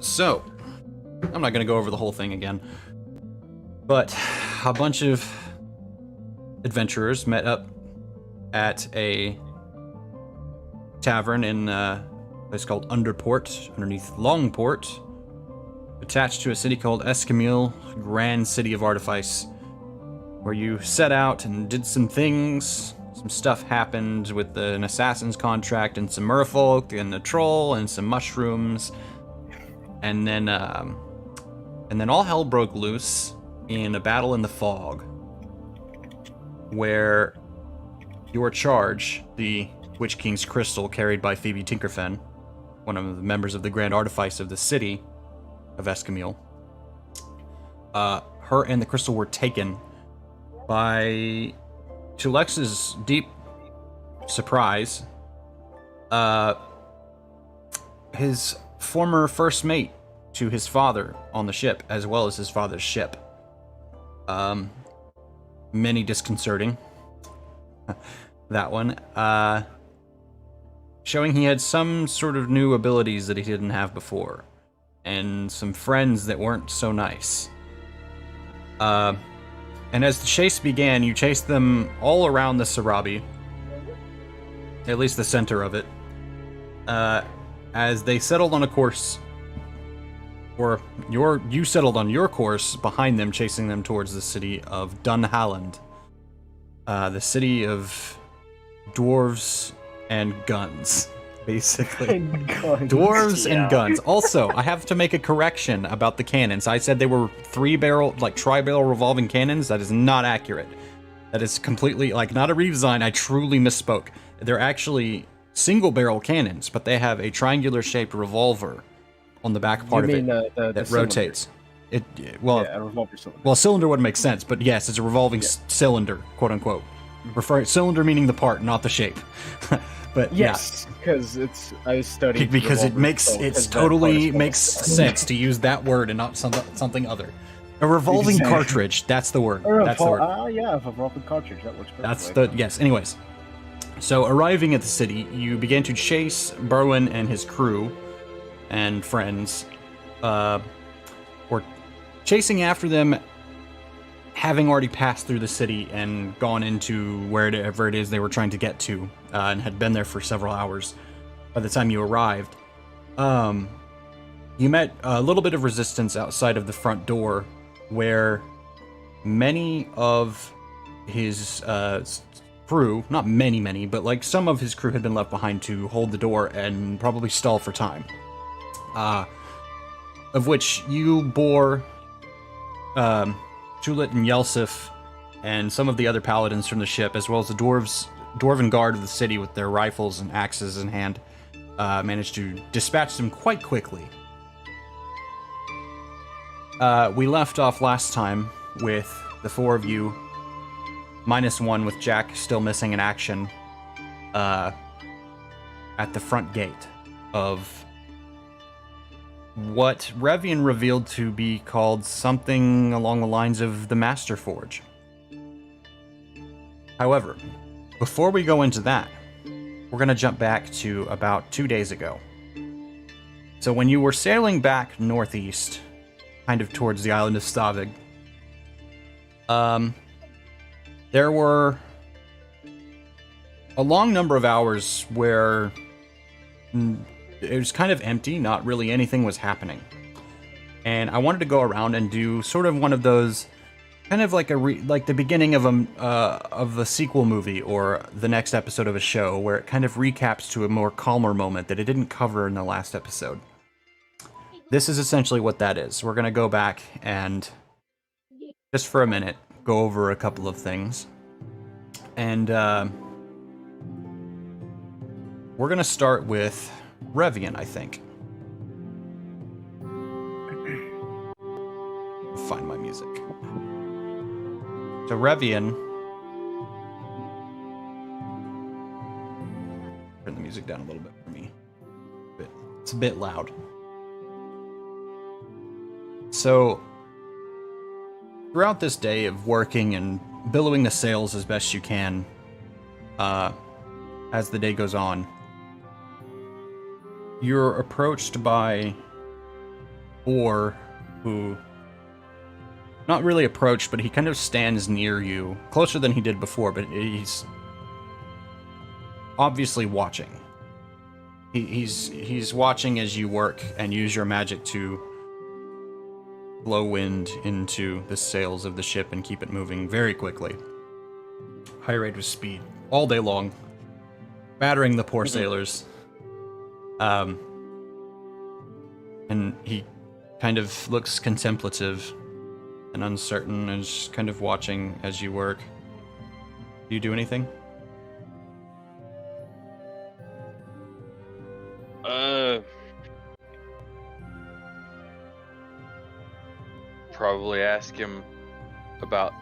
So, I'm not going to go over the whole thing again, but a bunch of adventurers met up at a tavern in a place called Underport, underneath Longport, attached to a city called Escamille, Grand City of Artifice, where you set out and did some things. Some stuff happened with an assassin's contract and some merfolk and a troll and some mushrooms. And then all hell broke loose in a battle in the fog, where your charge, the Witch King's Crystal carried by Phoebe Tinkerfen, one of the members of the Grand Artifice of the city of Escamille, her and the crystal were taken by, to Lex's deep surprise, his former first mate to his father on the ship, as well as his father's ship. Many disconcerting. That one. Showing he had some sort of new abilities that he didn't have before. And some friends that weren't so nice. And as the chase began, you chased them all around the Sarabi. At least the center of it. As they settled on a course, or you settled on your course behind them, chasing them towards the city of Dunhalland. The city of dwarves and guns, basically. Dwarves and guns. Also, I have to make a correction about the cannons. I said they were tri-barrel revolving cannons. That is not accurate. That is completely, not a redesign. I truly misspoke. They're actually single-barrel cannons, but they have a triangular-shaped revolver on the back part of it that rotates. A revolver cylinder. Well, cylinder wouldn't make sense, but yes, it's a revolving cylinder, quote-unquote. Cylinder meaning the part, not the shape. But yes, because I studied because it totally makes sense to use that word and not something other. A revolving cartridge, that's the word. That's the word. Yeah, a revolving cartridge, that works perfectly. Yes, anyways. So, arriving at the city, you began to chase Berwin and his crew and friends, or chasing after them, having already passed through the city and gone into wherever it is they were trying to get to, and had been there for several hours by the time you arrived. You met a little bit of resistance outside of the front door, where many of his crew, not many, but some of his crew had been left behind to hold the door and probably stall for time. Of which you bore Tulit and Yelsif and some of the other paladins from the ship, as well as the dwarven guard of the city with their rifles and axes in hand, managed to dispatch them quite quickly. We left off last time with the four of you, -1 with Jack still missing in action, at the front gate of what Revian revealed to be called something along the lines of the Master Forge. However, before we go into that, we're going to jump back to about 2 days ago. So when you were sailing back northeast, kind of towards the island of Stavig, there were a long number of hours where it was kind of empty, not really anything was happening. And I wanted to go around and do sort of one of those, kind of like the beginning of a sequel movie or the next episode of a show, where it kind of recaps to a more calmer moment that it didn't cover in the last episode. This is essentially what that is. We're going to go back and, just for a minute, go over a couple of things. And we're going to start with Revian, I think. Find my music. So Revian, turn the music down a little bit for me. It's a bit loud. So throughout this day of working and billowing the sails as best you can, as the day goes on, you're approached by Boar who not really approached, but he kind of stands near you, closer than he did before, but he's obviously watching. He's watching as you work and use your magic to blow wind into the sails of the ship and keep it moving very quickly. High rate of speed all day long, battering the poor sailors. And he kind of looks contemplative and uncertain and just kind of watching as you work. Do you do anything? Probably ask him about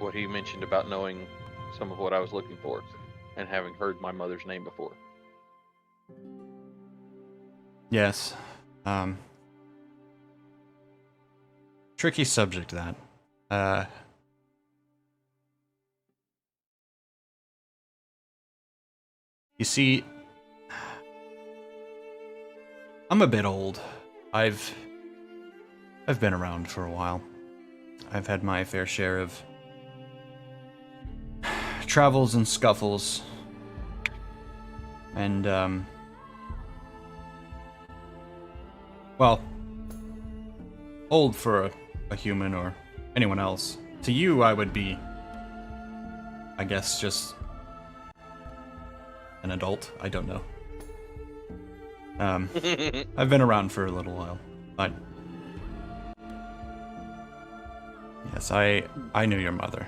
what he mentioned about knowing some of what I was looking for and having heard my mother's name before. Yes. Tricky subject, that. You see, I'm a bit old. I've been around for a while. I've had my fair share of travels and scuffles. And, well, old for a human or anyone else. To you, I would be, I guess, just an adult. I don't know. I've been around for a little while, but yes, I knew your mother.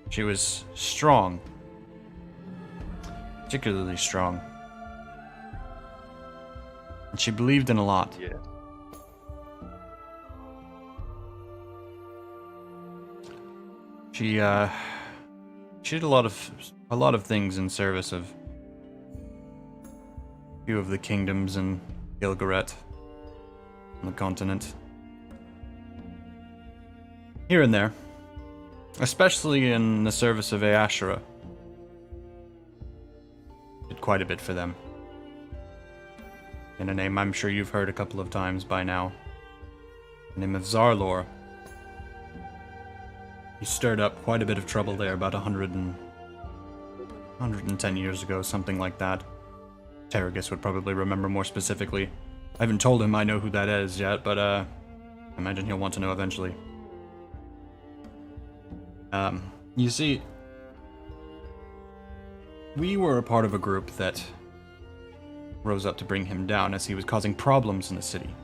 She was strong, particularly strong, and she believed in a lot. Yeah. She did a lot of things in service of a few of the kingdoms in Gilgaret on the continent. Here and there. Especially in the service of Aashara. Did quite a bit for them. In a name I'm sure you've heard a couple of times by now. The name of Zarlor. He stirred up quite a bit of trouble there about 110 years ago, something like that. Terragus would probably remember more specifically. I haven't told him I know who that is yet, but I imagine he'll want to know eventually. You see, we were a part of a group that rose up to bring him down as he was causing problems in the city.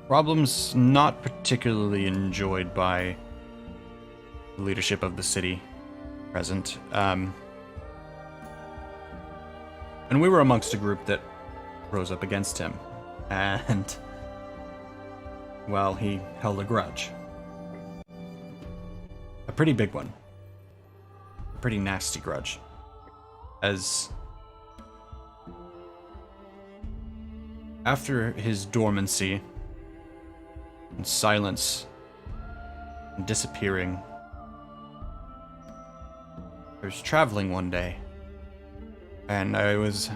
Problems not particularly enjoyed by the leadership of the city present. And we were amongst a group that rose up against him. And, well, he held a grudge. A pretty big one. A pretty nasty grudge. As after his dormancy and silence and disappearing, I was traveling one day and I was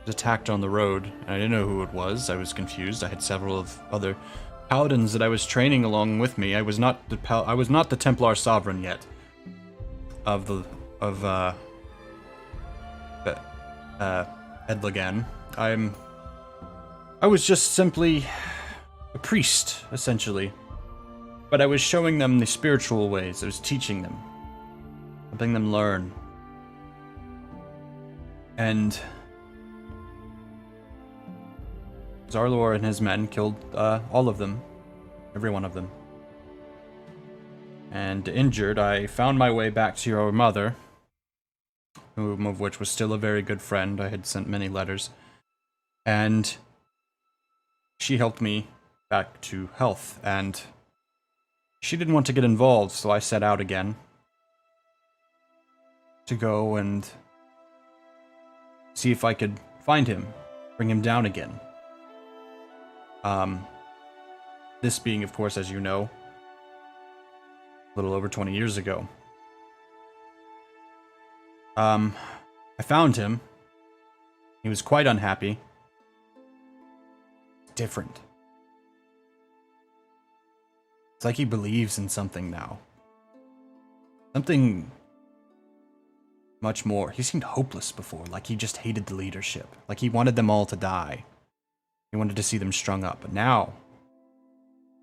attacked on the road, and I didn't know who it was. I was confused. I had several of other paladins that I was training along with me. I was not the Templar Sovereign yet of Edlagan. I was just simply a priest, essentially. But I was showing them the spiritual ways. I was teaching them, helping them learn. And Zarlor and his men killed all of them. Every one of them. And injured, I found my way back to your mother, whom of which was still a very good friend. I had sent many letters. And she helped me back to health, and she didn't want to get involved, so I set out again to go and see if I could find him, bring him down again. This being, of course, as you know, a little over 20 years ago. I found him. He was quite unhappy. Different. It's like he believes in something now. Something much more. He seemed hopeless before, like he just hated the leadership. Like he wanted them all to die. He wanted to see them strung up. But now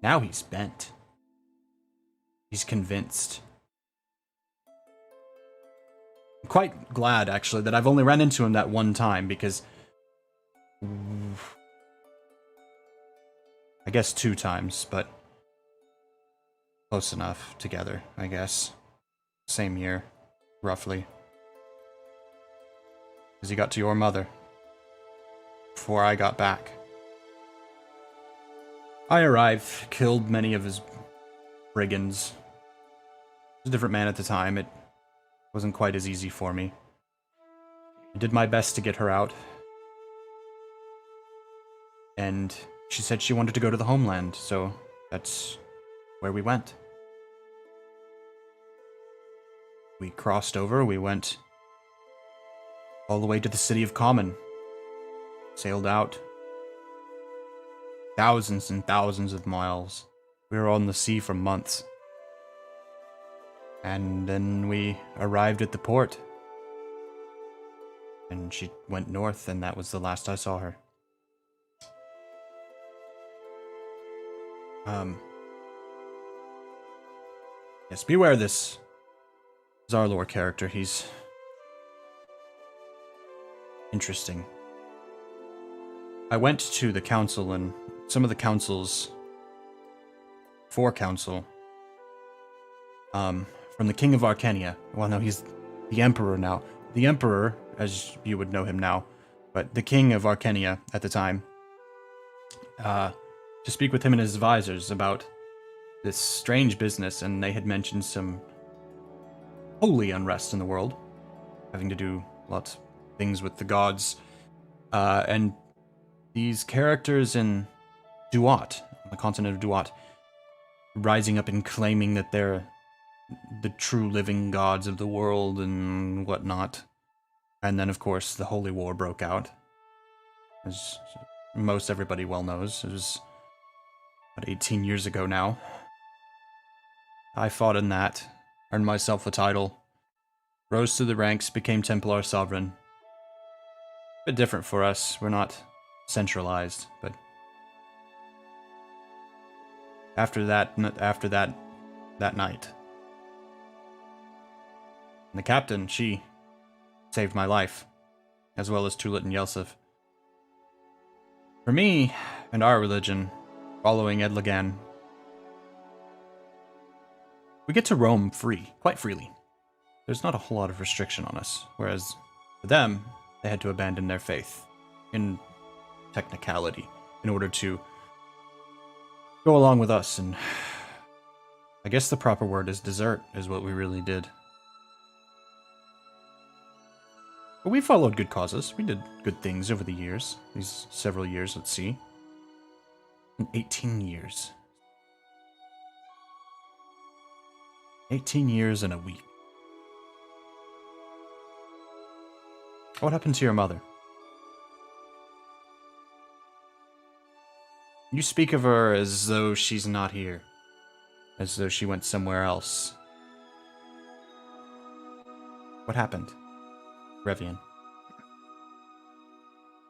he's bent. He's convinced. I'm quite glad, actually, that I've only ran into him that one time, because I guess 2 times, but close enough together, I guess. Same year, roughly. Because he got to your mother before I got back. I arrived, killed many of his brigands. I was a different man at the time. It wasn't quite as easy for me. I did my best to get her out. And she said she wanted to go to the homeland, so that's where we went. We crossed over, we went all the way to the city of Common. Sailed out. Thousands and thousands of miles. We were on the sea for months. And then we arrived at the port. And she went north, and that was the last I saw her. Yes, beware this Zarlor character. He's interesting. I went to the council, and some of the councils for council, from the King of Arcania. Well, no, he's the Emperor now. The Emperor, as you would know him now, but the King of Arcania at the time, to speak with him and his advisors about this strange business, and they had mentioned some holy unrest in the world, having to do lots of things with the gods, and these characters in Duat, on the continent of Duat, rising up and claiming that they're the true living gods of the world and whatnot. And then, of course, the Holy War broke out, as most everybody well knows. It was about 18 years ago now. I fought in that, earned myself a title, rose through the ranks, became Templar Sovereign. A bit different for us. We're not centralized, but after that night, and the captain, she saved my life, as well as Tulit and Yelsif. For me and our religion, following Edlagan, we get to roam free, quite freely. There's not a whole lot of restriction on us, whereas for them, they had to abandon their faith in technicality in order to go along with us, and I guess the proper word is desert, is what we really did. But we followed good causes. We did good things over the years, these several years at sea. 18 years. 18 years and a week. What happened to your mother? You speak of her as though she's not here. As though she went somewhere else. What happened, Revian?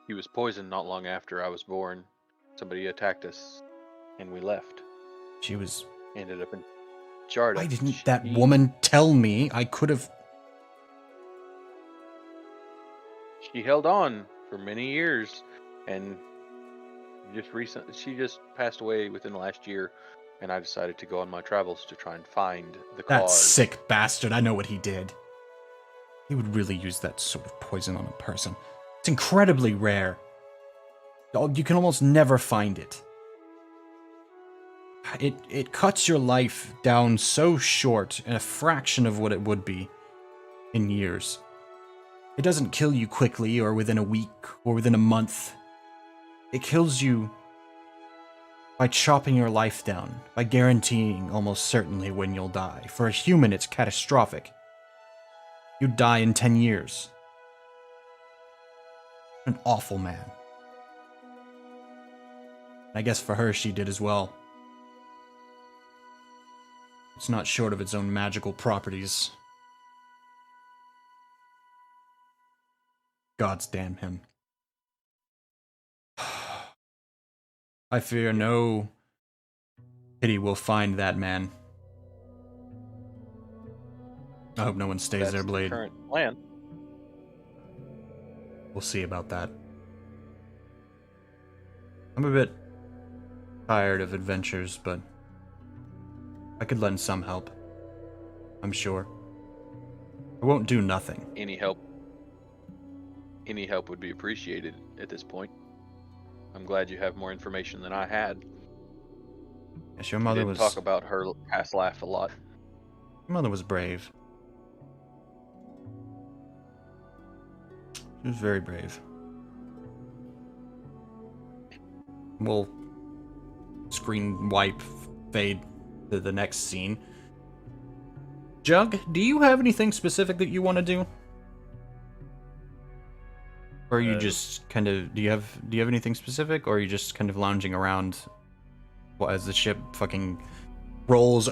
He was poisoned not long after I was born. Somebody attacked us, and we left. She was... Ended up in Jarda. Why didn't that woman tell me? I could have... She held on for many years, and she just passed away within the last year, and I decided to go on my travels to try and find the cause. That sick bastard, I know what he did. He would really use that sort of poison on a person. It's incredibly rare. You can almost never find it. It cuts your life down so short, in a fraction of what it would be in years. It doesn't kill you quickly or within a week or within a month. It kills you by chopping your life down, by guaranteeing almost certainly when you'll die. For a human, it's catastrophic. You'd die in 10 years. An awful man. I guess for her, she did as well. It's not short of its own magical properties. Gods damn him. I fear no pity will find that man. I hope no one stays That's there, Blade. the current plan. We'll see about that. I'm a bit tired of adventures, but I could lend some help. I'm sure. I won't do nothing. Any help would be appreciated at this point. I'm glad you have more information than I had. Yes, your We mother did was... talk about her past life a lot. Your mother was brave. She was very brave. We'll screen wipe, fade to the next scene. Jug, do you have anything specific that you want to do? Or are you just kind of... Do you have anything specific? Or are you just kind of lounging around as the ship fucking rolls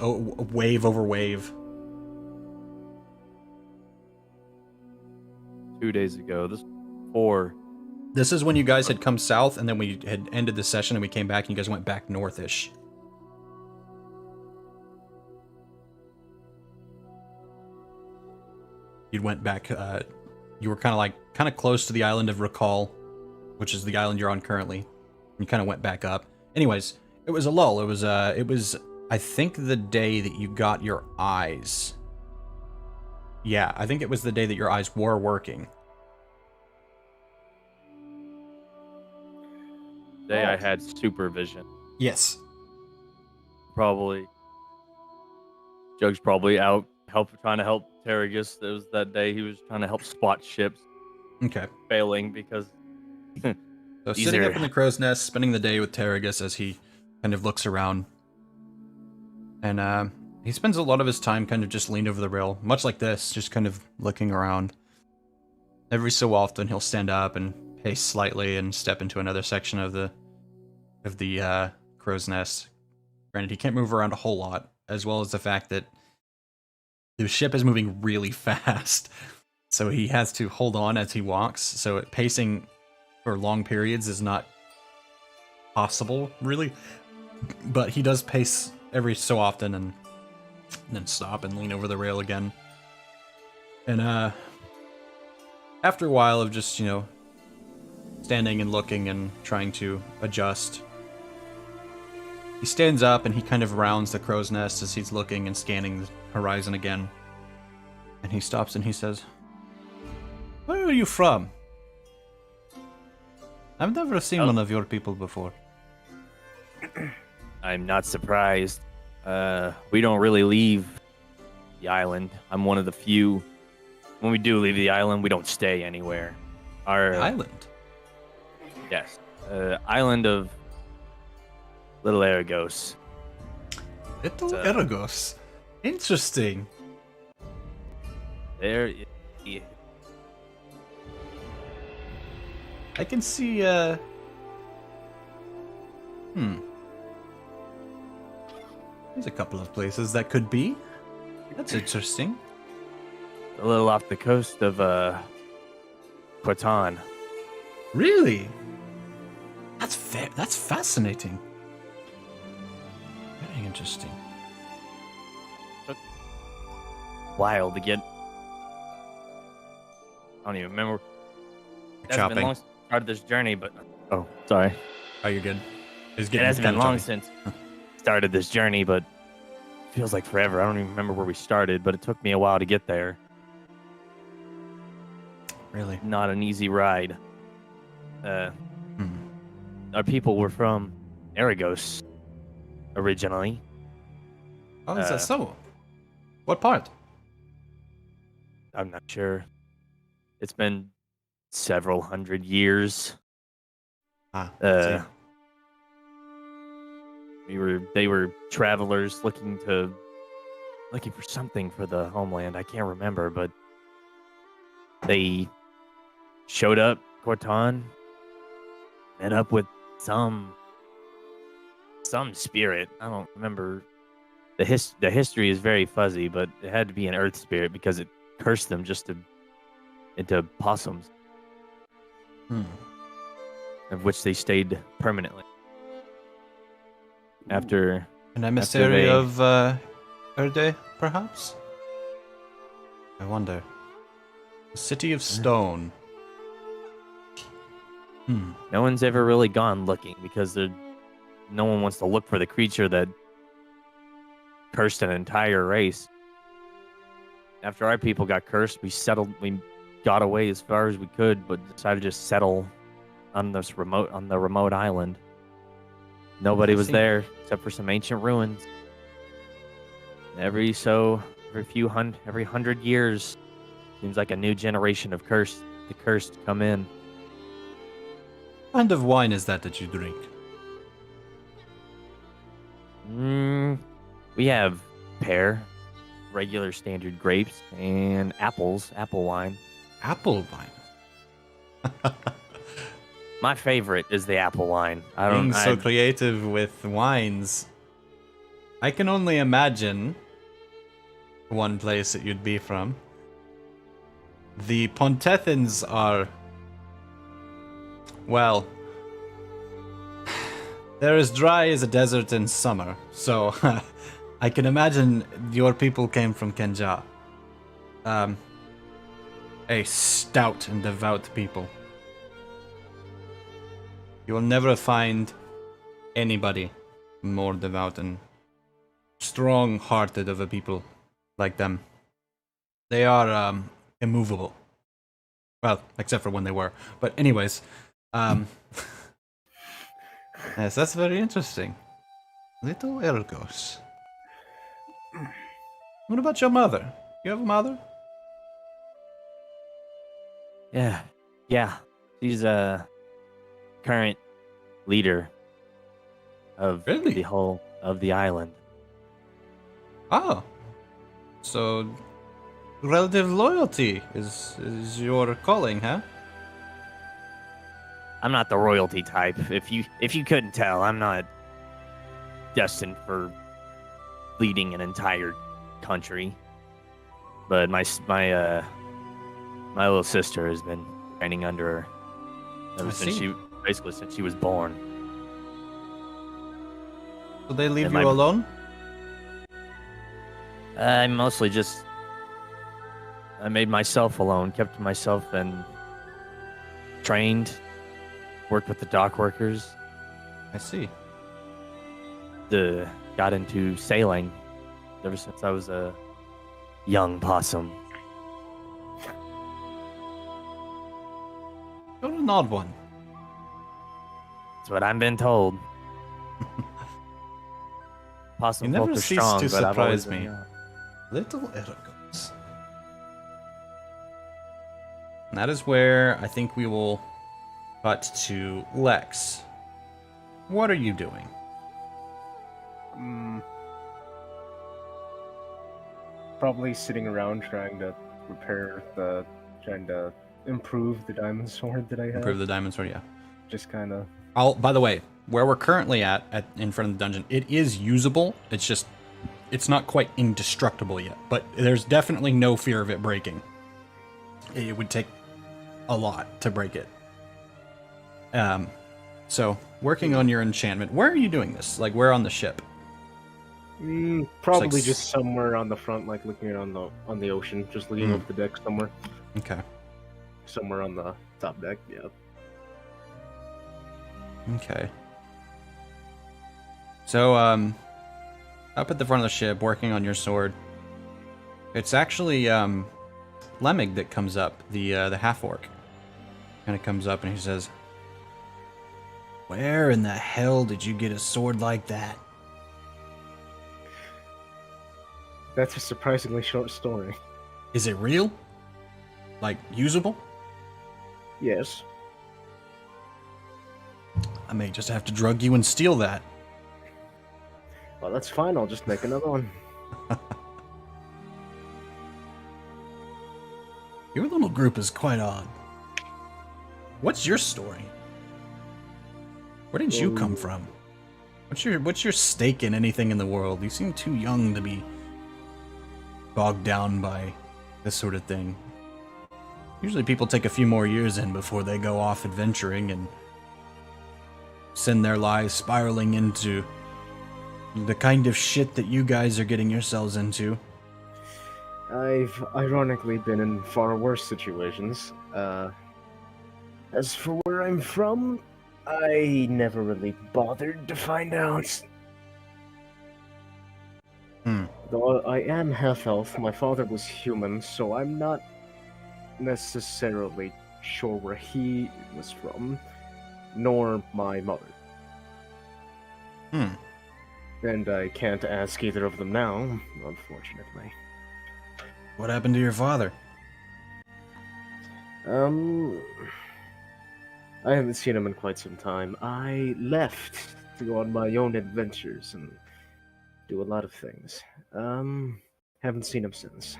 wave over wave? 2 days ago. This 4. This is when you guys had come south, and then we had ended the session, and we came back, and you guys went back northish. You went back, you were kind of close to the island of Recall, which is the island you're on currently. You kind of went back up. Anyways, it was a lull. It was, I think, the day that you got your eyes. Yeah, I think it was the day that your eyes were working. Day I had supervision. Yes. Probably. Jug's probably out trying to help Terragus. It was that day he was trying to help spot ships. Okay. Failing because... So sitting up in the crow's nest, spending the day with Terragus as he kind of looks around. And he spends a lot of his time kind of just leaned over the rail, much like this, just kind of looking around. Every so often he'll stand up and pace slightly and step into another section of the crow's nest. Granted, he can't move around a whole lot, as well as the fact that the ship is moving really fast. So he has to hold on as he walks. So pacing for long periods is not possible, really. But he does pace every so often and then stop and lean over the rail again. And after a while of just, standing and looking and trying to adjust, he stands up and he kind of rounds the crow's nest as he's looking and scanning the horizon again. And he stops and he says, "Where are you from? I've never seen one of your people before." I'm not surprised. We don't really leave the island. I'm one of the few. When we do leave the island, we don't stay anywhere. Our island? Yes. Island of Little Aragos. Little Aragos. Interesting. There. I can see, There's a couple of places that could be. That's interesting. A little off the coast of, Cortan. Really? That's fascinating. Very interesting. Took a while to get. I don't even remember. It hasn't been long since I started this journey, but sorry. Oh, you're good. It hasn't been long since started this journey, but it feels like forever. I don't even remember where we started, but it took me a while to get there. Really? Not an easy ride. Our people were from Aragos originally. Oh, is that so? What part? I'm not sure. It's been several hundred years. They were travelers looking for something for the homeland. I can't remember, but they showed up Corton met up with some spirit. I don't remember. The history is very fuzzy, but it had to be an earth spirit because it cursed them into possums, of which they stayed permanently. After an emissary of Erde, perhaps? I wonder. The City of Stone. No one's ever really gone looking because no one wants to look for the creature that cursed an entire race. After our people got cursed, we got away as far as we could, but decided to just settle on the remote island. Nobody was there except for some ancient ruins. Every 100 years, seems like a new generation of the cursed come in. What kind of wine is that you drink? We have pear, regular standard grapes, and apple wine. Apple wine? My favorite is the apple wine. Being so creative with wines. I can only imagine one place that you'd be from. The Pontethans are... well... they're as dry as a desert in summer, so I can imagine your people came from Kenja. A stout and devout people. You will never find anybody more devout and strong-hearted of a people like them. They are immovable. Well, except for when they were. But anyways, yes, that's very interesting. Little Ergos. What about your mother? You have a mother? Yeah. She's a current leader of the whole of the island. Oh. So relative loyalty is your calling, huh? I'm not the royalty type. If you couldn't tell, I'm not destined for leading an entire country. But my little sister has been training under her ever since she was born. So they leave you alone? I mostly I made myself alone, kept to myself, and trained, worked with the dock workers. I see. Got into sailing ever since I was a young possum. You're an odd one. That's what I've been told. Possum You folk never are cease strong, to but I've always surprise me. been, Little Ergos. And that is where I think we will cut to Lex. What are you doing? Probably sitting around trying to improve the diamond sword that I have. Improve the diamond sword, yeah. Just kind of. By the way, where we're currently at in front of the dungeon, it is usable. It's not quite indestructible yet, but there's definitely no fear of it breaking. It would take a lot to break it. So working on your enchantment. Where are you doing this? Like, where on the ship? Probably just somewhere on the front, like looking on the ocean, just looking up the deck somewhere. Okay. Somewhere on the top deck, yeah. Okay. So, up at the front of the ship, working on your sword. It's actually Lemig that comes up, the half-orc. Kind of comes up and he says, "Where in the hell did you get a sword like that?" That's a surprisingly short story. Is it real? Like, usable? Yes. I may just have to drug you and steal that. Well, that's fine. I'll just make another one. Your little group is quite odd. what's your story? Where did you come from? What's your stake in anything in the world? You seem too young to be bogged down by this sort of thing. Usually people take a few more years in before they go off adventuring and send their lives spiraling into the kind of shit that you guys are getting yourselves into. I've ironically been in far worse situations. As for where I'm from, I never really bothered to find out. Though I am half-elf, my father was human, so I'm not necessarily sure where he was from, nor my mother. And I can't ask either of them now, unfortunately. What happened to your father? I haven't seen him in quite some time. I left to go on my own adventures and do a lot of things. Haven't seen him since.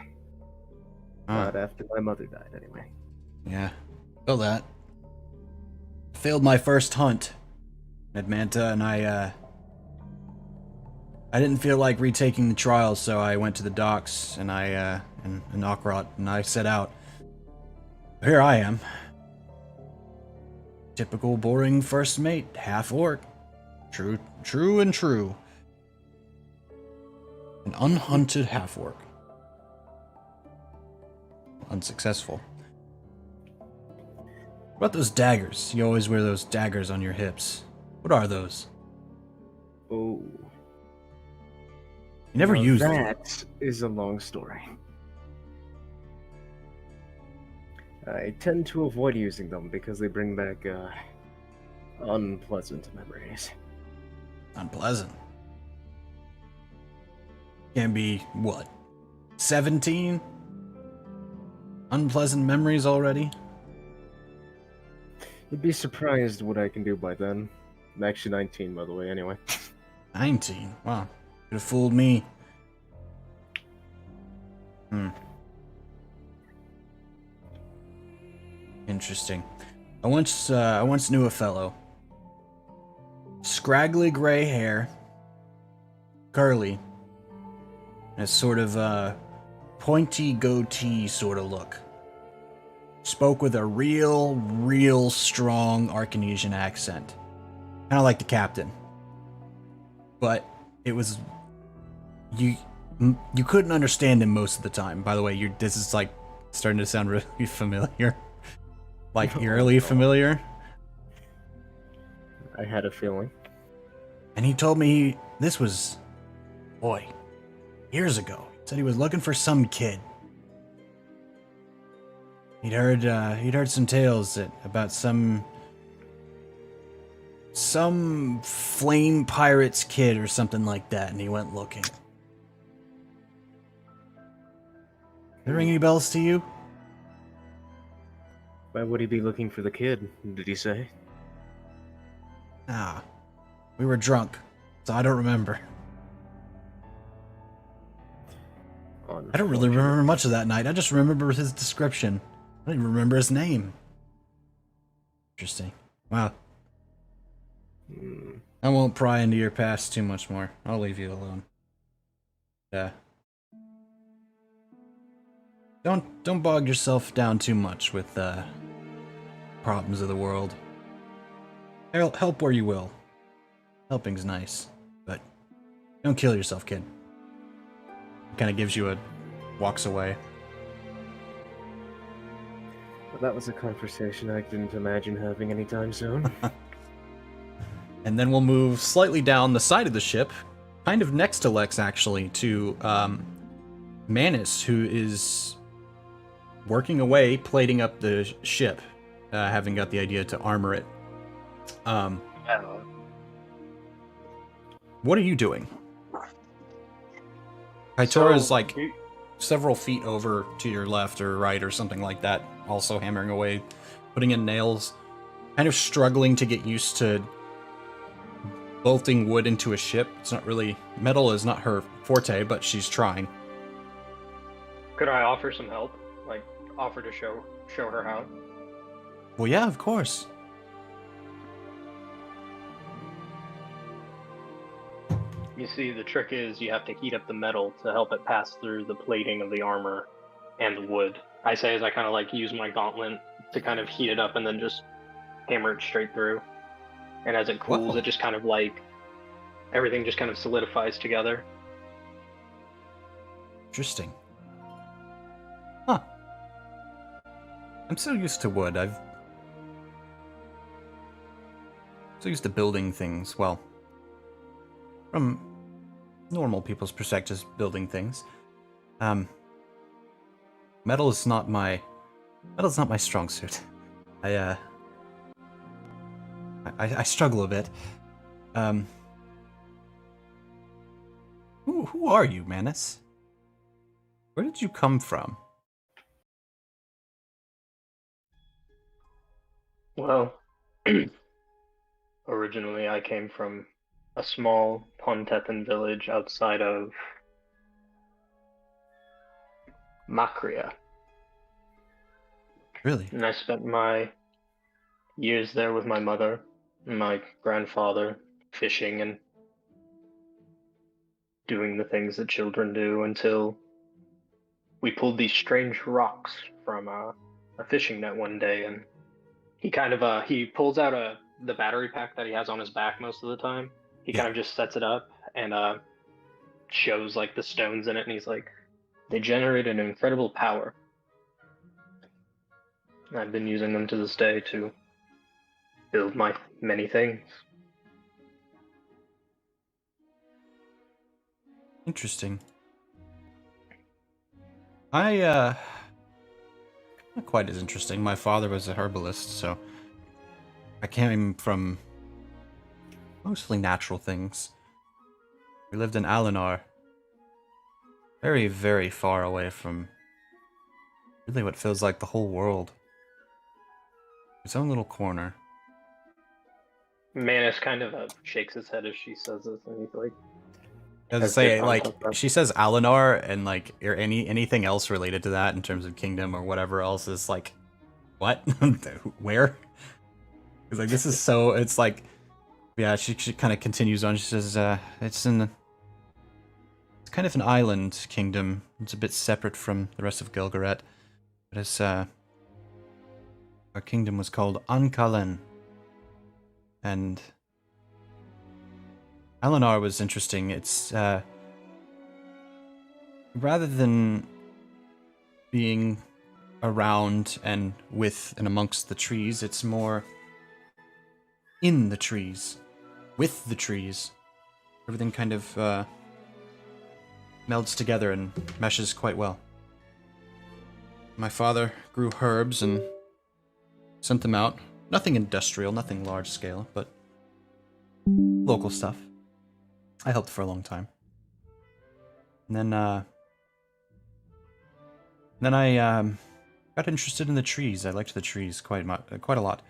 Not after my mother died, anyway. Yeah, feel that. Failed my first hunt at Manta, and I didn't feel like retaking the trial, so I went to the docks, and in Okrot, and I set out. Here I am. Typical boring first mate, half orc. True and true. An unhunted half orc. Unsuccessful. What about those daggers? You always wear those daggers on your hips. What are those? Oh. You never used them. That is a long story. I tend to avoid using them because they bring back unpleasant memories. Unpleasant. Can be what? 17? Unpleasant memories already? You'd be surprised what I can do by then. I'm actually 19, by the way, anyway. 19? Wow. Could have fooled me. Interesting. I once knew a fellow. Scraggly gray hair. Curly. A sort of pointy goatee sort of look. Spoke with a real strong Arcanesian accent. Kind of like the captain. But it was... You couldn't understand him most of the time. By the way, this is like starting to sound really familiar. Like eerily familiar. I had a feeling. And he told me this was... Boy, years ago. He said he was looking for some kid. He'd heard some tales about some flame pirate's kid or something like that, and he went looking. Does it ring any bells to you? Why would he be looking for the kid, did he say? Ah, we were drunk, so I don't remember. I don't really remember much of that night. I just remember his description. I don't even remember his name. Interesting. Wow. I won't pry into your past too much more. I'll leave you alone. Yeah. Don't bog yourself down too much with problems of the world. Help where you will. Helping's nice, but don't kill yourself, kid. Kind of gives you a walks away. Well, that was a conversation I didn't imagine having anytime soon. And then we'll move slightly down the side of the ship, kind of next to Lex, actually, to Manus, who is working away, plating up the ship, having got the idea to armor it. What are you doing? Kaitora is like several feet over to your left or right or something like that, also hammering away, putting in nails, kind of struggling to get used to bolting wood into a ship. It's not really... Metal is not her forte, but she's trying. Could I offer some help? Like, offer to show her how? Well, yeah, of course. You see, the trick is you have to heat up the metal to help it pass through the plating of the armor and the wood. I say as I kind of like use my gauntlet to kind of heat it up and then just hammer it straight through. And as it cools, Whoa. it just kind of like everything just kind of solidifies together. Interesting. Huh. I'm so used to wood. I'm so used to building things. Well, from normal people's perspectives, building things. Metal is not my strong suit. I struggle a bit. Who are you, Manus? Where did you come from? Well, originally I came from a small Pontethan village outside of Makria. Really? And I spent my years there with my mother and my grandfather, fishing and doing the things that children do until we pulled these strange rocks from a fishing net one day, and he kind of he pulls out the battery pack that he has on his back most of the time. He kind of just sets it up and shows like the stones in it, and he's like, they generate an incredible power. And I've been using them to this day to build my many things. Interesting. Not quite as interesting. My father was a herbalist, so I came from mostly natural things. We lived in Alinar. Very, very far away from really what feels like the whole world. Its own little corner. Manus kind of shakes his head as she says this, and he's like, I was gonna say, like, she says Alinar, and like, or anything else related to that in terms of kingdom or whatever else is like, what? Where? Because like, this is so, it's like, yeah, she kind of continues on. She says, it's kind of an island kingdom. It's a bit separate from the rest of Gilgaret. But it's, our kingdom was called Ankalen. And Alinar was interesting. It's, rather than being around and with and amongst the trees, it's more in the trees, with the trees. Everything kind of melds together and meshes quite well. My father grew herbs and sent them out. Nothing industrial, nothing large scale, but local stuff. I helped for a long time. And then I got interested in the trees. I liked the trees quite a lot.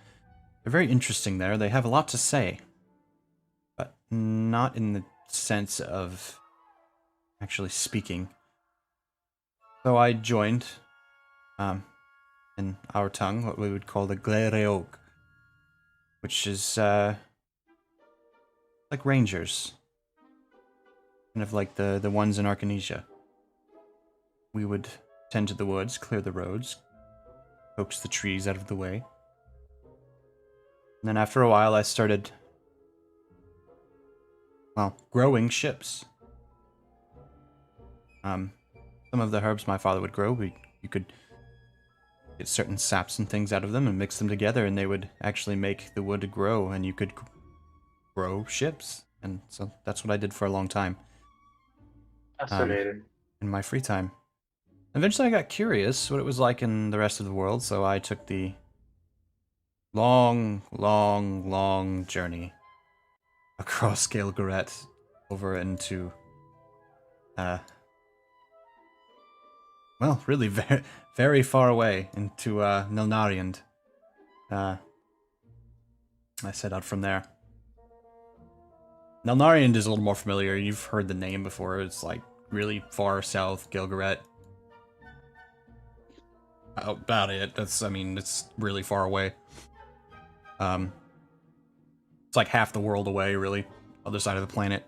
They're very interesting there. They have a lot to say, but not in the sense of actually speaking. So I joined, in our tongue, what we would call the Glereog, which is like rangers, kind of like the ones in Arcanesia. We would tend to the woods, clear the roads, coax the trees out of the way. And then after a while, I started, well, growing ships. Some of the herbs my father would grow, you could get certain saps and things out of them and mix them together, and they would actually make the wood grow, and you could grow ships. And so that's what I did for a long time. Fascinating. In my free time. Eventually I got curious what it was like in the rest of the world, so I took the long, long, long journey across Gilgaret over into, well, really very, very far away into Nilnariand. I set out from there. Nilnariand is a little more familiar. You've heard the name before. It's like really far south, Gilgaret. about it. That's, I mean, it's really far away. It's like half the world away, really. Other side of the planet.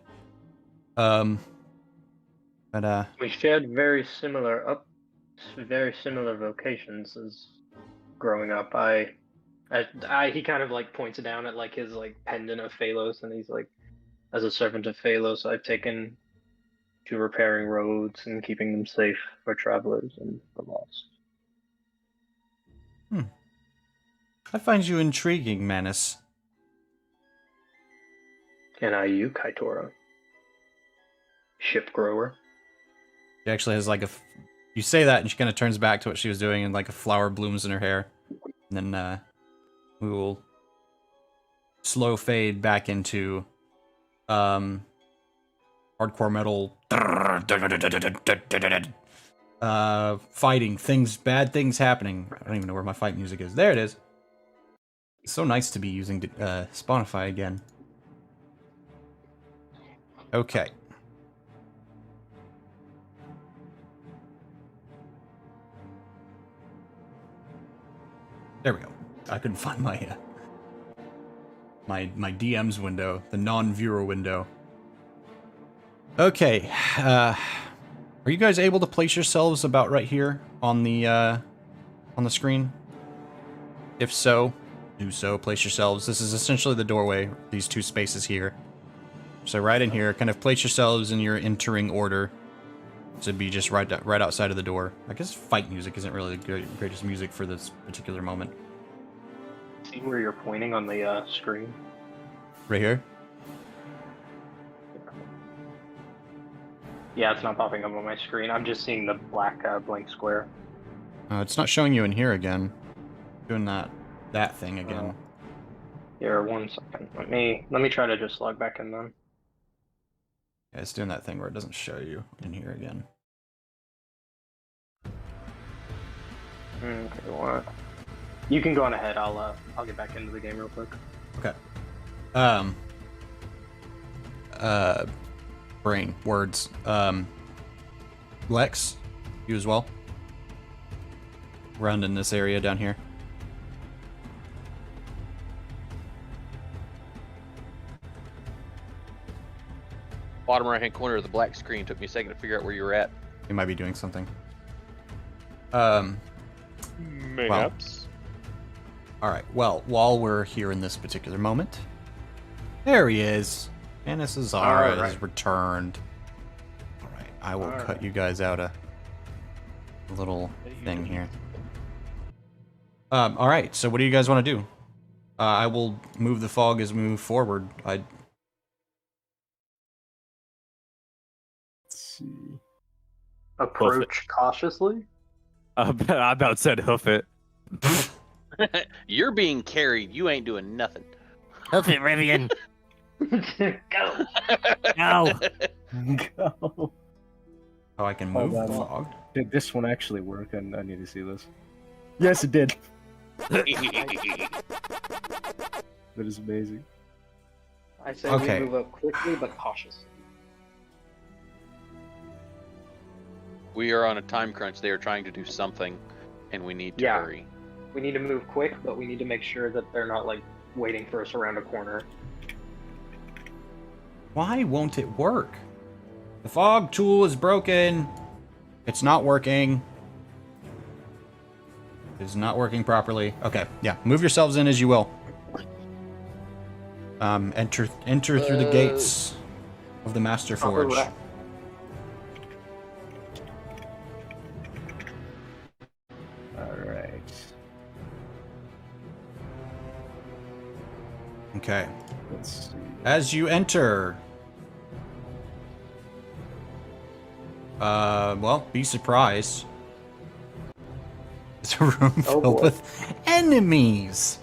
But We shared very similar vocations as growing up. He kind of like points down at like his like pendant of Phalos, and he's like, as a servant of Phalos, I've taken to repairing roads and keeping them safe for travelers and the lost. I find you intriguing, Manus. And are you, Kaitora? Ship grower? She actually has like you say that and she kind of turns back to what she was doing and like a flower blooms in her hair. And then we will slow fade back into hardcore metal fighting, bad things happening. I don't even know where my fight music is. There it is. It's so nice to be using Spotify again. Okay. There we go. I couldn't find my my DM's window, the non-viewer window. Okay. Are you guys able to place yourselves about right here on the screen? If so, do so. Place yourselves. This is essentially the doorway. These two spaces here. So right in here, kind of place yourselves in your entering order. To be just right outside of the door. I guess fight music isn't really the greatest music for this particular moment. See where you're pointing on the screen? Right here? Yeah, it's not popping up on my screen. I'm just seeing the black blank square. It's not showing you in here again. Doing that thing again. Here, 1 second. Let me try to just log back in then. Yeah, it's doing that thing where it doesn't show you in here again. Okay, what? You can go on ahead. I'll get back into the game real quick. Okay. Brain words. Lex, you as well. Around in this area down here. Bottom right-hand corner of the black screen. Took me a second to figure out where you were at. You might be doing something. Mayhaps. Alright, well, while we're here in this particular moment, there he is. Manus Azara has returned. Alright, I will cut you guys out a little thing here. Alright, so what do you guys want to do? I will move the fog as we move forward. Let's see. Approach cautiously? I about said hoof it. You're being carried. You ain't doing nothing. Hoof it, Rivian. Go! No. Go. Oh, I can move the Hold on. fog. Did this one actually work? I need to see this. Yes, it did. That is amazing. I say Okay. we move up quickly but cautiously. We are on a time crunch. They are trying to do something, and we need to Yeah. hurry. We need to move quick, but we need to make sure that they're not like waiting for us around a corner. Why won't it work? The fog tool is broken. It's not working. It's not working properly. Okay, yeah. Move yourselves in as you will. Enter through the gates of the Master Forge. Alright. Alright. Okay. Let's see. As you enter, well, be surprised. It's a room filled boy. with enemies,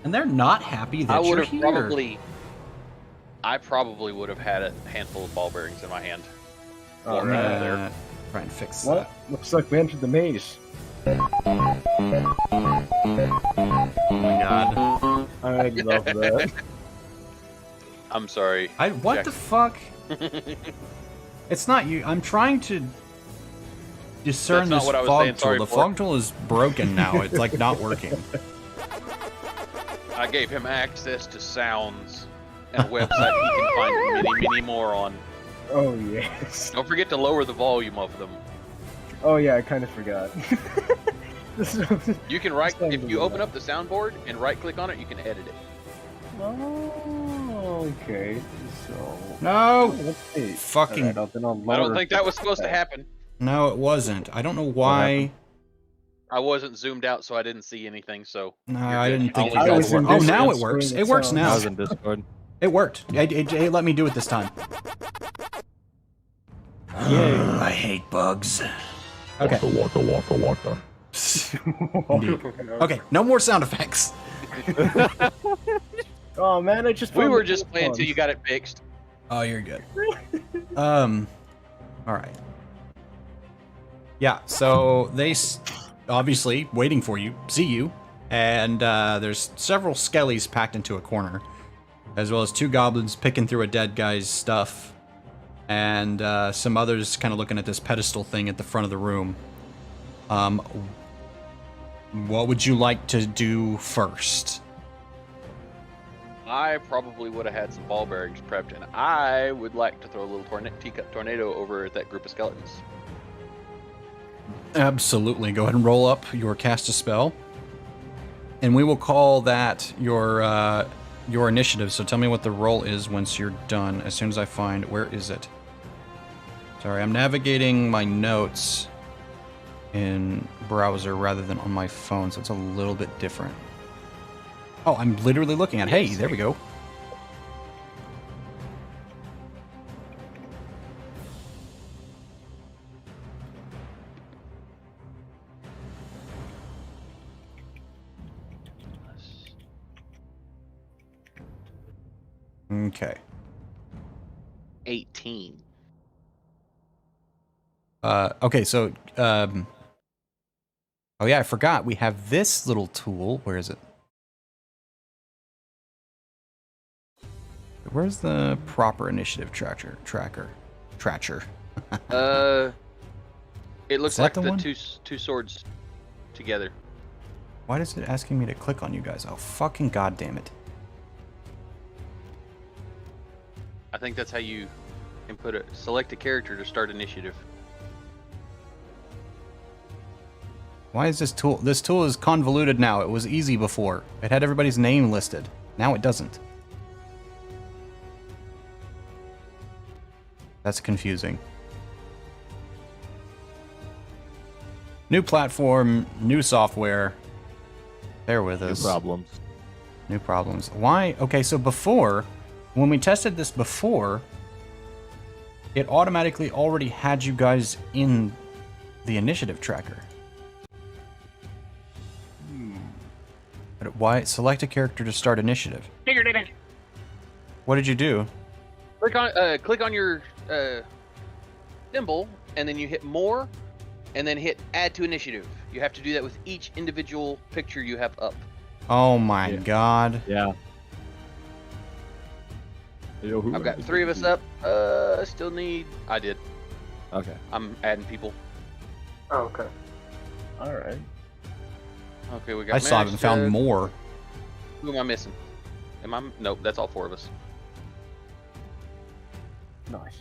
and they're not happy that I would you're have here. probably would have had a handful of ball bearings in my hand. All Walking out right. of there. Try and fix Well, that. looks like we entered the maze. Oh my god! I love that. I'm sorry. What the fuck? It's not you. I'm trying to discern That's this not what I was fog saying, tool. sorry The for. fog tool is broken now. It's like not working. I gave him access to sounds and a website he can find many more on. Oh yes. Don't forget to lower the volume of them. Oh yeah, I kind of forgot. You can if you open up the soundboard and right click on it, you can edit it. Oh, okay. So. No. Let's see. Fucking. Alright, then I'll I don't lower think that was supposed to happen. No, it wasn't. I don't know why. I wasn't zoomed out, so I didn't see anything. So No, you're I good. didn't think I'll you leave guys that were. in Oh, this now it screen works. it It works sounds- now. I was in Discord. It worked. It let me do it this time. I hate bugs. Okay. Waka. Indeed. Okay, no more sound effects. Oh man, I just. We found were the just cool playing till ones. you got it fixed. Oh, you're good. All right. Yeah, so they obviously waiting for you, see you, and there's several skellies packed into a corner, as well as 2 goblins picking through a dead guy's stuff, and some others kind of looking at this pedestal thing at the front of the room. What would you like to do first? I probably would have had some ball bearings prepped, and I would like to throw a little teacup tornado over at that group of skeletons. Absolutely. Go ahead and roll up your cast a spell, and we will call that your initiative. So tell me what the roll is once you're done. As soon as I find where is it. Sorry, I'm navigating my notes in browser rather than on my phone, so it's a little bit different. Oh, I'm literally looking at. Hey, there we go. Okay. 18. Okay, so oh yeah, I forgot we have this little tool. Where is it? Where's the proper initiative tracker? It looks Is that like the the one? two swords together. Why is it asking me to click on you guys? Oh, fucking goddamn it. I think that's how you input it. Select a character to start initiative. Why is this tool? This tool is convoluted now. It was easy before. It had everybody's name listed. Now it doesn't. That's confusing. New platform, new software. Bear with No us. problems. New problems. Why? Okay, so before, when we tested this before, it automatically already had you guys in the initiative tracker. But why? Select a character to start initiative. Figured it out. What did you do? Click on your symbol, and then you hit more, and then hit add to initiative. You have to do that with each individual picture you have up. Oh my god. Yeah. I've got 3 of us up. Still need. I did. Okay. I'm adding people. Oh, okay. All right. Okay, we got. I still haven't found Mash, more. Who am I missing? Nope, that's all 4 of us. Nice.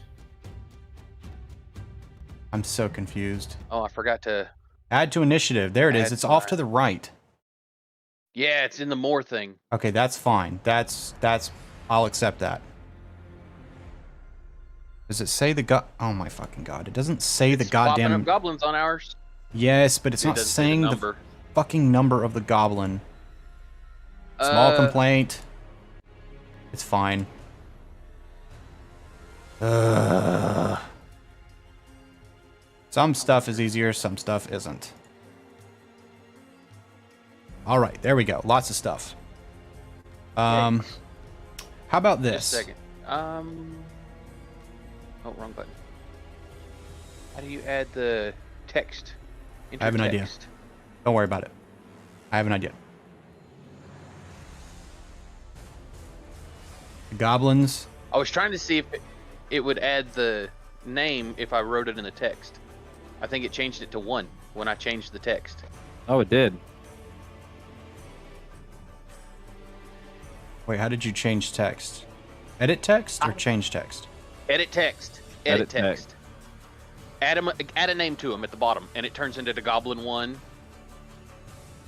I'm so confused. Oh, I forgot to. Add to initiative. There it is. Add It's to off my- to the right. Yeah, it's in the more thing. Okay, that's fine. That's I'll accept that. Does it say the Oh my fucking god. It doesn't say the It's popping goddamn up goblins on ours. Yes, but it's It not doesn't say saying the number. fucking number of the goblin. Small complaint. It's fine. Some stuff is easier, some stuff isn't. All right, there we go. Lots of stuff. How about this? Just a second. Oh, wrong button. How do you add the text? I have an idea. Text. Don't worry about it. I have an idea. The goblins. I was trying to see if it would add the name if I wrote it in the text. I think it changed it to 1 when I changed the text. Oh, it did. Wait, how did you change text? Edit text or change text? Edit text. Edit text. Add a name to him at the bottom, and it turns into the Goblin 1.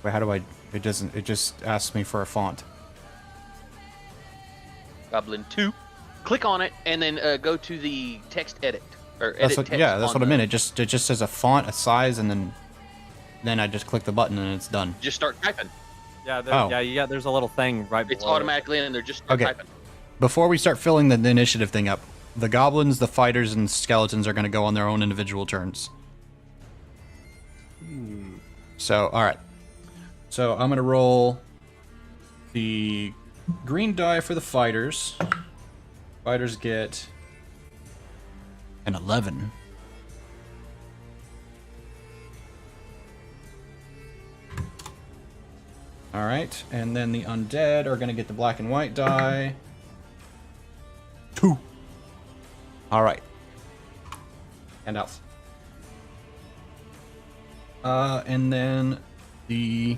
Wait, how do I? It doesn't. It just asks me for a font. Goblin 2. Click on it, and then go to the text edit. Or That's edit what, text yeah, that's on what I meant. It just says a font, a size, and then I just click the button and it's done. Just start typing. Yeah, Oh. yeah. There's a little thing right below. It's automatically in there. Just start Okay. typing. Before we start filling the initiative thing up, the goblins, the fighters, and skeletons are going to go on their own individual turns. So, all right. So I'm going to roll the green die for the fighters. Fighters get an 11. All right, and then the undead are going to get the black and white die. 2. All right. Handouts. And then the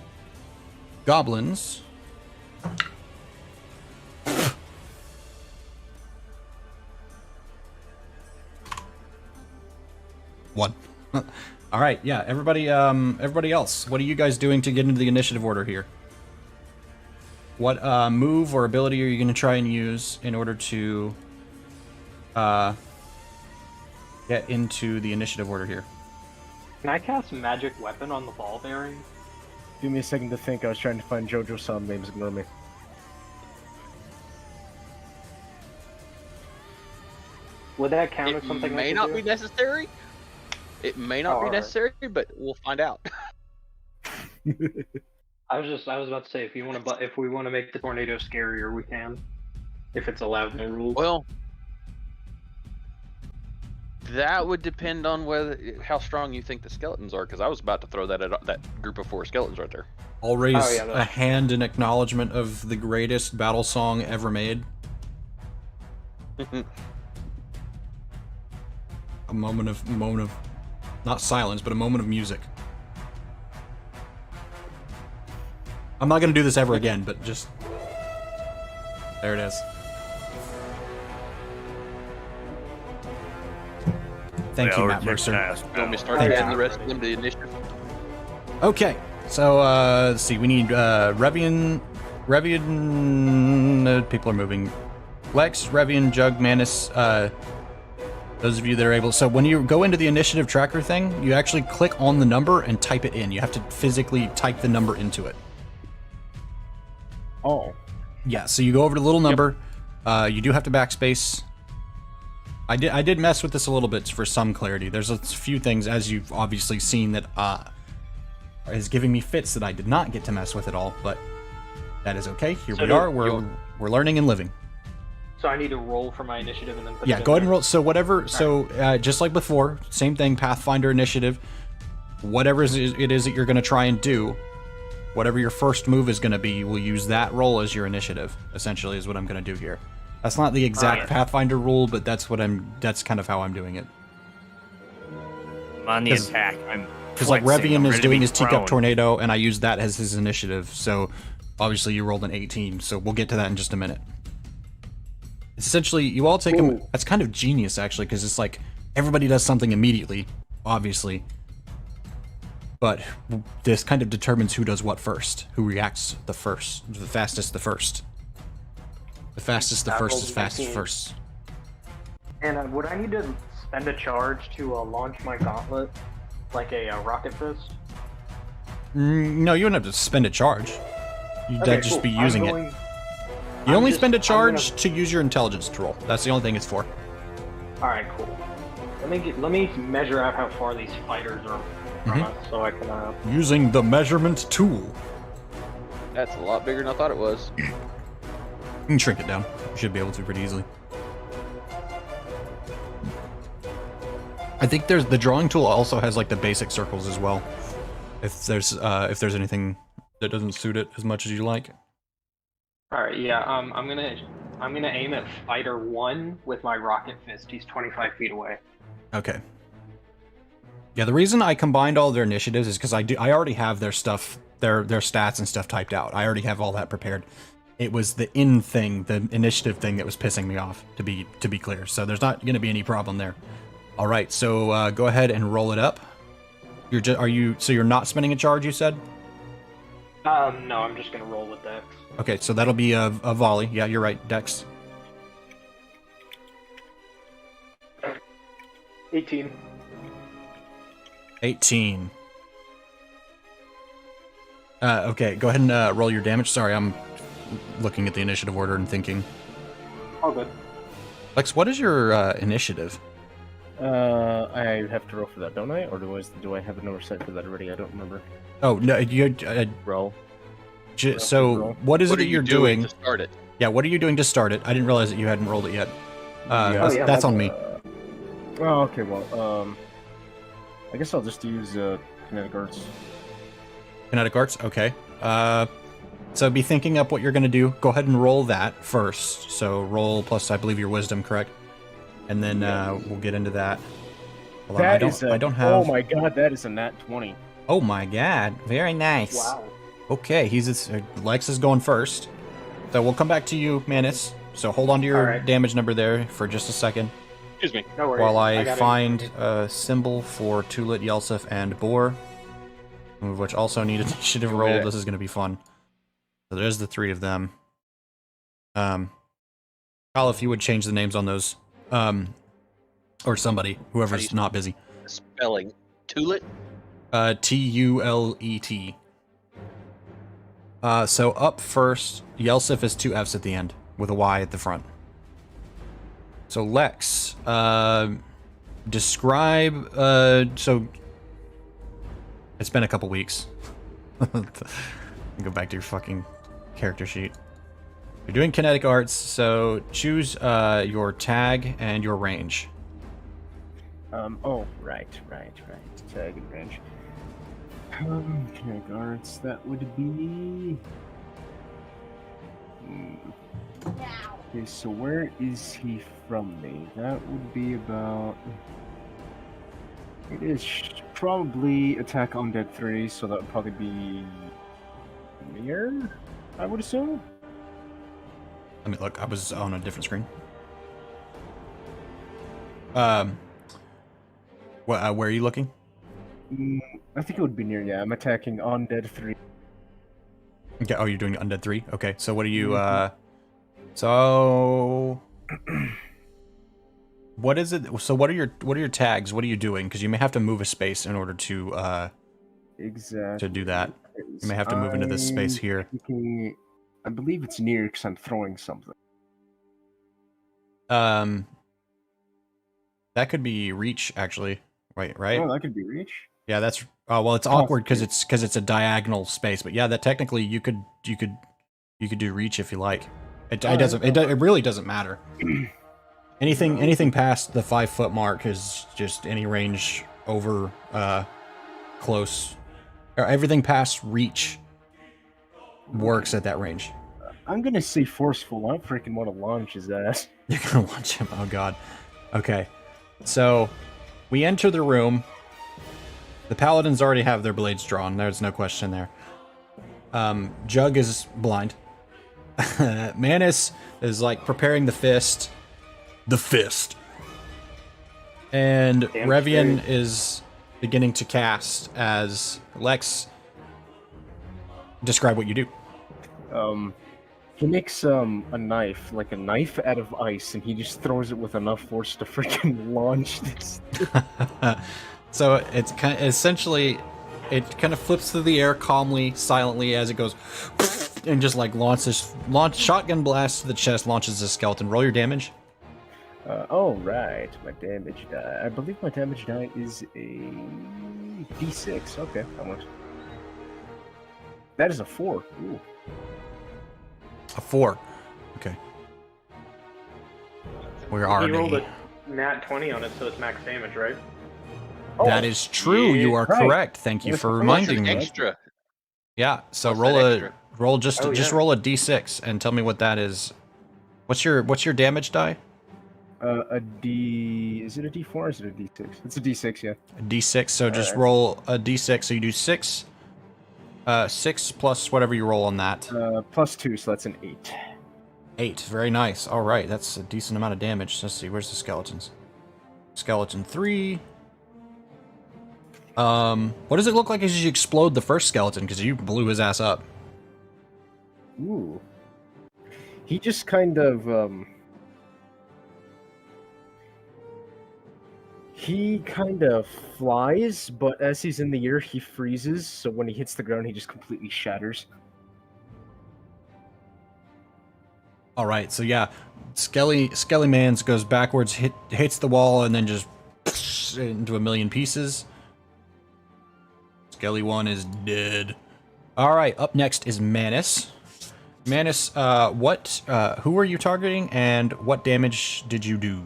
goblins. One. All right, yeah. Everybody else. What are you guys doing to get into the initiative order here? What move or ability are you going to try and use in order to get into the initiative order here? Can I cast Magic Weapon on the ball bearing? Give me a second to think. I was trying to find JoJo's sound names. Ignore me. Would that count as It something? may I not could be do? necessary. It may not be Alright. necessary, but we'll find out. I was about to say if we want to make the tornado scarier, we can. If it's allowed in the rules. Well, that would depend on how strong you think the skeletons are, because I was about to throw that at that group of 4 skeletons right there. I'll raise Oh, yeah, a hand in acknowledgement of the greatest battle song ever made. A moment of not silence, but a moment of music. I'm not gonna do this ever again, but just there it is. Thank you, Matt Mercer. You want me to start Thank adding you. the rest of them to the initiative? Okay, so let's see. We need Revian. People are moving. Lex, Revian, Jug, Manus. Those of you that are able. So when you go into the initiative tracker thing, you actually click on the number and type it in. You have to physically type the number into it. Oh. Yeah. So you go over to the little number. You do have to backspace. I did mess with this a little bit for some clarity. There's a few things, as you've obviously seen, that is giving me fits that I did not get to mess with at all. But that is okay. Here So we are. We're learning and living. So I need to roll for my initiative and then put it Yeah, in go ahead and there? roll. So whatever. So just like before, same thing. Pathfinder initiative. Whatever it is that you're going to try and do, whatever your first move is going to be, we'll use that roll as your initiative. Essentially, is what I'm going to do here. That's not the exact Pathfinder rule, but that's what That's kind of how I'm doing it. I'm on the attack. I'm Because like flexing. I'm Revian is ready to doing be his teacup thrown. tornado, and I used that as his initiative. So obviously you rolled an 18. So we'll get to that in just a minute. It's essentially you all take them. That's kind of genius actually, because it's like everybody does something immediately, obviously. But this kind of determines who does what first, who reacts the fastest the first. The fastest the first is fastest first. And would I need to spend a charge to launch my gauntlet, like a rocket fist? No, you wouldn't have to spend a charge. You'd just be using it. You only spend a charge to use your intelligence to roll. That's the only thing it's for. All right, cool. Let me measure out how far these fighters are from us, so I can. Using the measurement tool. That's a lot bigger than I thought it was. You can shrink it down. You should be able to pretty easily. I think the drawing tool also has like the basic circles as well. If there's anything that doesn't suit it as much as you like. All right, yeah. I'm gonna aim at fighter 1 with my rocket fist. He's 25 feet away. Okay. Yeah, the reason I combined all their initiatives is because I already have their stuff, their stats and stuff typed out. I already have all that prepared. It was the thing, the initiative thing that was pissing me off, to be clear. So there's not going to be any problem there. All right, so go ahead and roll it up. So you're not spending a charge, you said? No, I'm just gonna roll with that. Okay, so that'll be a volley. Yeah, you're right, Dex. 18. 18. Okay, go ahead and roll your damage. Sorry, I'm looking at the initiative order and thinking. All good. Lex, what is your initiative? I have to roll for that, don't I? Or do I have an oversight for that already? I don't remember. Oh, no, you... Roll. So, what is it that you're doing? to start it? Yeah, what are you doing to start it? I didn't realize that you hadn't rolled it yet. That's on me. Oh, okay, well, I guess I'll just use kinetic arts. Kinetic arts? Okay. So be thinking up what you're going to do. Go ahead and roll that first. So roll plus, I believe, your wisdom, correct? And then we'll get into that. Hold on, I don't have... Oh my god, that is a nat 20. Oh my god, very nice. Wow. Okay, Lex is going first. So we'll come back to you, Manus. So hold on to your damage number there for just a second. Excuse me. No worries. While I got find a symbol for Tulit, Yelsif, and Boar, which also need initiative roll. Yeah. This is going to be fun. So there's the 3 of them. Kyle, if you would change the names on those. Or somebody, whoever's not busy. Spelling. Tulet? Tulet. So up first, Yelsif is 2 Fs at the end, with a Y at the front. So Lex, describe, so it's been a couple weeks. Go back to your fucking character sheet. You're doing kinetic arts, so choose your tag and your range. Oh, right. Tag and range. Kinetic arts, that would be... Okay, so where is he from me? That would be about... It is probably attack undead 3, so that would probably be... near, I would assume? Let me look, I was on a different screen. Where are you looking? I think it would be near, yeah. I'm attacking undead 3. Okay, oh, you're doing undead 3? Okay, so what are you, so... What is it? So what are your tags? What are you doing? Because you may have to move a space in order to exactly. to do that. You may have to move into this space here. I believe it's near because I'm throwing something. That could be reach, actually. Wait, right? Oh, that could be reach. Yeah, that's well, it's awkward because it's a diagonal space. But yeah, that technically you could do reach if you like. It really doesn't matter. Anything past the 5-foot mark is just any range over close, or everything past reach works at that range. I'm gonna say forceful. I don't freaking want to launch his ass. You're gonna launch him. Oh god. Okay. So we enter the room. The paladins already have their blades drawn. There's no question there. Jug is blind. Manus is like preparing the fist. The fist. And Revian is beginning to cast as Lex. Describe what you do. He makes a knife, like a knife out of ice, and he just throws it with enough force to freaking launch this. So it's kind of, essentially, it kind of flips through the air calmly, silently as it goes, and just like launch shotgun blast to the chest, launches the skeleton. Roll your damage. Oh right, my damage die. I believe my damage die is a D6. Okay, that works. That is a 4. Ooh. A 4. Okay. We're He already. rolled a nat 20 on it, so it's max damage, right? That is true. yeah, you are right. correct. Thank you for reminding me. Extra. Yeah. So What's roll that a extra? roll just Oh, just yeah. roll a d6 and tell me what that is. What's your damage die? A D. Is it a D4 or is it a D6? It's a D6, yeah. A D6, so just Alright. roll a D6. So you do 6. 6 plus whatever you roll on that. +2, so that's an 8. 8. Very nice. All right, that's a decent amount of damage. Let's see. Where's the skeletons? Skeleton 3. What does it look like as you explode the first skeleton? Because you blew his ass up. Ooh. He just kind of, he kind of flies, but as he's in the air, he freezes, so when he hits the ground, he just completely shatters. All right, so yeah, Skelly Mans goes backwards, hits the wall, and then just into a million pieces. Skelly 1 is dead. All right, up next is Manus. Manus, who were you targeting, and what damage did you do?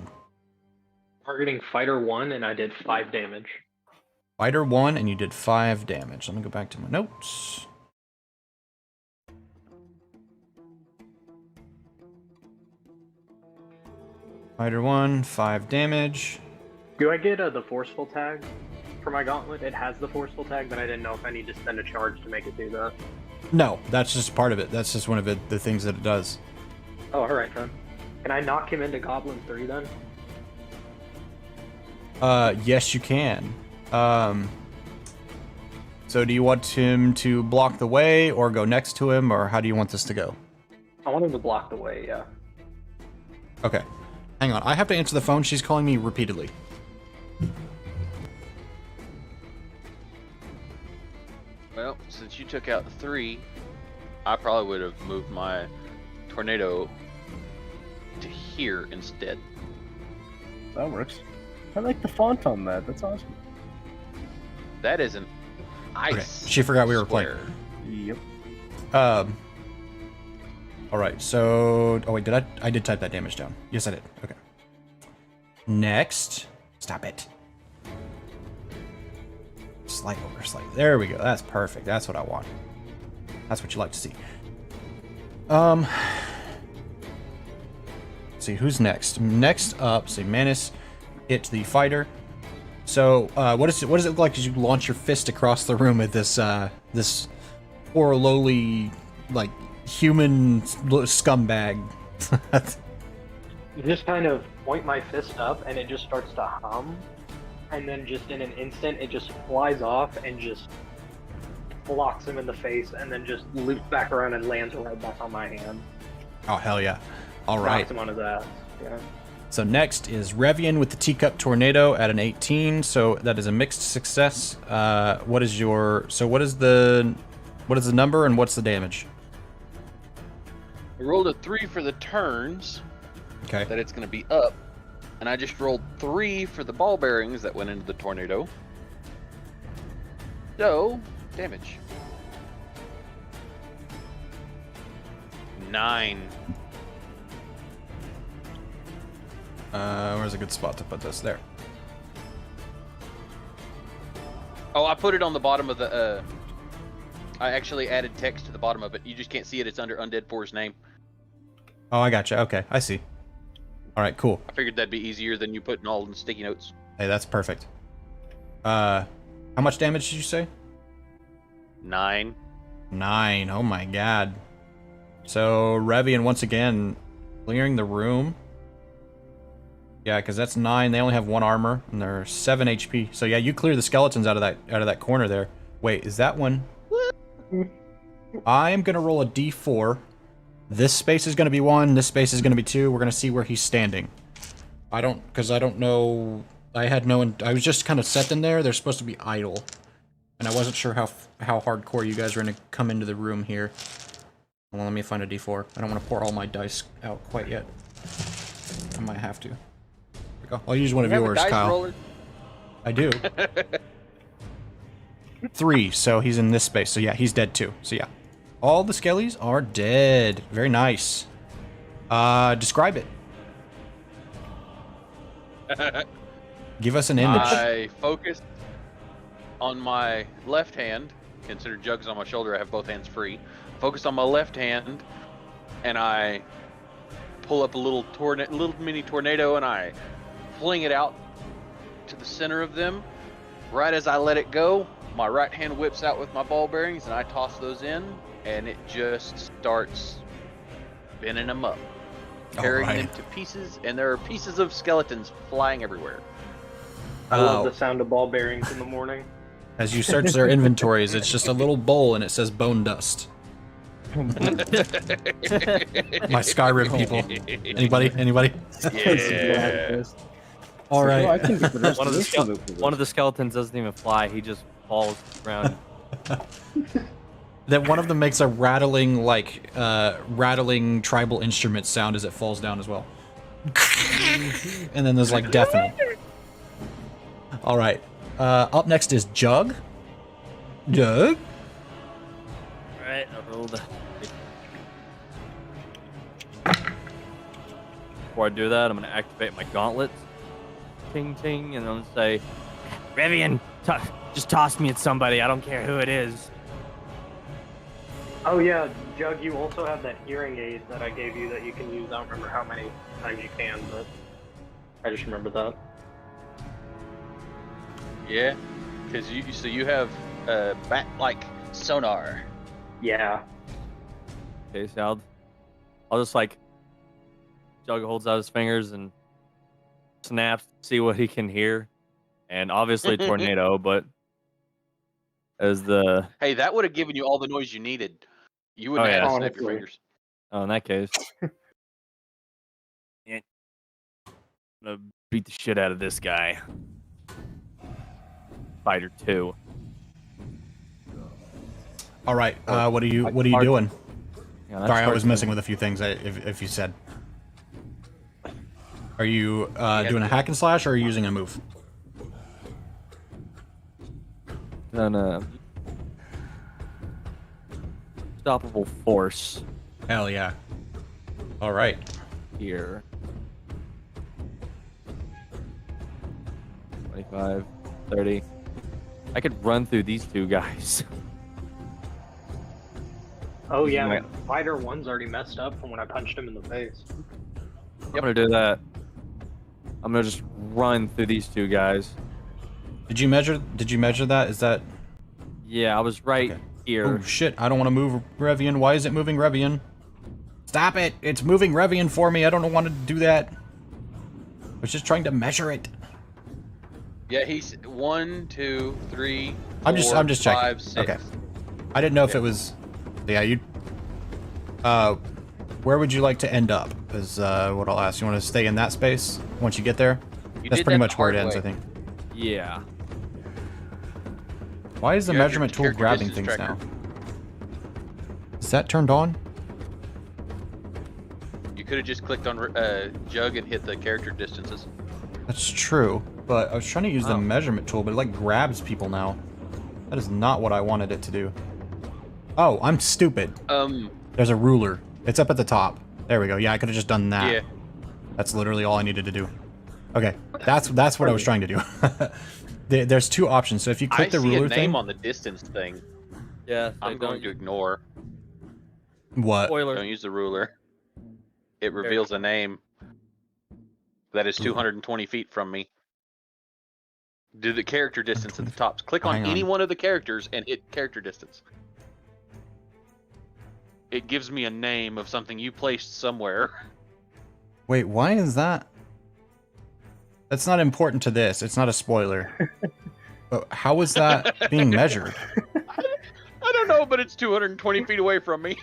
Targeting Fighter 1, and I did 5 damage. Fighter 1, and you did 5 damage. Let me go back to my notes. Fighter 1, 5 damage. Do I get the Forceful tag for my gauntlet? It has the Forceful tag, but I didn't know if I need to spend a charge to make it do that. No, that's just part of it. That's just one of the things that it does. Oh, alright then. Can I knock him into Goblin 3 then? Yes, you can. So do you want him to block the way, or go next to him, or how do you want this to go? I want him to block the way, yeah. Okay. Hang on, I have to answer the phone. She's calling me repeatedly. Well, since you took out 3, I probably would have moved my tornado to here instead. That works. I like the font on that. That's awesome. That is an ice. Okay, she forgot we were square. playing. Yep. All right. So, oh wait, I did type that damage down? Yes, I did. Okay. Next, stop it. Slight over, slight. There we go. That's perfect. That's what I want. That's what you like to see. Let's see who's next. Next up, say Manus hit the fighter. So, what does it look like as you launch your fist across the room at this this poor lowly like human scumbag? You just kind of point my fist up and it just starts to hum, and then just in an instant it just flies off and just blocks him in the face, and then just loops back around and lands right back on my hand. Oh hell yeah! All right. Knocks him on his ass. Yeah. So next is Revian with the Teacup Tornado at an 18. So that is a mixed success. What is the number and what's the damage? I rolled a 3 for the turns Okay. that it's going to be up, and I just rolled 3 for the ball bearings that went into the tornado. So, damage. 9. Where's a good spot to put this? There. Oh, I put it on the bottom of the, I actually added text to the bottom of it. You just can't see it. It's under Undead 4's name. Oh, I gotcha. Okay, I see. All right, cool. I figured that'd be easier than you putting all the sticky notes. Hey, that's perfect. How much damage did you say? 9. 9. Oh my god. So Revian once again clearing the room. Yeah, because that's 9. They only have 1 armor, and they're 7 HP. So yeah, you clear the skeletons out of that corner there. Wait, is that one? I'm gonna roll a D4. This space is gonna be 1. This space is gonna be 2. We're gonna see where he's standing. I don't know. I was just kind of set in there. They're supposed to be idle, and I wasn't sure how hardcore you guys were gonna come into the room here. Well, let me find a D4. I don't want to pour all my dice out quite yet. I might have to. I'll use one of You have a yours, dice Kyle. roller? I do. 3, so he's in this space. So yeah, he's dead too. So yeah. All the skellies are dead. Very nice. Describe it. Give us an image. I focused on my left hand. Consider Jug's on my shoulder. I have both hands free. Focused on my left hand, and I pull up a little mini tornado, and I fling it out to the center of them. Right as I let it go, my right hand whips out with my ball bearings, and I toss those in, and it just starts bending them up, tearing them to pieces, and there are pieces of skeletons flying everywhere. I love the sound of ball bearings in the morning. As you search their inventories, it's just a little bowl and it says bone dust. My Skyrim people. Anybody? Yeah. All Well, I right. can do the rest One of of the this skele- loop. one of the skeletons doesn't even fly. He just falls around. Then one of them makes a rattling, rattling tribal instrument sound as it falls down as well. And then there's like deafening. All right. Up next is Jug. Jug. Alright, I rolled. Before I do that, I'm going to activate my gauntlets. Ting ting, and I'm going to say, Revian, just toss me at somebody. I don't care who it is. Oh yeah, Jug, you also have that hearing aid that I gave you that you can use. I don't remember how many times you can, but I just remember that. Yeah, because you have bat like sonar. Yeah. Okay, so I'll just like, Jug holds out his fingers and snaps, see what he can hear. And obviously tornado, but as the, Hey, that would have given you all the noise you needed. You wouldn't Oh, have yeah. to snap your Honestly. fingers. oh, in that case, yeah, I'm gonna beat the shit out of this guy. Fighter 2. All right. What are you Hard- doing? Yeah, that's Sorry, I hard was to- messing with a few things. If you said. Are you doing a hack and slash or are you using a move? Done unstoppable force Hell yeah. All right. here. 25, 30. I could run through these two guys. Oh yeah, Yeah. Fighter 1's already messed up from when I punched him in the face. I'm gonna do that. I'm gonna just run through these two guys. Did you measure that? Is that? Yeah, I was right Okay. here. Oh shit! I don't want to move Revian. Why is it moving Revian? Stop it! It's moving Revian for me. I don't want to do that. I was just trying to measure it. Yeah, he's 1, 2, 3. I'm just 4, checking. 5, 6. Okay. I didn't know if it was. Yeah, you. Where would you like to end up? Is what I'll ask. You want to stay in that space once you get there? You That's did pretty that much where it the ends, hard I way. think. Yeah. Why is the You have your measurement tool character grabbing distance things tracker. now? Is that turned on? You could have just clicked on Jug and hit the character distances. That's true, but I was trying to use the Oh. measurement tool, but it like grabs people now. That is not what I wanted it to do. Oh, I'm stupid. There's a ruler. It's up at the top. There we go. Yeah, I could have just done that. Yeah. That's literally all I needed to do. Okay, that's what I was trying to do. There's two options. So if you click I the see ruler a name thing, on the distance thing. Yeah. I'm going to ignore. what? Spoiler. Don't use the ruler. It reveals a name that is 220 feet from me. Do the character distance at the top. Click on Hang on. any one of the characters and hit character distance. It gives me a name of something you placed somewhere. Wait, why is that? That's not important to this. It's not a spoiler. But how is that being measured? I don't know, but it's 220 feet away from me.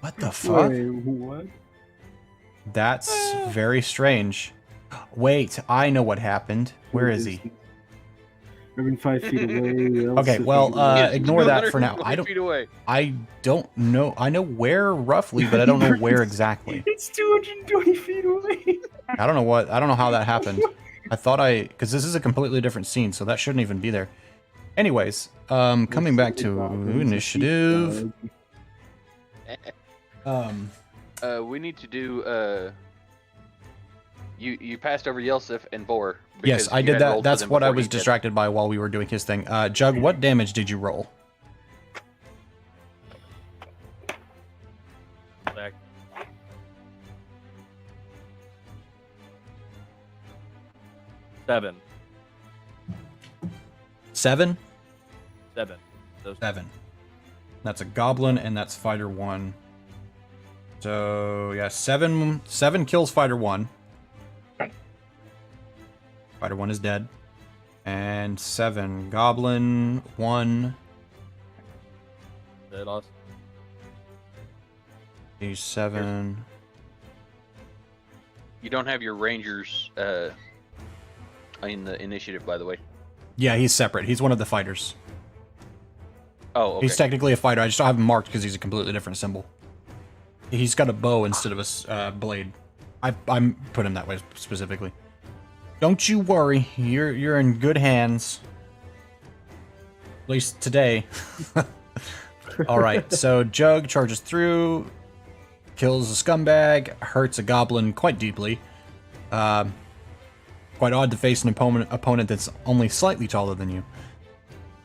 What the fuck? Wait, what? That's very strange. Wait, I know what happened. Where is he? I've 5 feet away. Okay, well, It's ignore that for now. 220 feet away. I don't know. I know where roughly, but I don't know where exactly. It's 220 feet away. I don't know how that happened. I thought because this is a completely different scene, so that shouldn't even be there. Anyways, coming back to initiative. We need to do. You passed over Yelsif and Vor. Yes, because I you did had that. rolled for That's them what I before was he did. distracted by while we were doing his thing. Jug, what damage did you roll? Back. 7. 7? 7. Those 7. That's a goblin, and that's fighter 1. So, yeah, 7 kills fighter 1. Fighter 1 is dead. And 7. Goblin 1. Dead lost. He's 7. You don't have your rangers in the initiative, by the way. Yeah, he's separate. He's one of the fighters. Oh, okay. He's technically a fighter. I just don't have him marked because he's a completely different symbol. He's got a bow instead of a blade. I'm put him that way specifically. Don't you worry. You're in good hands. At least today. All right. So Jug charges through, kills a scumbag, hurts a goblin quite deeply. Quite odd to face an opponent that's only slightly taller than you.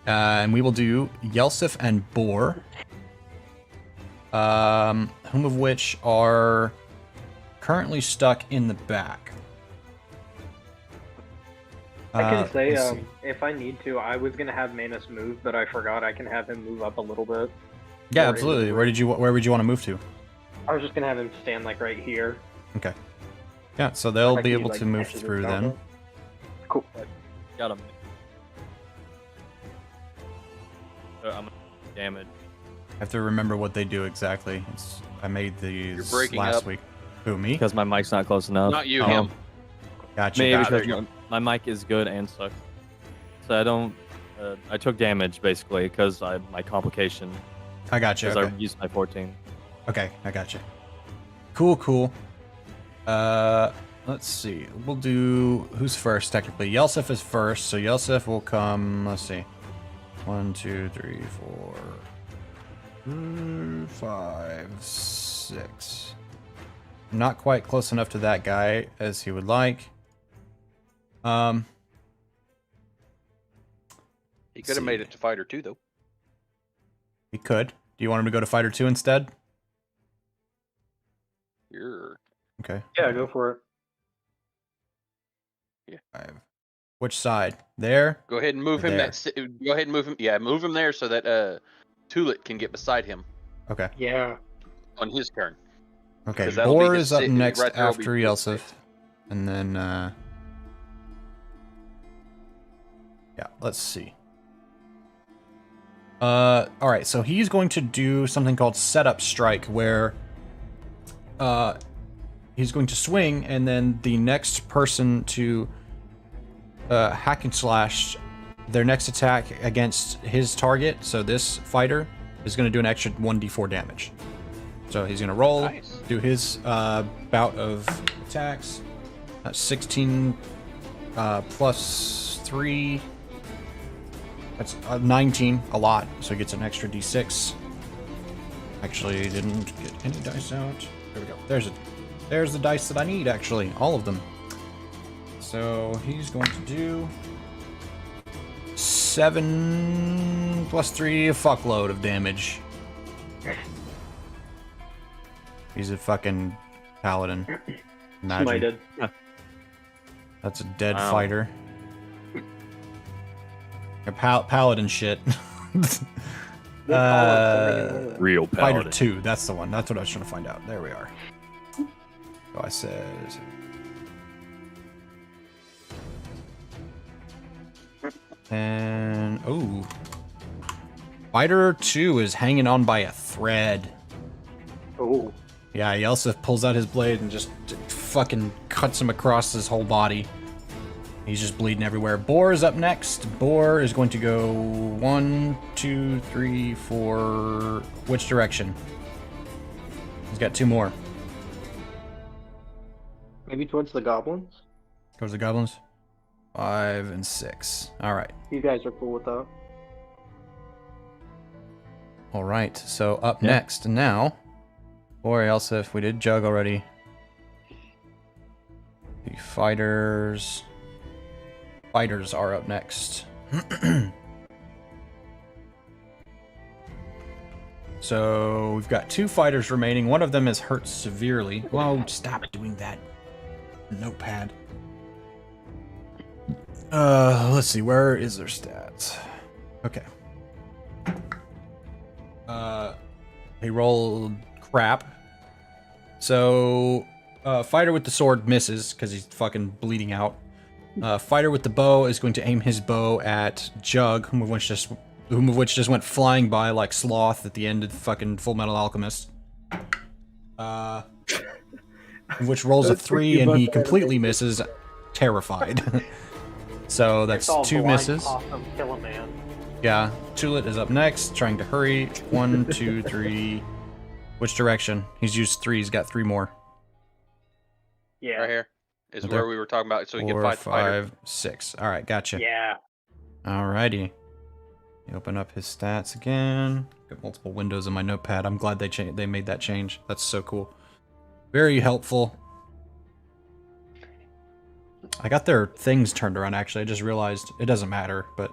And we will do Yelsif and Boar. Whom of which are currently stuck in the back. I can say, let's see. if I need to, I was gonna have Manus move, but I forgot I can have him move up a little bit. Yeah, Or absolutely. in- Where would you want to move to? I was just gonna have him stand like right here. Okay. Yeah, so they'll Like be he, able like, to move catches through his then. elbow. Cool. Got him. So I'm gonna damage. I have to remember what they do exactly. I made these You're breaking last up. week. Who, me? Because my mic's not close enough. Not you, Oh. him. Gotcha. Maybe gotcha. there because you my mic is good and sucks. So I don't. I took damage basically because my complication I gotcha. because Okay. I used my 14. Okay, I gotcha. Cool. Let's see. We'll do who's first technically. Yelsif is first, so Yelsif will come. Let's see. 1, 2, 3, 4, 5, 6. Not quite close enough to that guy as he would like. He could have made it to fighter 2, though. He could. Do you want him to go to fighter 2 instead? You're Okay. Yeah, go for it. 5. Which side? There. go ahead and move him. There. Go ahead and move him. Yeah, move him there so that Tulit can get beside him Okay. Yeah. on his turn. Okay. 'Cause that'll be Boar his is up sit- next right there will be after his Yelsif, and then yeah. Let's see. All right. So he's going to do something called setup strike, where he's going to swing, and then the next person to hack and slash, their next attack against his target, so this fighter, is going to do an extra 1d4 damage. So he's going to roll, Nice. do his bout of attacks. That's 16 plus 3. That's 19, a lot. So he gets an extra d6. Actually, didn't get any dice out. There we go. There's the dice that I need, actually. All of them. So he's going to do 7 plus 3, a fuckload of damage. He's a fucking paladin. Imagine. Smited. That's a dead Wow. fighter. A paladin shit. They call it something in Real Fighter paladin. 2, that's the one. That's what I was trying to find out. There we are. So I said... And... Oh. Fighter 2 is hanging on by a thread. Oh. Yeah, Yelsif pulls out his blade and just fucking cuts him across his whole body. He's just bleeding everywhere. Boar is up next. Boar is going to go 1, 2, 3, 4... Which direction? He's got 2 more. Maybe towards the goblins? Goes the goblins. 5 and 6. Alright. You guys are cool with that. Alright, so up Yeah. next now. Or Yelsif, we did Jug already. The fighters... Fighters are up next. So we've got 2 fighters remaining. One of them is hurt severely. Whoa, stop doing that. Notepad. Let's see. Where is their stats? Okay. He rolled crap. So, fighter with the sword misses because he's fucking bleeding out. Fighter with the bow is going to aim his bow at Jug, whom of which just went flying by like Sloth at the end of fucking Full Metal Alchemist. Which rolls a 3 and he completely misses, terrified. So that's It's all 2 blind misses. Awesome, kill a man. Yeah, Tulit is up next, trying to hurry. 1, 2, 3. Which direction? He's used 3. He's got 3 more. Yeah. Right here is Right where there. we were talking about, so he can 4, fight the fighter. 5, 6. All right, gotcha. Yeah. Alrighty. You open up his stats again. Got multiple windows in my notepad. I'm glad they made that change. That's so cool. Very helpful. I got their things turned around, actually. I just realized it doesn't matter, but...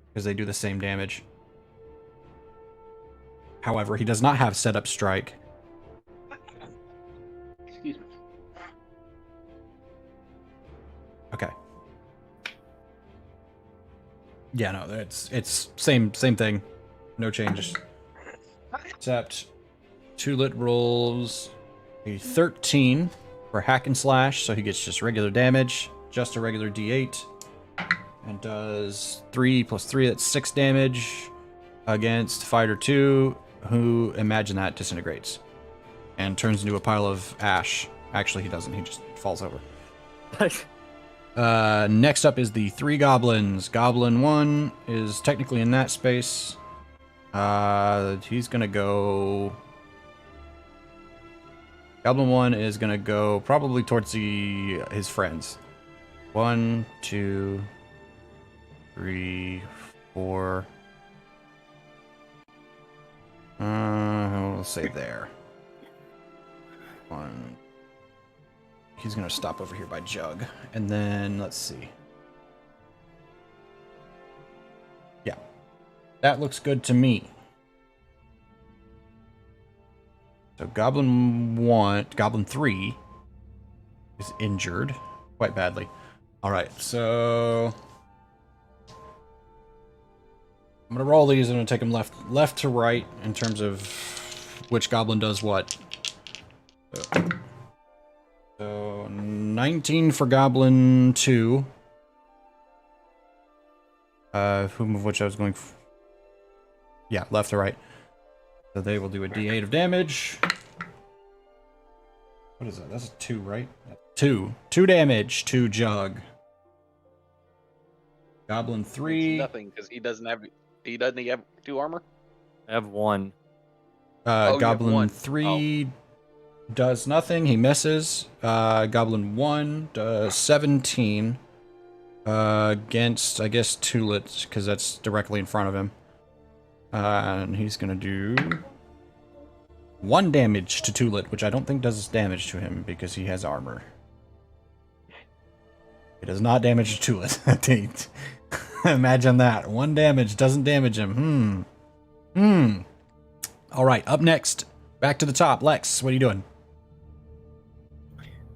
because they do the same damage. However, he does not have setup strike. Excuse me. Okay. Yeah, no, it's same thing. No changes. Except Tulit rolls a 13 for hack and slash, so he gets just regular damage, just a regular D8, and does 3 plus 3, that's 6 damage against Fighter 2, who, imagine that, disintegrates and turns into a pile of ash. Actually, he doesn't, he just falls over. Next up is the 3 goblins. Goblin 1 is technically in that space. He's gonna go... Goblin 1 is gonna go probably towards his friends. 1, 2, 3, 4. We'll say there. 1. He's gonna stop over here by Jug. And then, let's see. Yeah. That looks good to me. So Goblin 3 is injured quite badly. Alright, so... I'm gonna roll these. I'm gonna take them left to right in terms of which goblin does what. So 19 for Goblin 2. Whom of which I was going... yeah, left to right. So they will do a D8 of damage. What is that? That's a 2, right? 2. 2 damage to Jug. Goblin 3. Nothing, because he doesn't have 2 armor. I have 1. you have Goblin 1. 3 does nothing. He misses. Goblin 1 does 17 against, I guess, Tulit, because that's directly in front of him. And he's going to do 1 damage to Tulit, which I don't think does damage to him because he has armor. It does not damage Tulit. Imagine that. 1 damage doesn't damage him. Alright, up next. Back to the top. Lex, what are you doing?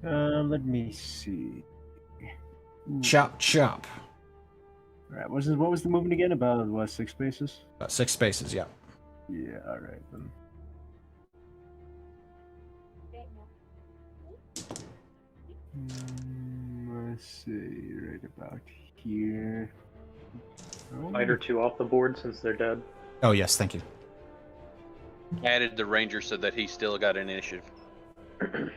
Let me see. Chop, chop. Alright, what was the movement again? About, what, 6 spaces? 6 spaces, yeah. Yeah, alright then. Let's see, right about here. Fighter 2 off the board since they're dead. Oh, yes, thank you. Added the ranger so that he still got an initiative. I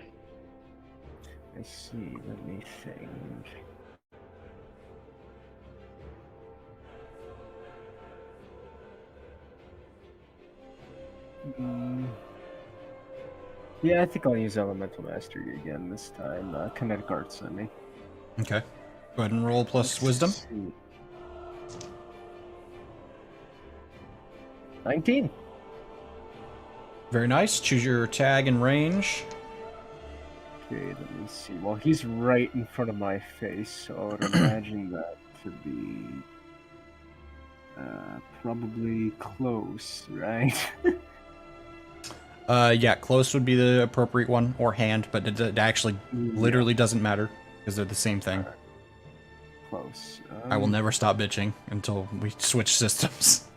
see, let me think. Yeah, I think I'll use Elemental Mastery again this time. Kinetic Arts on me. Okay. Go ahead and roll plus wisdom. Let's see. 19. Very nice. Choose your tag and range. Okay, let me see. Well, he's right in front of my face, so I would imagine that to be probably close, right? Yeah, close would be the appropriate one, or hand, but it actually literally doesn't matter. because they're the same thing. Close. I will never stop bitching until we switch systems.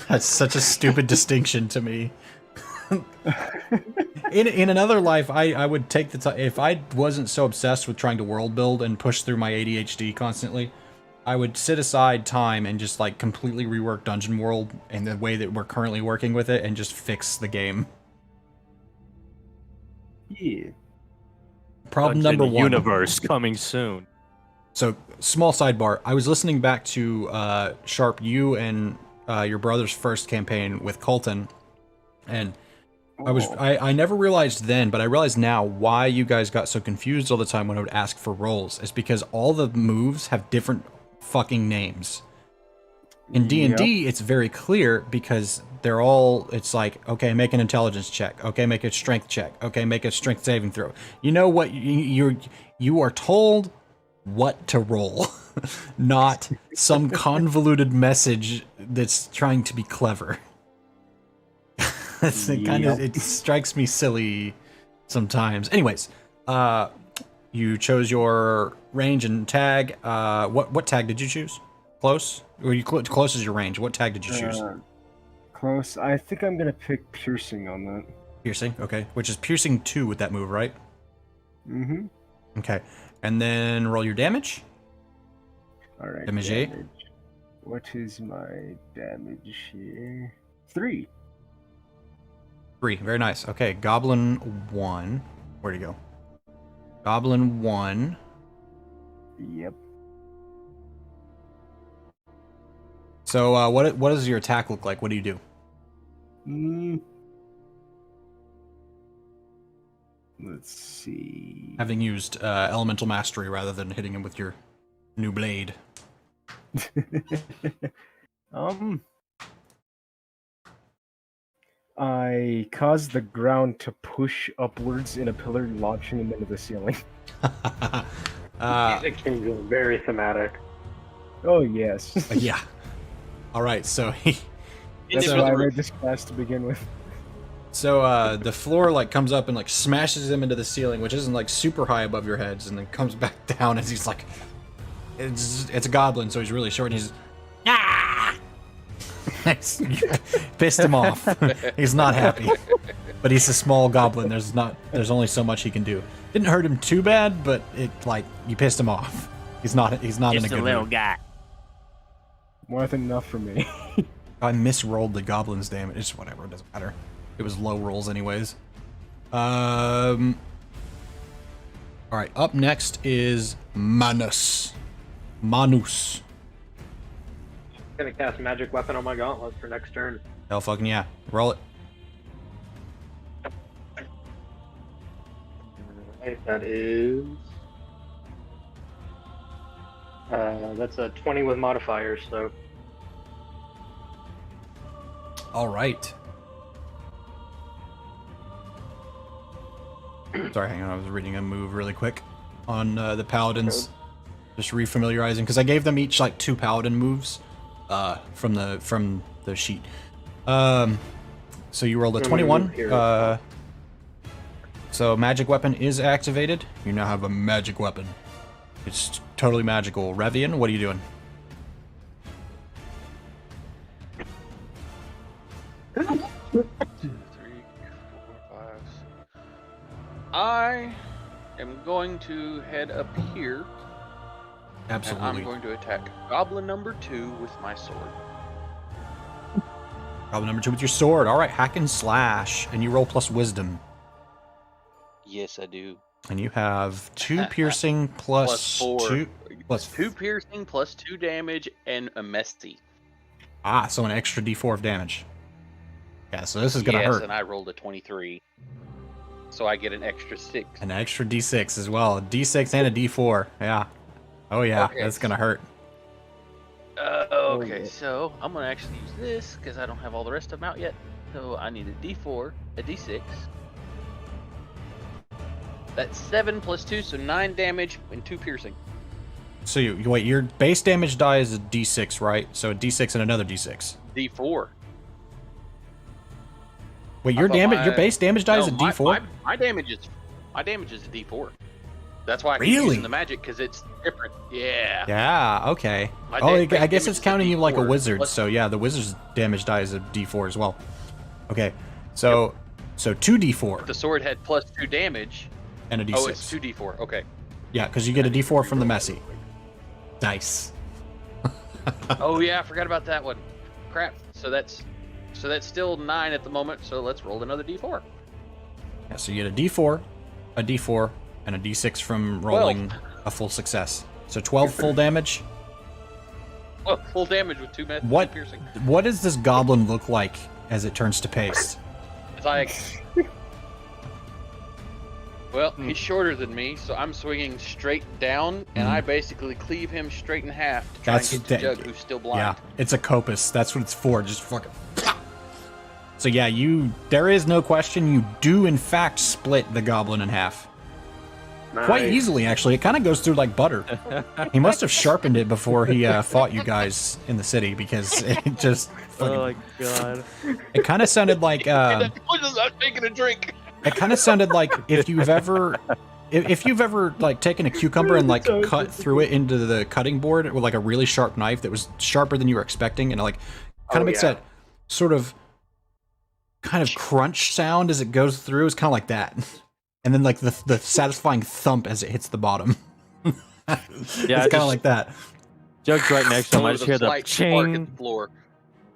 That's such a stupid distinction to me. In another life, I would take the time. If I wasn't so obsessed with trying to world build and push through my ADHD constantly, I would sit aside time and just like completely rework Dungeon World in the way that we're currently working with it and just fix the game. Yeah. Problem Dungeon number one. Universe coming soon. So, small sidebar. I was listening back to Sharp, you and your brother's first campaign with Colton, and I never realized then, but I realize now why you guys got so confused all the time when I would ask for rolls. It's because all the moves have different fucking names. In D&D, it's very clear because they're all, it's like, okay, make an intelligence check. Okay, make a strength check. Okay, make a strength saving throw. You know what? You are told what to roll, not some convoluted message that's trying to be clever. It strikes me silly sometimes. Anyways, you chose your range and tag. What tag did you choose? Close? Or you close is your range. What tag did you choose? Close. I think I'm gonna pick piercing on that. Piercing, okay. Which is piercing 2 with that move, right? Mm-hmm. Okay. And then roll your damage. Alright. Damage. What is my damage here? 3. 3. Very nice. Okay, Goblin 1. Where'd he go? Goblin 1. Yep. So, what does your attack look like? What do you do? Let's see. Having used elemental mastery rather than hitting him with your new blade. I cause the ground to push upwards in a pillar, launching him into the ceiling. It can be very thematic. Oh yes. Yeah. All right. So That's why I made this class to begin with. So the floor like comes up and like smashes him into the ceiling, which isn't like super high above your heads, and then comes back down as he's like, it's a goblin, so he's really short. And he's pissed him off. He's not happy, but he's a small goblin. There's only so much he can do. Didn't hurt him too bad, but it like you pissed him off. He's not in a good little mood. guy. More than enough for me. I misrolled the goblin's damage. It's whatever. It doesn't matter. It was low rolls anyways. All right. Up next is Manus. Gonna cast magic weapon on my gauntlet for next turn. Hell fucking yeah. Roll it. Right, that is. That's a 20 with modifiers, so. All right. Sorry, hang on. I was reading a move really quick on the paladins. Just refamiliarizing because I gave them each like 2 paladin moves from the sheet. So you rolled a 21. So magic weapon is activated. You now have a magic weapon. It's totally magical. Revian, what are you doing? I am going to head up here. Absolutely. And I'm going to attack Goblin number 2 with my sword. Goblin number 2 with your sword. All right, hack and slash, and you roll plus wisdom. Yes, I do. And you have 2 piercing plus 4. 2 plus 2 piercing plus 2 damage and a messy. Ah, so an extra D4 of damage. Yeah, so this is gonna hurt. Yes, and I rolled a 23. So I get an extra 6. An extra D6 as well. A D6 and a D4. Yeah. Oh yeah, Okay. that's gonna hurt. Okay, so I'm gonna actually use this because I don't have all the rest of them out yet. So I need a D4, a D6. That's 7 plus 2, so 9 damage and 2 piercing. So you wait. Your base damage die is a D6, right? So a D6 and another D6. D4. Wait, your base damage die is a D4. My damage is a D4. That's why I keep Really? using the magic, because it's different. Yeah. Yeah, okay. My Oh, base I guess damage it's is a counting you like a D4, wizard. plus- So yeah, the wizard's damage die is a D4 as well. Okay, so 2D4 The sword had plus 2 damage. and a D6. Oh, it's 2d4. Okay. Yeah, because you get a D4 from the messy dice. Oh yeah, I forgot about that one. Crap. So that's still 9 at the moment. So let's roll another d4. Yeah, so you get a D4, a D4, and a D6 from rolling a full success. So 12 full damage. Oh, full damage with 2 What? piercing. What does this goblin look like as it turns to paste? It's like, well, he's shorter than me, so I'm swinging straight down, and I basically cleave him straight in half to try That's and get to that- Jug, who's still blind. Yeah, it's a copus. That's what it's for. Just fucking. So yeah, there is no question. You do in fact split the goblin in half. Quite Nice. easily, actually. It kind of goes through like butter. He must have sharpened it before he fought you guys in the city, because it just fucking, Oh my god. it kind of sounded like I'm taking a drink. it kind of sounded like if you've ever like taken a cucumber and like cut through it into the cutting board with like a really sharp knife that was sharper than you were expecting, and like kind of makes that sort of kind of crunch sound as it goes through. It's kind of like that. And then like the satisfying thump as it hits the bottom. Yeah, it's kind of like that. Jug's right next to him. I just hear the Slight spark at ching. the floor.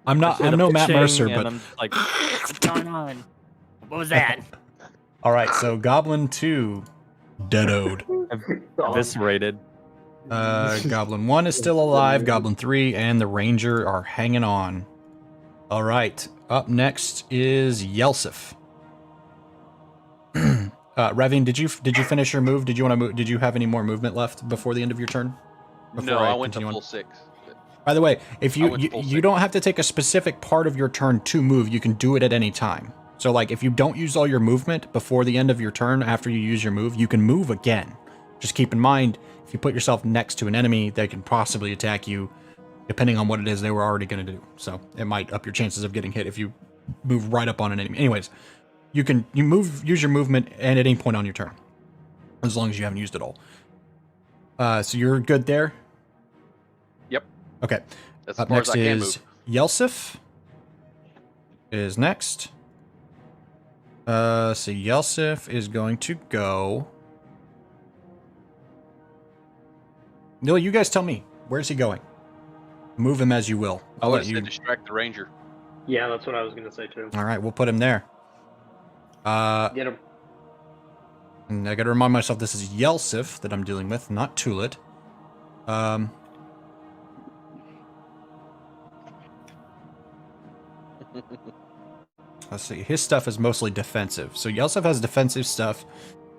I'm no Matt Mercer, but I'm just like, what's going on? What was that? all right. So Goblin 2, deadoed. Eviscerated. Goblin 1 is still alive. Goblin 3 and the Ranger are hanging on. All right. Up next is Yelsif. Revin, did you finish your move? Did you want to move? Did you have any more movement left before the end of your turn? No, I went to continue on? full 6. By the way, if I you went full you six. don't have to take a specific part of your turn to move, you can do it at any time. So like if you don't use all your movement before the end of your turn after you use your move, you can move again. Just keep in mind, if you put yourself next to an enemy, they can possibly attack you depending on what it is they were already going to do. So it might up your chances of getting hit if you move right up on an enemy. Anyways, you use your movement at any point on your turn, as long as you haven't used it all. So you're good there? Yep. Okay. That's Up as far as next I can is move. Yelsif. Is next. So Yelsif is going to go. No, you guys tell me. Where's he going? Move him as you will. I I'll would let have you. said distract the ranger. Yeah, that's what I was gonna say too. All right, we'll put him there. Get him. And I gotta remind myself this is Yelsif that I'm dealing with, not Tulit. Let's see. His stuff is mostly defensive. So Yelsif has defensive stuff.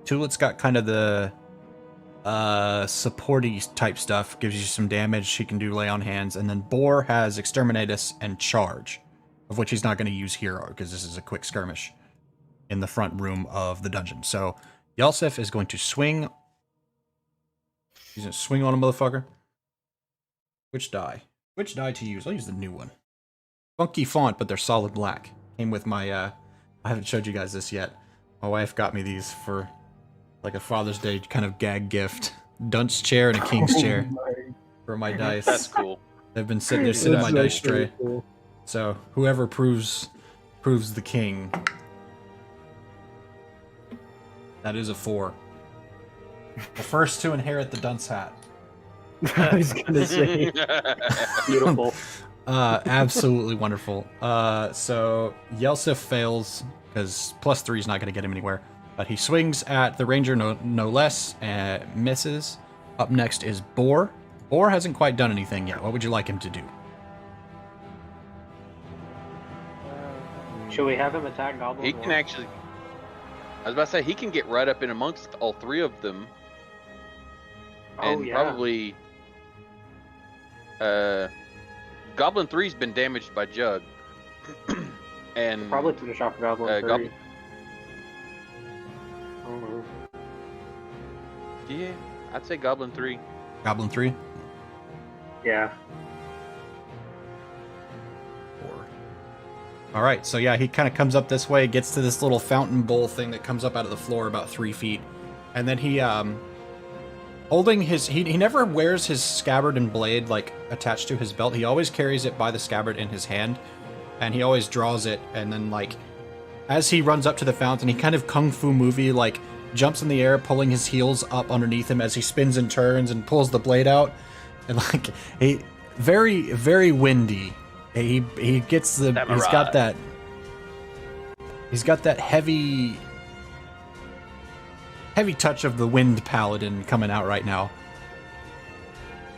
Tulit's got kind of the supporty type stuff. Gives you some damage. He can do lay on hands. And then Boar has Exterminatus and Charge, of which he's not going to use here because this is a quick skirmish in the front room of the dungeon. So Yelsif is going to swing. He's going to swing on a motherfucker. Which die? Which die to use? I'll use the new one. Funky font, but they're solid black. Came with my, I haven't showed you guys this yet. My wife got me these for like a Father's Day kind of gag gift. Dunce chair and a king's chair for my dice. That's cool. They've been sitting there, in my dice tray. So whoever proves the king. That is a 4. The first to inherit the dunce hat. I was gonna say beautiful. Absolutely wonderful. So Yelsif fails because +3 is not going to get him anywhere. But he swings at the ranger, no less, and misses. Up next is Boar. Boar hasn't quite done anything yet. What would you like him to do? Should we have him attack goblins? He can actually. I was about to say he can get right up in amongst all 3 of them, and probably. Goblin 3's been damaged by Jug, and probably finish off Goblin 3. Yeah, I'd say Goblin 3. Goblin 3? Yeah. 4. Alright, so yeah, he kind of comes up this way, gets to this little fountain bowl thing that comes up out of the floor about 3 feet. And then he holding his, he never wears his scabbard and blade like attached to his belt. He always carries it by the scabbard in his hand, and he always draws it, and then like as he runs up to the fountain, he kind of kung fu movie like jumps in the air, pulling his heels up underneath him as he spins and turns and pulls the blade out, and like he very, very windy. He gets the Samurai. he's got that heavy touch of the wind paladin coming out right now.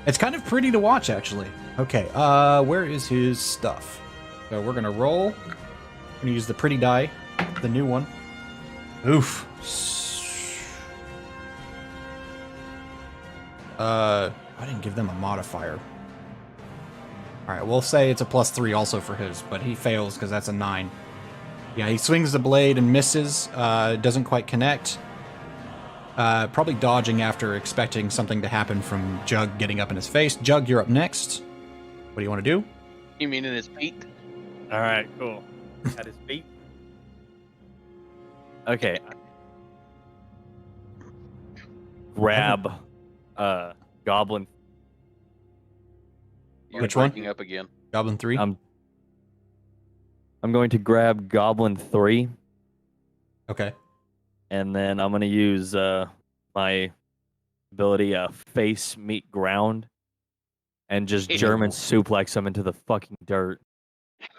It's kind of pretty to watch, actually. Okay, where is his stuff? So we're gonna roll. We're gonna use the pretty die, the new one. Oof. I didn't give them a modifier. Alright, we'll say it's a +3 also for his, but he fails because that's a 9. Yeah, he swings the blade and misses, doesn't quite connect. Probably dodging after expecting something to happen from Jug getting up in his face. Jug, you're up next. What do you want to do? You mean in his feet? All right, cool. At his feet. Okay. Grab Goblin. You're Which one? breaking up again. Goblin 3? I'm going to grab Goblin 3, Okay. and then I'm going to use my ability face meet ground and just Ew. German suplex him into the fucking dirt.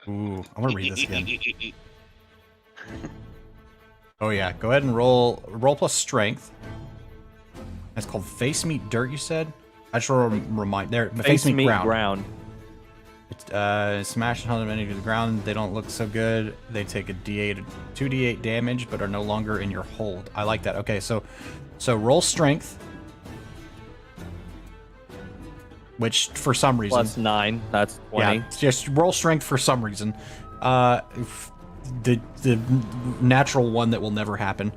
Ooh, I want to read this again. Oh yeah, go ahead and roll plus strength. That's called face meet dirt, you said? I just want to remind there. Face meet ground. It's smash and hunt them into the ground. They don't look so good. They take a D8, 2d8 damage, but are no longer in your hold. I like that. Okay, so roll strength, which for some reason +9. That's 20. yeah, just roll strength for some reason. The natural one that will never happen.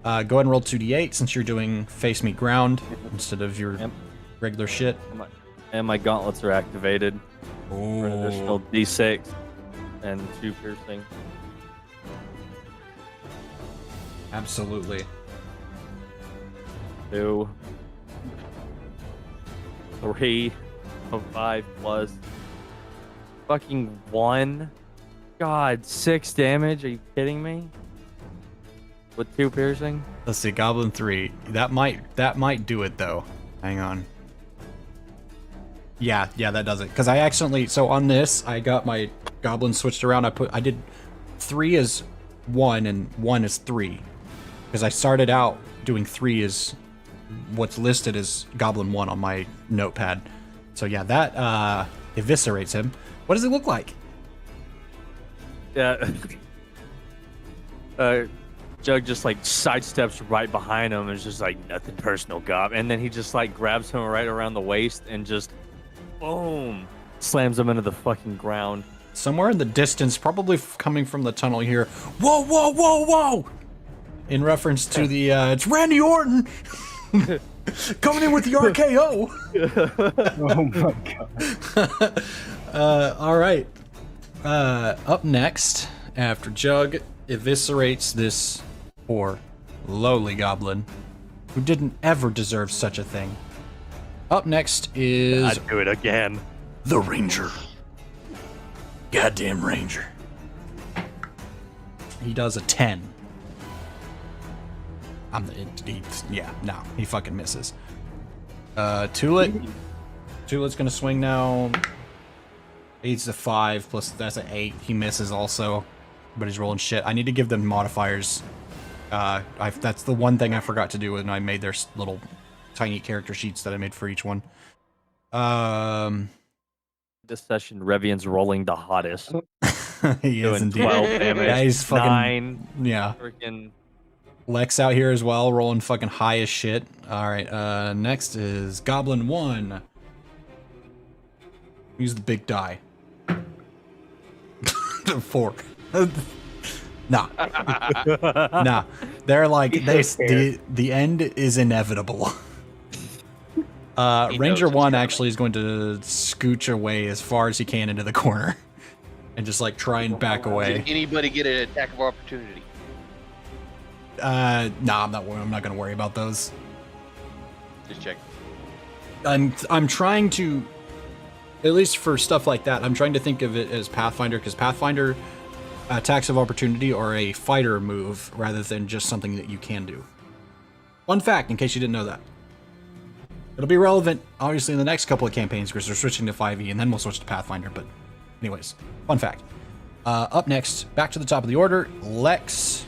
Go ahead and roll 2d8 since you're doing face meet ground instead of your regular shit. And my gauntlets are activated for an additional D6 and 2 piercing. Absolutely. 2, 3, 5 plus fucking 1. God, 6 damage. Are you kidding me? With 2 piercing? Let's see, Goblin 3. That might do it though. Hang on. Yeah, that does it. Because I accidentally, so on this, I got my Goblin switched around. I did 3 as 1 and 1 as 3. Because I started out doing 3 as what's listed as Goblin 1 on my notepad. So yeah, that eviscerates him. What does it look like? Yeah. Jug just like sidesteps right behind him and is just like, nothing personal, Gob. And then he just like grabs him right around the waist and just boom, slams him into the fucking ground. Somewhere in the distance, probably coming from the tunnel here. Whoa, whoa, whoa, whoa! In reference to the, it's Randy Orton! Coming in with the RKO! Oh my god. Alright. Up next, after Jug eviscerates this poor, lowly goblin, who didn't ever deserve such a thing. Up next is... I'd do it again. the Ranger. Goddamn Ranger. He does a 10. He fucking misses. Tulit. Tulit's gonna swing now. 8's a 5, plus that's an 8. He misses also, but he's rolling shit. I need to give them modifiers. That's the one thing I forgot to do when I made their little tiny character sheets that I made for each one. This session, Revian's rolling the hottest. He is Doing indeed. 12 damage. Yeah, he's fucking 9. yeah. Freaking. Lex out here as well, rolling fucking high as shit. Alright, next is Goblin 1. Use the big die. 4. Nah. Nah. They're like, the end is inevitable. Ranger it's 1 coming. actually is going to scooch away as far as he can into the corner. And just like try and back away. Did anybody get an attack of opportunity? Nah, I'm not gonna worry about those. Just check. I'm trying to, at least for stuff like that, I'm trying to think of it as Pathfinder, because Pathfinder attacks of opportunity are a fighter move rather than just something that you can do. Fun fact, in case you didn't know that. It'll be relevant, obviously, in the next couple of campaigns, because we're switching to 5e, and then we'll switch to Pathfinder, but anyways, fun fact. Up next, back to the top of the order, Lex,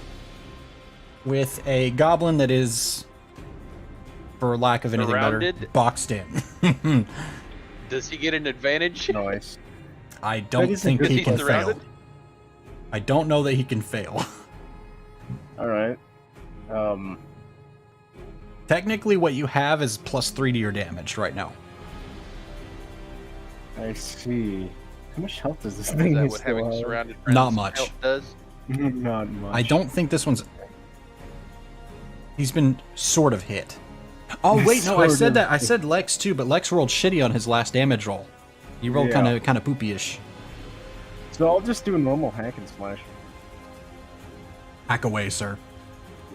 with a goblin that is, for lack of anything better, boxed in. Does he get an advantage? Nice. I don't think he can fail. surrounded? I don't know that he can fail. All right. Technically, what you have is +3 to your damage right now. I see. How much health does this Is thing that have what still having have? surrounded friends Not much. help does? Not much. I don't think this one's... He's been sort of hit. Oh, wait, no, I Sort said of. that. I said Lex, too, but Lex rolled shitty on his last damage roll. He rolled Yeah. kind of poopy-ish. So I'll just do a normal hack and slash. Hack away, sir.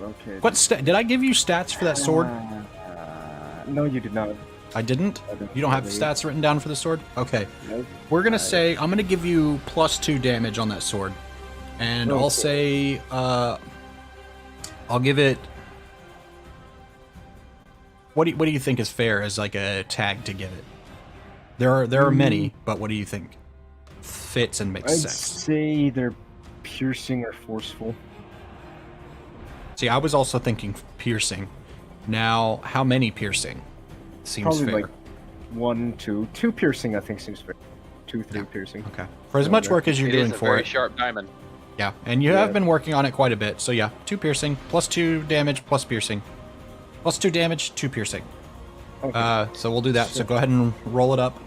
Okay. What did I give you stats for that sword? No, you did not. I didn't? You don't have believe. stats written down for the sword? Okay. Nope. We're gonna say, I'm gonna give you +2 damage on that sword. And I'll Okay. say, I'll give it... What do you think is fair as like a tag to give it? There are many, but what do you think fits and makes I'd sense? say either piercing or forceful. See, I was also thinking piercing. Now, how many piercing seems Probably fair? like 1, 2. 2 piercing, I think, seems fair. 2, 3 piercing. Okay. For as much work as you're It doing is a for very it. sharp diamond. Yeah, and you Yeah. have been working on it quite a bit. So yeah, 2 piercing, +2 damage, plus piercing. +2 damage, 2 piercing. Okay. So we'll do that. So go ahead and roll it up.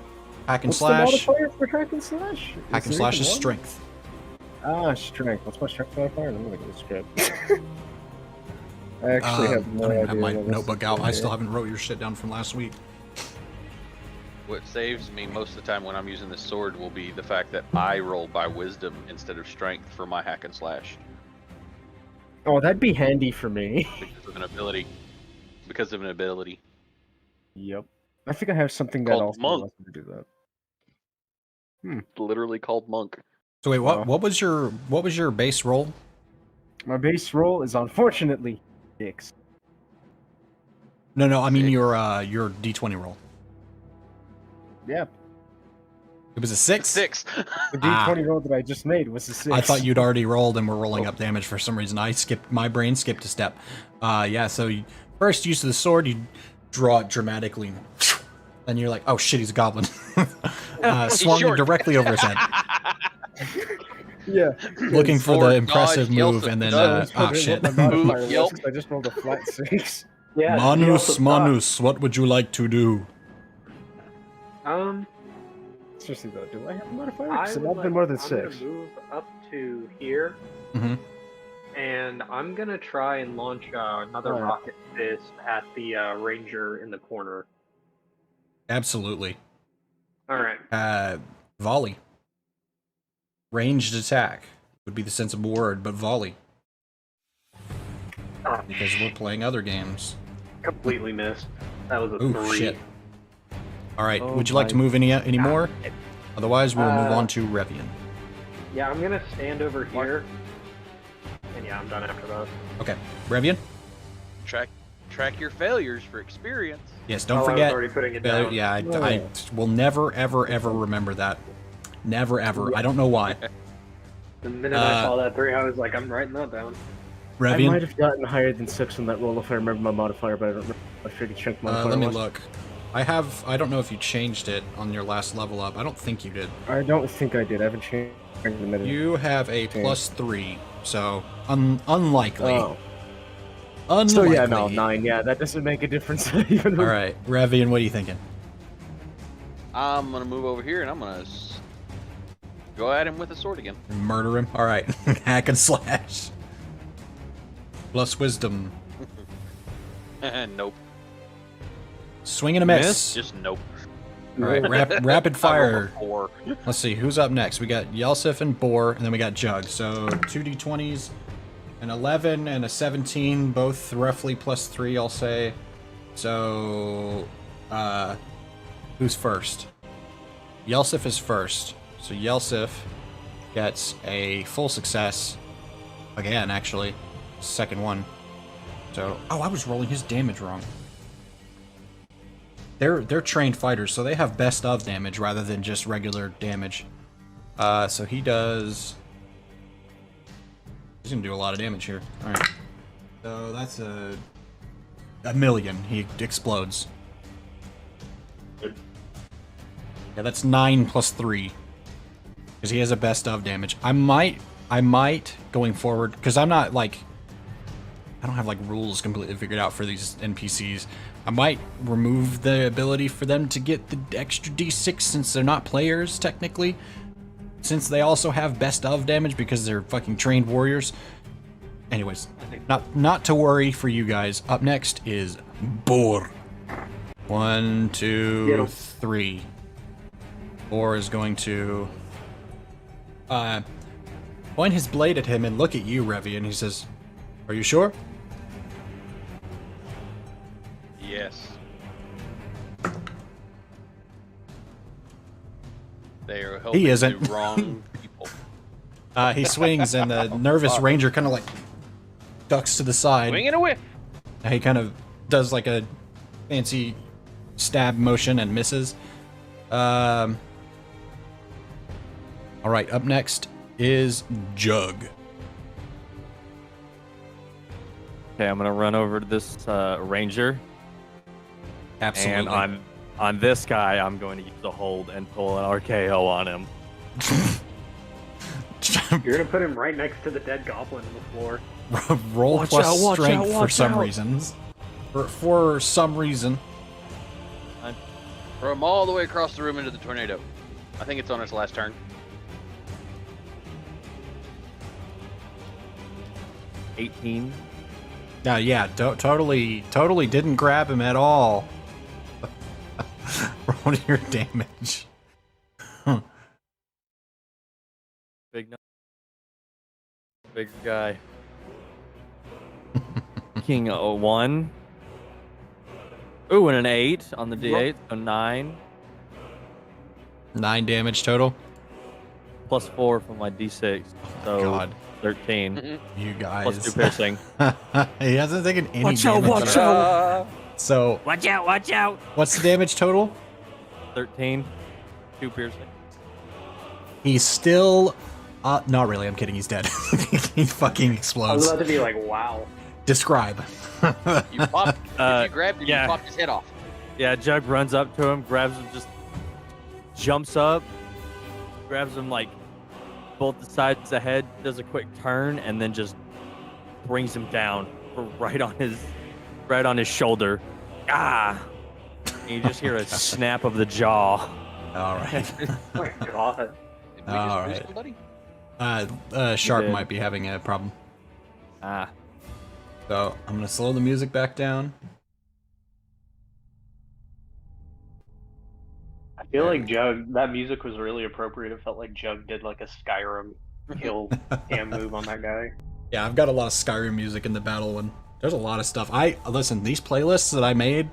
Hack and What's slash. the modifier for hack and slash? Hack and there slash even is one? strength. Ah, strength. What's my strength modifier? I'm gonna go scrap. I actually have I no don't idea. have my what this notebook is out. I here. still haven't wrote your shit down from last week. What saves me most of the time when I'm using this sword will be the fact that I roll by wisdom instead of strength for my hack and slash Oh, that'd be handy for me. because of an ability. Because of an ability. Yep. I think I have something that Called also monk. allows me to do that. Literally called monk. So wait, Oh. what was your base roll? My base roll is unfortunately 6. No, I mean Six. your D20 roll. Yeah, It was a 6? 6. the D20 roll that I just made was a 6. I thought you'd already rolled and were rolling up damage for some reason. My brain skipped a step. Yeah, so first use of the sword, you draw it dramatically. Then you're like, oh shit, he's a goblin. Swung short. directly over his head. Yeah. Looking for the Sword, impressive dodge, move, yelp, and then, dodge. oh shit. My modifier Move, was, yelp. 'cause I just rolled a flat 6. Yeah. he Manus, also Manus, what would you like to do? thought- Seriously though, do I have a modifier? I Because it would might have been like- more than I'm gonna 6. move up to here, hmm and I'm gonna try and launch another Alright. rocket fist at the ranger in the corner. Absolutely. All right. Volley. Ranged attack would be the sensible word, but volley. Oh, Because we're playing other games. completely missed. That was a Ooh, 3. shit. Alright, Oh would you like to my move any more? God. Otherwise, we will move Uh, on to Revian. Yeah, I'm gonna stand over here, and yeah, I'm done after that. Okay, Revian? Track your failures for experience. Yes, don't I was forget. already putting it failure- down. yeah, I No. will never, ever, ever remember that. Never, ever. I don't know why. The minute I saw that 3, I was like, I'm writing that down. I might Revian, have gotten higher than 6 on that roll if I remember my modifier, but I don't remember my freaking strength modifier. let me was. look. I don't know if you changed it on your last level up. I don't think you did. I don't think I did. I haven't changed it in a minute. You have a +3, so unlikely. Oh. Unlikely. So yeah, no, 9. Yeah, that doesn't make a difference. Even All right, Revian, what are you thinking? I'm gonna move over here and I'm gonna go at him with a sword again. Murder him. All right, hack and slash. Plus wisdom. Nope. Swing and a miss. Just nope. All right, rapid I fire. rolled a 4. Let's see, who's up next? We got Yelsif and Boar, and then we got Jug. So 2d20s, an 11 and a 17, both roughly +3, I'll say. So, Who's first? Yelsif is first. So Yelsif gets a full success. Again, actually. Second one. So, oh, I was rolling his damage wrong. They're trained fighters, so they have best of damage rather than just regular damage. So he does... He's gonna do a lot of damage here. Alright. So that's a million. He explodes. Yeah, that's 9 plus 3. Because he has a best of damage. I might, going forward, because I'm not, like... I don't have, like, rules completely figured out for these NPCs. I might remove the ability for them to get the extra D6 since they're not players, technically. Since they also have best of damage because they're fucking trained warriors. Anyways, not to worry for you guys. Up next is Boar. 1, 2, 3. Boar is going to point his blade at him and look at you, Revy, and he says, "Are you sure?" Yes. They are helping He isn't. the wrong people. He swings, and the nervous ranger kind of like ducks to the side. Swing and a whiff. He kind of does like a fancy stab motion and misses. All right, up next is Jug. Okay, I'm gonna run over to this ranger, Absolutely. and on this guy, I'm going to use a hold and pull an RKO on him. You're gonna put him right next to the dead goblin on the floor. Roll Watch plus out, watch strength out, for watch some out. reasons. For some reason. Throw him all the way across the room into the tornado. I think it's on its last turn. 18. Yeah, totally didn't grab him at all. Roll your damage. Big guy. King 1. Ooh, and an 8 on the D8, so 9. 9 damage total. Plus 4 from my D6, so God, 13. you guys. Plus 2 piercing. He hasn't taken any Watch out, damage. watch out! So, Watch out, watch out! what's the damage total? 13. 2 piercing. He's still... not really, I'm kidding, he's dead. He fucking I was explodes. about to be like, wow. Describe. You popped. If you grabbed him, yeah. you popped his head off. Yeah, Jug runs up to him, grabs him, just jumps up, grabs him like both the sides of the head, does a quick turn, and then just brings him down right on his shoulder. Ah! And you just hear a snap of the jaw. All right. Oh my god. Did we just All lose right. somebody? Sharp did. might be having a problem. Ah. So, I'm gonna slow the music back down. I feel like Jug, that music was really appropriate. It felt like Jug did like a Skyrim kill hand move on that guy. Yeah, I've got a lot of Skyrim music in the battle one. There's a lot of stuff. Listen, these playlists that I made,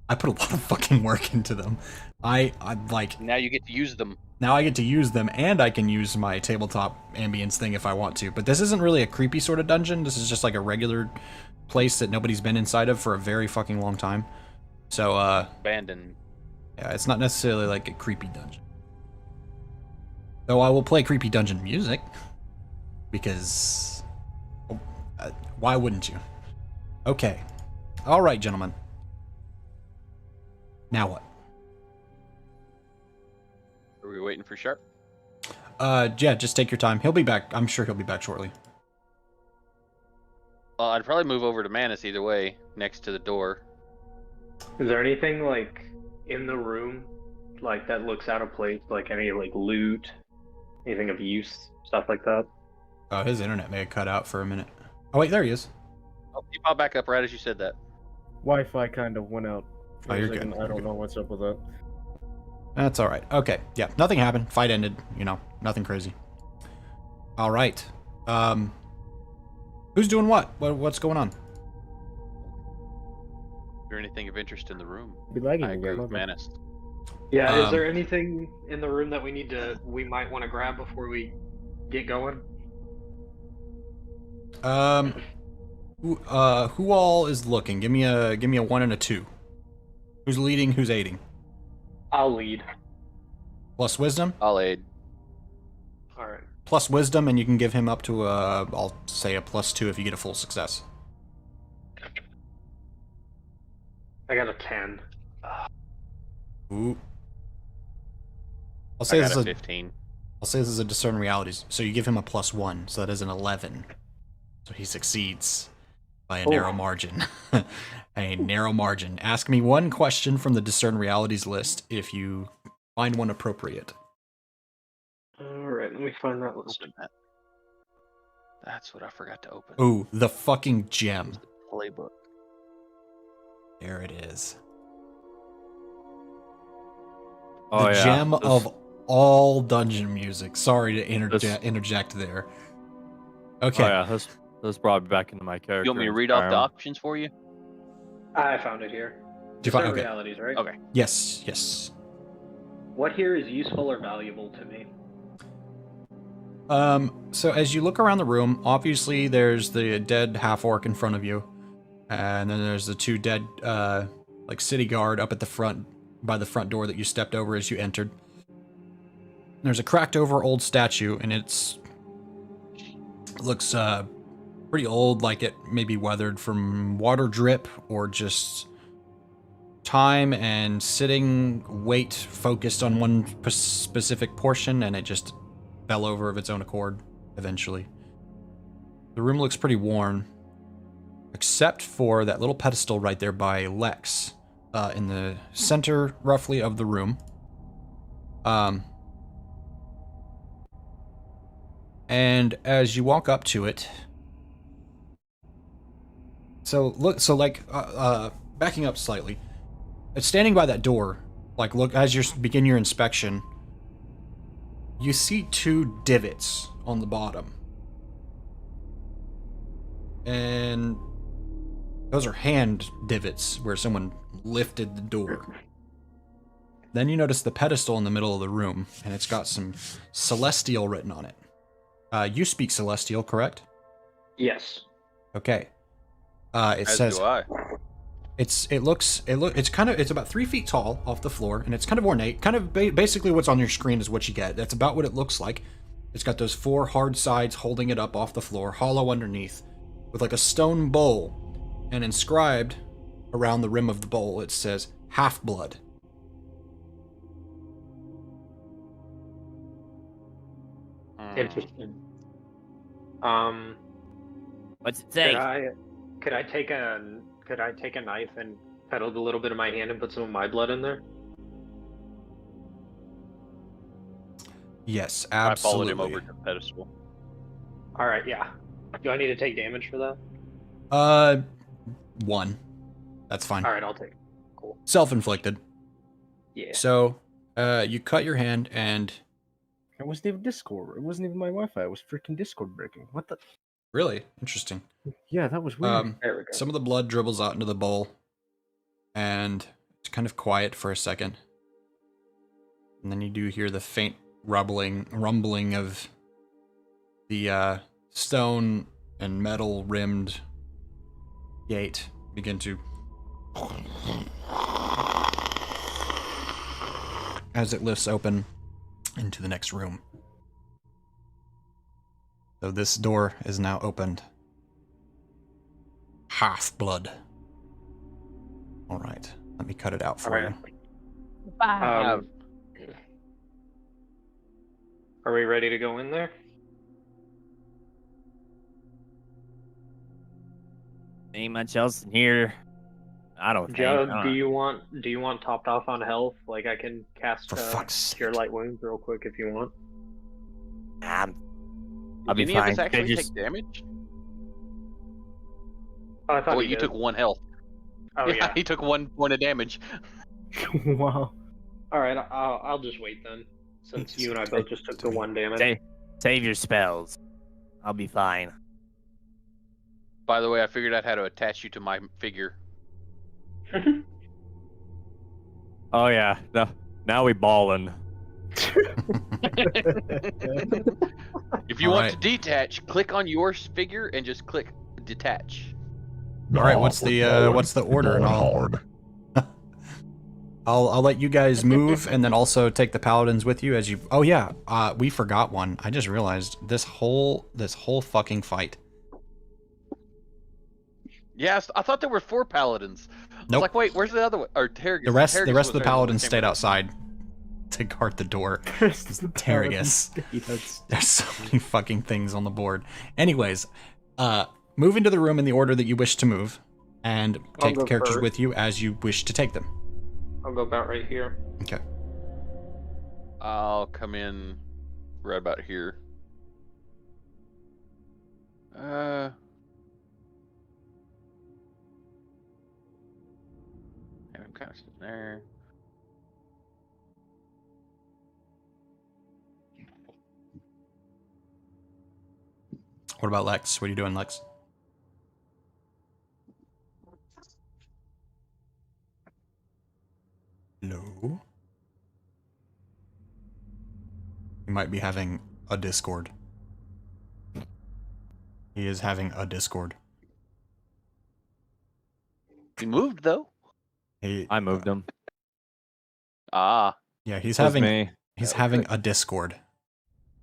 I put a lot of fucking work into them. I like... Now you get to use them. Now I get to use them, and I can use my tabletop ambience thing if I want to. But this isn't really a creepy sort of dungeon. This is just like a regular place that nobody's been inside of for a very fucking long time. So, Abandoned. yeah, it's not necessarily like a creepy dungeon. Though I will play creepy dungeon music. Because... why wouldn't you? Okay. Alright, gentlemen. Now what? Are we waiting for Sharp? Yeah, just take your time. He'll be back. I'm sure he'll be back shortly. Well, I'd probably move over to Manus either way, next to the door. Is there anything like in the room like that looks out of place? Like any like loot, anything of use, stuff like that? Oh, his internet may have cut out for a minute. Oh, wait, there he is. Oh, you popped back up right as you said that. Wi-Fi kind of went out. Oh, you're Music, good. and I You're don't good. know what's up with that. That's all right. Okay, yeah, nothing happened. Fight ended. You know, nothing crazy. All right. Who's doing what? What's going on? Is there anything of interest in the room? Be lagging I agree again. with okay. Manus. Yeah, is there Um, anything in the room that we might want to grab before we get going? who all is looking? Give me a 1 and a 2. Who's leading? Who's aiding? I'll lead. Plus wisdom. I'll aid. All right. Plus wisdom, and you can give him up to I'll say a +2 if you get a full success. I got a 10. Ooh. I'll I say got this a is 15. I'll say this is a discern realities. So you give him a +1, so that is an 11. So he succeeds by a narrow margin. A narrow margin. Ask me one question from the discern realities list if you find one appropriate. All right, let me find that list. Open that. That's what I forgot to open. Ooh, the fucking gem. Playbook. There it is. Oh, The yeah. gem Those- of all dungeon music. Sorry to Those- interject there. Okay. Oh yeah, those brought me back into my character. You want me to read off the environment. options for you? I found it here. Do you find- Discern okay. realities, right? Okay. Yes. What here is useful or valuable to me? So as you look around the room, obviously there's the dead half-orc in front of you. And then there's the 2 dead, like city guard up at the front, by the front door that you stepped over as you entered. There's a cracked over old statue, and it looks, pretty old, like it may be weathered from water drip or just time and sitting weight focused on one specific portion, and it just fell over of its own accord eventually. The room looks pretty worn, except for that little pedestal right there by Lex, in the center, roughly, of the room. And as you walk up to it, backing up slightly, it's standing by that door. Like, look, as you begin your inspection, you see 2 divots on the bottom. And those are hand divots where someone lifted the door. Then you notice the pedestal in the middle of the room, and it's got some Celestial written on it. You speak Celestial, correct? Yes. Okay. It As says do I. it's about 3 feet tall off the floor, and it's kind of ornate. Kind of basically what's on your screen is what you get. That's about what it looks like. It's got those 4 hard sides holding it up off the floor, hollow underneath, with like a stone bowl, and inscribed around the rim of the bowl it says Half-Blood. Interesting. What's it say? Could I take a knife and cut a little bit of my hand and put some of my blood in there? Yes, I absolutely. followed him over to the pedestal. All right, yeah. Do I need to take damage for that? 1. That's fine. All right, I'll take it. Cool. Self-inflicted. Yeah. So, you cut your hand, and It wasn't even Discord. It wasn't even my Wi-Fi. It was freaking Discord breaking. What the? really interesting. Yeah, that was weird. There we go. Some of the blood dribbles out into the bowl, and it's kind of quiet for a second. And then you do hear the faint rumbling of the stone and metal rimmed gate begin to, as it lifts open into the next room. So this door is now opened. Half-Blood. All right, let me cut it out for All right. you. Are we ready to go in there? Ain't much else in here. I don't think. Joe, I do don't- you want topped off on health? Like I can cast For fuck's sake. Cure Light Wounds real quick if you want. I'll be Did any of fine. us actually Just- take damage? Oh, I thought Oh, you you did. took 1 health. Oh yeah. He took 1 point of damage. Wow. All right, I'll just wait then, since you and I both just took the 1 damage. Save your spells. I'll be fine. By the way, I figured out how to attach you to my figure. Oh yeah, no, Now we ballin'. If you All want right. to detach, click on your figure and just click detach. All right, what's the order? And I'll let you guys move, and then also take the paladins with you as you. Oh yeah, we forgot one. I just realized this whole fucking fight. Yes, I thought there were 4 paladins. I was Nope. like, wait, where's the other one? Or Terragus. The rest Terragus of was the there, paladins came stayed with us. outside to guard the door. Terragus. There's so many fucking things on the board. Anyways, move into the room in the order that you wish to move, and take the go characters first. with you as you wish to take them. I'll go about right here. Okay. I'll come in right about here. I'm kind of sitting there. What about Lex? What are you doing, Lex? Hello? He might be having a Discord. He is having a Discord. He moved though. I moved him. Ah, Yeah, he's That was having me. he's Okay. having a Discord.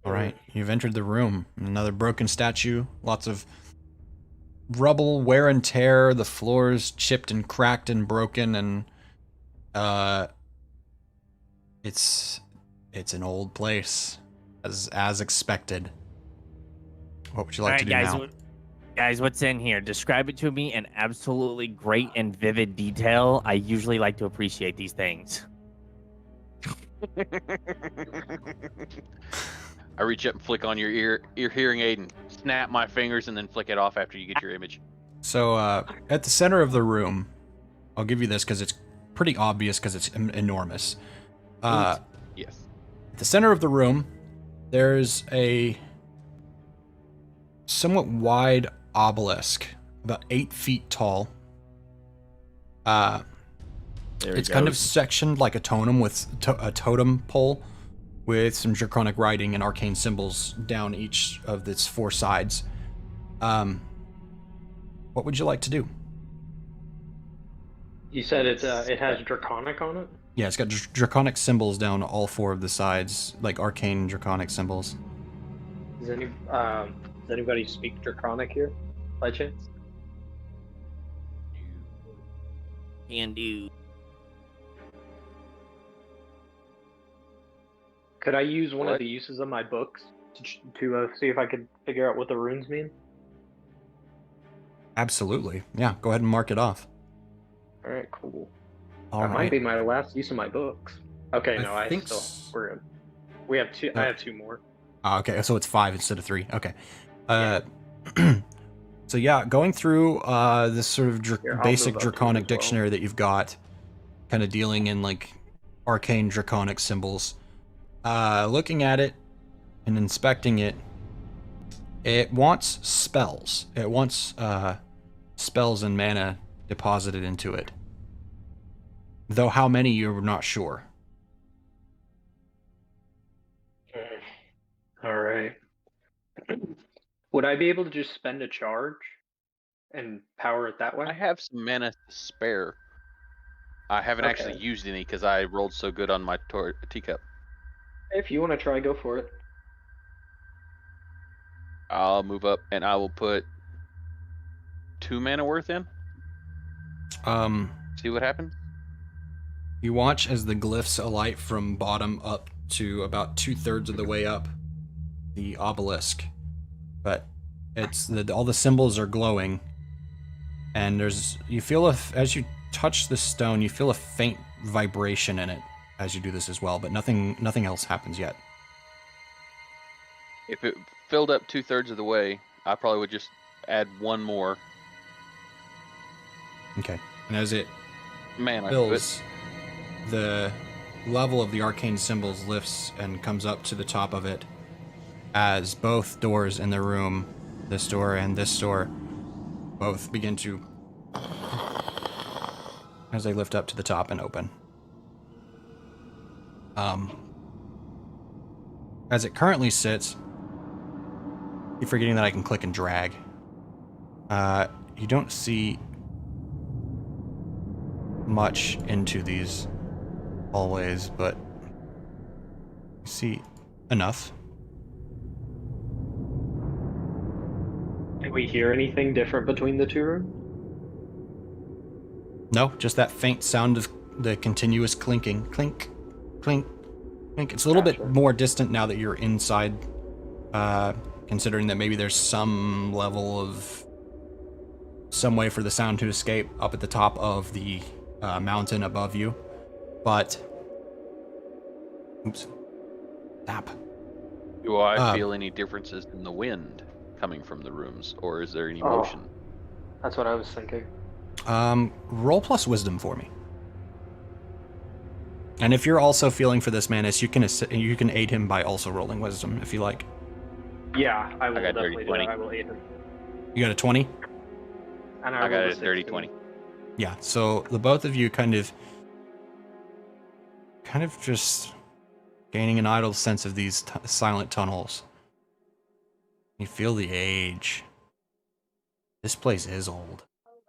All right, you've entered the room. Another broken statue. Lots of rubble, wear and tear. The floor's chipped and cracked and broken, and it's an old place, as expected. What would you like to do now? Guys, what's in here? Describe it to me in absolutely great and vivid detail. I usually like to appreciate these things. I reach up and flick on your hearing aid and snap my fingers and then flick it off after you get your image. So at the center of the room, I'll give you this because it's pretty obvious because it's enormous. Yes. At the center of the room, there's a somewhat wide obelisk, about 8 feet tall. It's kind of sectioned like a totem with a totem pole with some draconic writing and arcane symbols down each of its 4 sides. What would you like to do? You said it has draconic on it? Yeah, it's got draconic symbols down all 4 of the sides, like arcane draconic symbols. Does anybody speak draconic here, by chance? Can do. Could I use one What? of the uses of my books to see if I could figure out what the runes mean? Absolutely. Yeah, go ahead and mark it off. All right, cool. All That right. might be my last use of my books. Okay, no, I think still s- we're good. We have 2. I have 2 more. Okay, so it's 5 instead of 3. Okay. So yeah, going through this sort of Here, I'll basic move up to draconic as well. dictionary that you've got, kind of dealing in like arcane draconic symbols. Looking at it and inspecting it, it wants spells. It wants spells and mana deposited into it. Though how many you're not sure. All right. Would I be able to just spend a charge and power it that way? I have some mana to spare. I haven't actually Okay. used any because I rolled so good on my teacup. If you want to try, go for it. I'll move up and I will put 2 mana worth in. See what happens. You watch as the glyphs alight from bottom up to about 2/3 of the way up the obelisk, but it's all the symbols are glowing, and you feel as you touch the stone, you feel a faint vibration in it as you do this as well, but nothing else happens yet. If it filled up 2/3 of the way, I probably would just add 1 more Okay, and as it mana. fills, the level of the arcane symbols lifts and comes up to the top of it as both doors in the room, this door and this door, both begin to, as they lift up to the top and open. As it currently sits, keep forgetting that I can click and drag. You don't see much into these hallways, but you see enough. Can we hear anything different between the two rooms? No, just that faint sound of the continuous clinking. Clink, clink, clink. It's a little bit Gotcha. more distant now that you're inside, considering that maybe there's some level of some way for the sound to escape up at the top of the mountain above you. But, oops, tap. Do I feel any differences in the wind coming from the rooms, or is there any Oh. motion? That's what I was thinking. Roll plus wisdom for me. And if you're also feeling for this Manus, you can aid him by also rolling wisdom if you like. Yeah, I will got definitely do 30-20. that. I will aid him. You got a 20? And I got rolled a 30-20. Yeah, so the both of you kind of just gaining an idle sense of these silent tunnels. You feel the age. This place is old.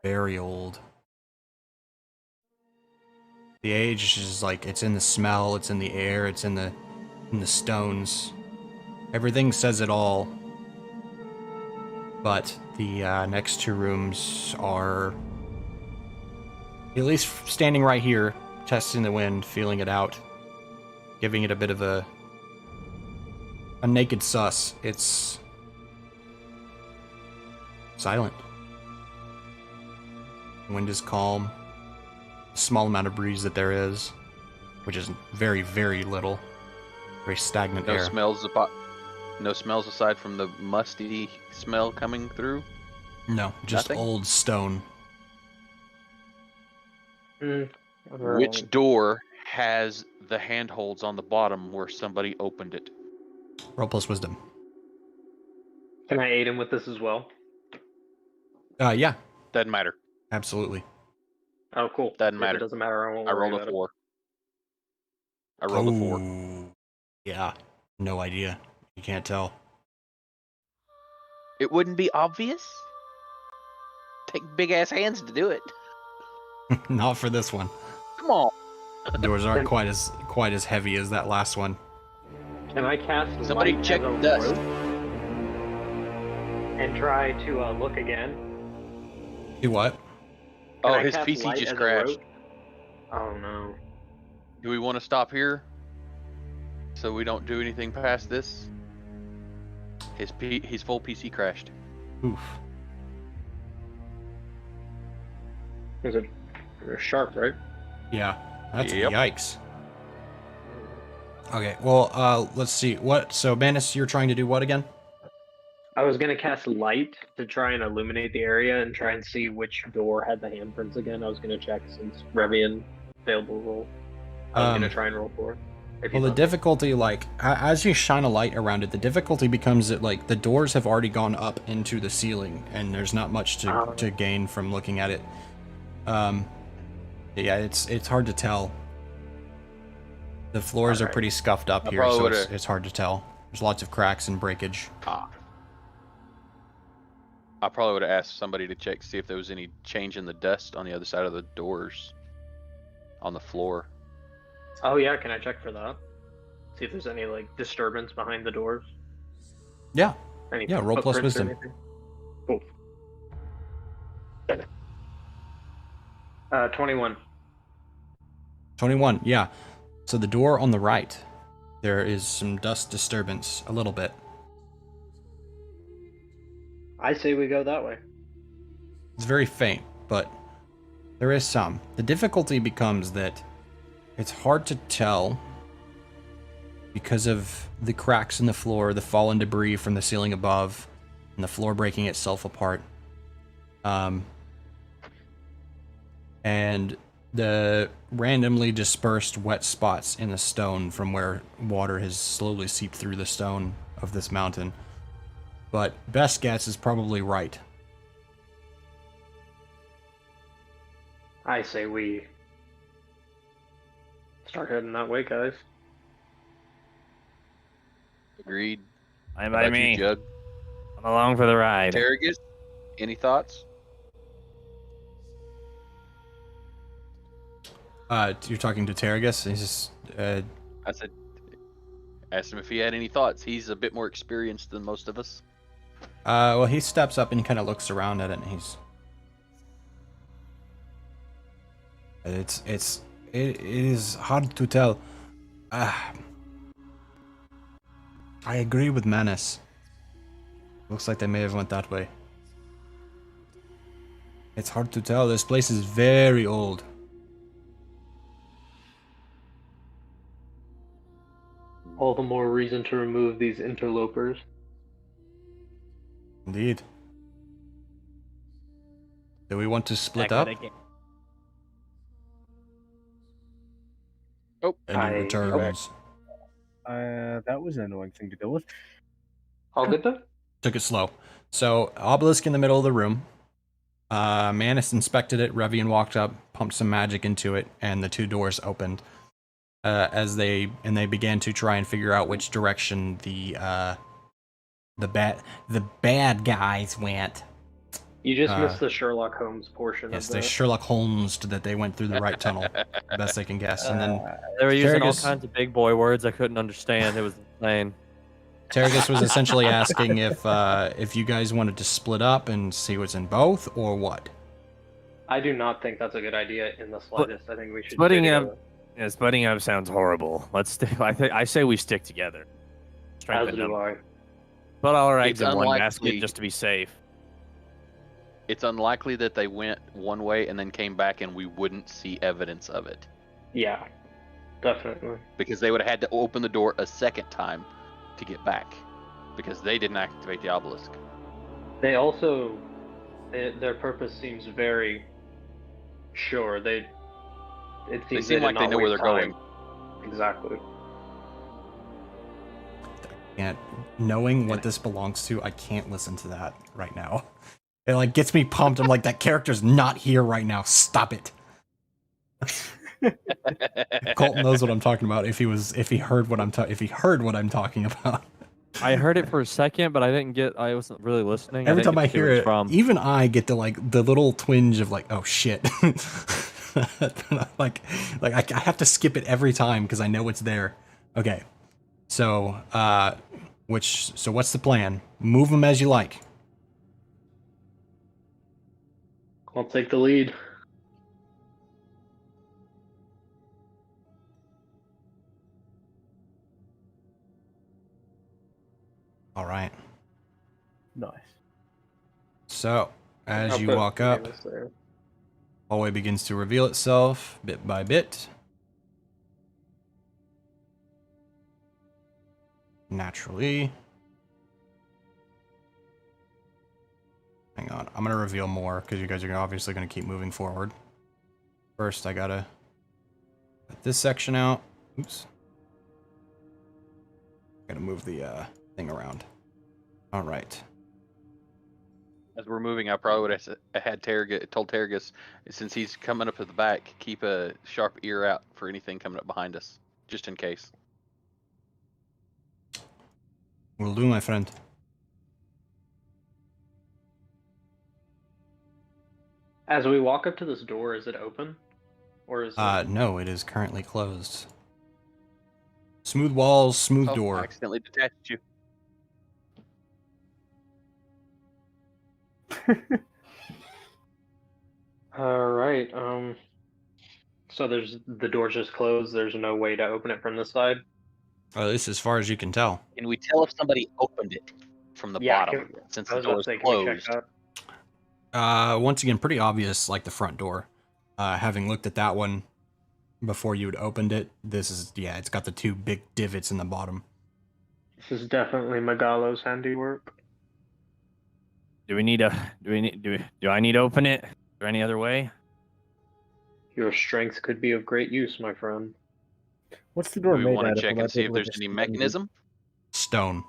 Very old. The age is like, it's in the smell, it's in the air, it's in the stones. Everything says it all. But the next two rooms are, at least standing right here, testing the wind, feeling it out, giving it a bit of a naked sus. It's silent. The wind is calm. The small amount of breeze that there is, which is very, very little. Very stagnant air. No smells aside from the musty smell coming through? No, just Nothing? old stone. Which door has the handholds on the bottom where somebody opened it? Roll plus wisdom. Can I aid him with this as well? Yeah, Doesn't matter. absolutely. Oh, cool. Doesn't If matter. it doesn't matter, I won't I worry rolled about a it. 4. I rolled a 4. Ooh. Yeah, no idea. You can't tell. It wouldn't be obvious? Take big ass hands to do it. Not for this one. Come on. The doors aren't quite as heavy as that last one. Can I cast Somebody light check as a dust. rope and try to look again? Do what? Can Oh, I his cast PC light just as a crashed. rope? Oh no. Do we want to stop here? So we don't do anything past this? His full PC crashed. Oof. Is it sharp, right? Yeah, that's Yep. yikes. Okay, well, let's see. So, Manus, you're trying to do what again? I was gonna cast light to try and illuminate the area and try and see which door had the handprints again. I was gonna check since Revian failed the roll. I was gonna try and roll for it. Well, the difficulty, like, as you shine a light around it, the difficulty becomes that, like, the doors have already gone up into the ceiling, and there's not much to gain from looking at it. Yeah, it's hard to tell. The floors are pretty scuffed up here, so it's hard to tell. There's lots of cracks and breakage. I probably would have asked somebody to check, see if there was any change in the dust on the other side of the doors. On the floor. Oh yeah, can I check for that? See if there's any like disturbance behind the doors. Yeah. Any Yeah, roll plus footprints or wisdom. anything? Cool. 21. 21, yeah. So the door on the right, there is some dust disturbance, a little bit. I say we go that way. It's very faint, but there is some. The difficulty becomes that it's hard to tell because of the cracks in the floor, the fallen debris from the ceiling above, and the floor breaking itself apart. And the randomly dispersed wet spots in the stone from where water has slowly seeped through the stone of this mountain. But best guess is probably right. I say we start heading that way, guys. Agreed. I'm How by about you, me. Jug? I'm along for the ride. Targus, any thoughts? You're talking to Terragus? He's just, I said, asked him if he had any thoughts. He's a bit more experienced than most of us. well, he steps up and he kind of looks around at it, and he's... It is hard to tell. I agree with Manus. Looks like they may have went that way. It's hard to tell. This place is very old. All the more reason to remove these interlopers. Indeed. Do we want to split Back up? when I came- Oh, And he I- returns. That was an annoying thing to deal with. All good though? Took it slow. So, obelisk in the middle of the room. Manus inspected it. Revian walked up, pumped some magic into it, and the two doors opened. As they began to try and figure out which direction the bad guys went. You just missed the Sherlock Holmes portion Yes, of they the... Sherlock Holmes that they went through the right tunnel, best they can guess. And then They were using all Terragus- kinds of big boy words I couldn't understand. It was insane. Terragus was essentially asking if you guys wanted to split up and see what's in both, or what. I do not think that's a good idea in the slightest. I think we should Splitting stay up- together. Yeah, splitting up sounds horrible. Let's stick. I say we stick together. As Strengthen do them. I. Put all our eggs It's in one unlikely- basket just to be safe. it's unlikely that they went one way and then came back and we wouldn't see evidence of it. Yeah, definitely. Because they would have had to open the door a second time to get back. Because they didn't activate the obelisk. They also, their purpose seems very sure. It They seems seem like they know where they're going. Exactly. And knowing what this belongs to, I can't listen to that right now. It like gets me pumped. I'm like, that character's not here right now. Stop it. Colton knows what I'm talking about. If he heard what I'm talking about. I heard it for a second, but I wasn't really listening. Every didn't time I get to see hear where it, it's from. even I get to like the little twinge of like, oh shit. like I have to skip it every time because I know it's there. Okay. So, what's the plan? Move them as you like. I'll take the lead. All right. Nice. So, as I'll you put walk up, Manus there. hallway begins to reveal itself bit by bit. Naturally. Hang on, I'm gonna reveal more because you guys are obviously gonna keep moving forward. First, I gotta cut this section out. Oops. Gotta move the thing around. All right. As we're moving, I probably would have had told Terragus, since he's coming up at the back, keep a sharp ear out for anything coming up behind us, just in case. Will do, my friend. As we walk up to this door, is it open? Or is it... No, it is currently closed. Smooth walls, smooth I door. accidentally detached you. Alright, so the door's just closed, there's no way to open it from this side? At least as far as you can tell. Can we tell if somebody opened it from the bottom, since I the was door about is to say, can we check closed? that? Once again, pretty obvious, like the front door. Having looked at that one before you had opened it, this is, yeah, it's got the two big divots in the bottom. This is definitely Magalo's handiwork. Do I need to open it? Is there any other way? Your strength could be of great use, my friend. What's the Do door we made want out to of? check Am I and see if able to there's just any find it? mechanism? Stone.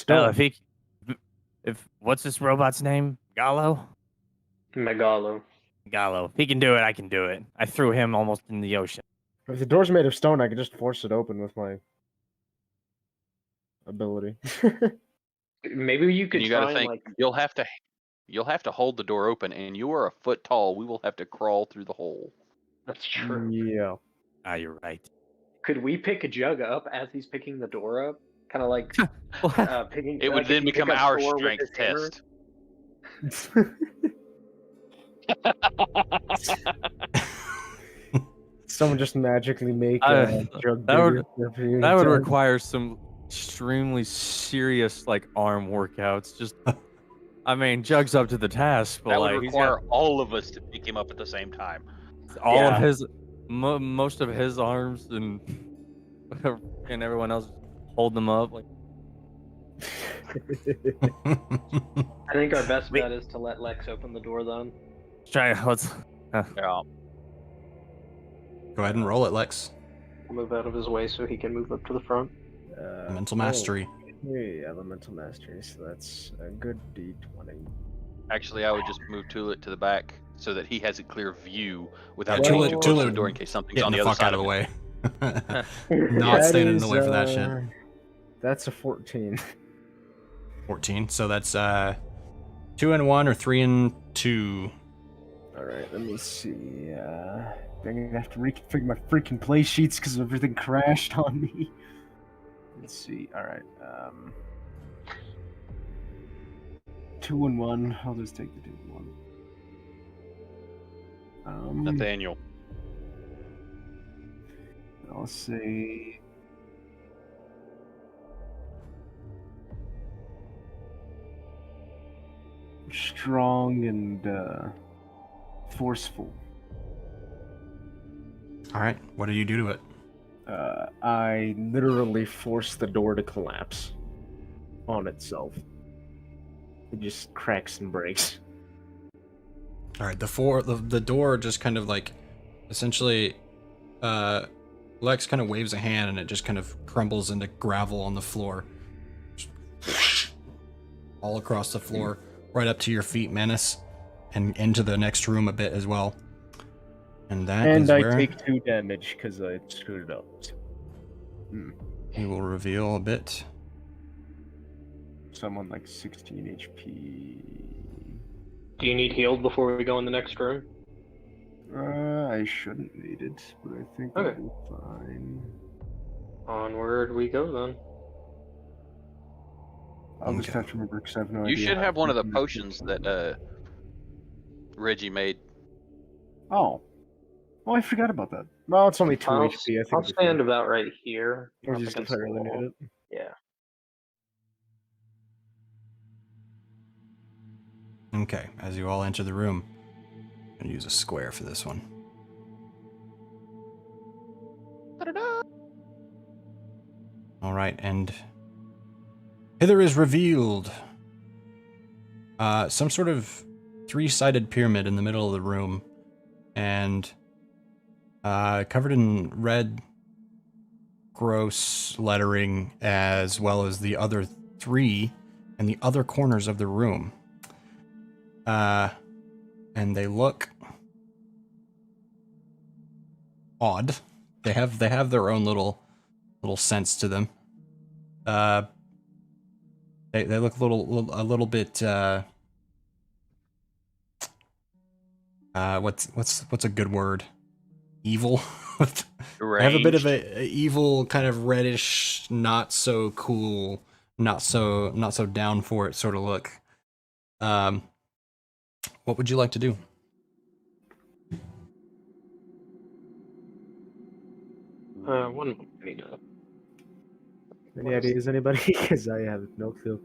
Well, Stone. if what's this robot's name? Gallo? Megalo. Gallo. If he can do it, I can do it. I threw him almost in the ocean. If the door's made of stone, I can just force it open with my ability. Maybe you could And you try got to and think like. you'll have to hold the door open, and you are a foot tall. We will have to crawl through the hole. That's true. Yeah. Ah, you're right. Could we pick a Jug up as he's picking the door up? Kind of like picking. It would like if then you pick become up our Thor with strength his hammer. test. Someone just magically make Jug that would- bigger for you That to would tell. require some extremely serious like arm workouts. Just, I mean, Jug's up to the task, but That like would he's got require all of us to pick him up at the same time. all Yeah. of his, most of his arms and and everyone else hold them up. Like, I think our best bet is to let Lex open the door then. let's Yeah. Go ahead and roll it, Lex. Move out of his way so he can move up to the front. Mental mastery. Yeah, elemental mastery. So that's a good D20. Actually, I would just move Tulit to the back so that he has a clear view without Yeah, getting Tulit- too close to the Tulit door in case something's Getting on the the other fuck side out of the it. way. Not That standing in the is, way for that shit. That's a 14. 14. So that's 2 and 1 or 3 and 2. All right, let me see. I'm gonna have to reconfigure my freaking play sheets because everything crashed on me. Let's see. All right. 2 and 1. I'll just take the 2 and 1. Nathaniel. I'll say. Strong and forceful. All right. What do you do to it? I literally force the door to collapse on itself. It just cracks and breaks. All right. The door just kind of like, essentially, Lex kind of waves a hand and it just kind of crumbles into gravel on the floor. All across the floor, right up to your feet, Menace, and into the next room a bit as well. And that is I where take 2 damage because I screwed it up. we will reveal a bit. So I'm on like 16 HP. Do you need healed before we go in the next room? I shouldn't need it, but I think Okay. I'll be fine. Onward we go then. I'll just Okay. have to remember because I have no You idea. should how have one of the freaking- potions that Reggie made. Oh. Oh, I forgot about that. Well, it's only 2 I'll, HP. I think I'll it'll be stand fine. about right here. Or up just if against I the really wall. need it. Yeah. Okay, as you all enter the room, I'm gonna use a square for this one. All right, and hither is revealed some sort of 3-sided pyramid in the middle of the room, and covered in red, gross lettering, as well as the other 3 in the other corners of the room. And they look odd. They have their own little sense to them. They look a little bit what's a good word? Evil. They have a bit of a evil, kind of reddish, not so cool, not so down for it sort of look. What would you like to do? One moment. I need to. Any ideas, anybody? Because I have no clue.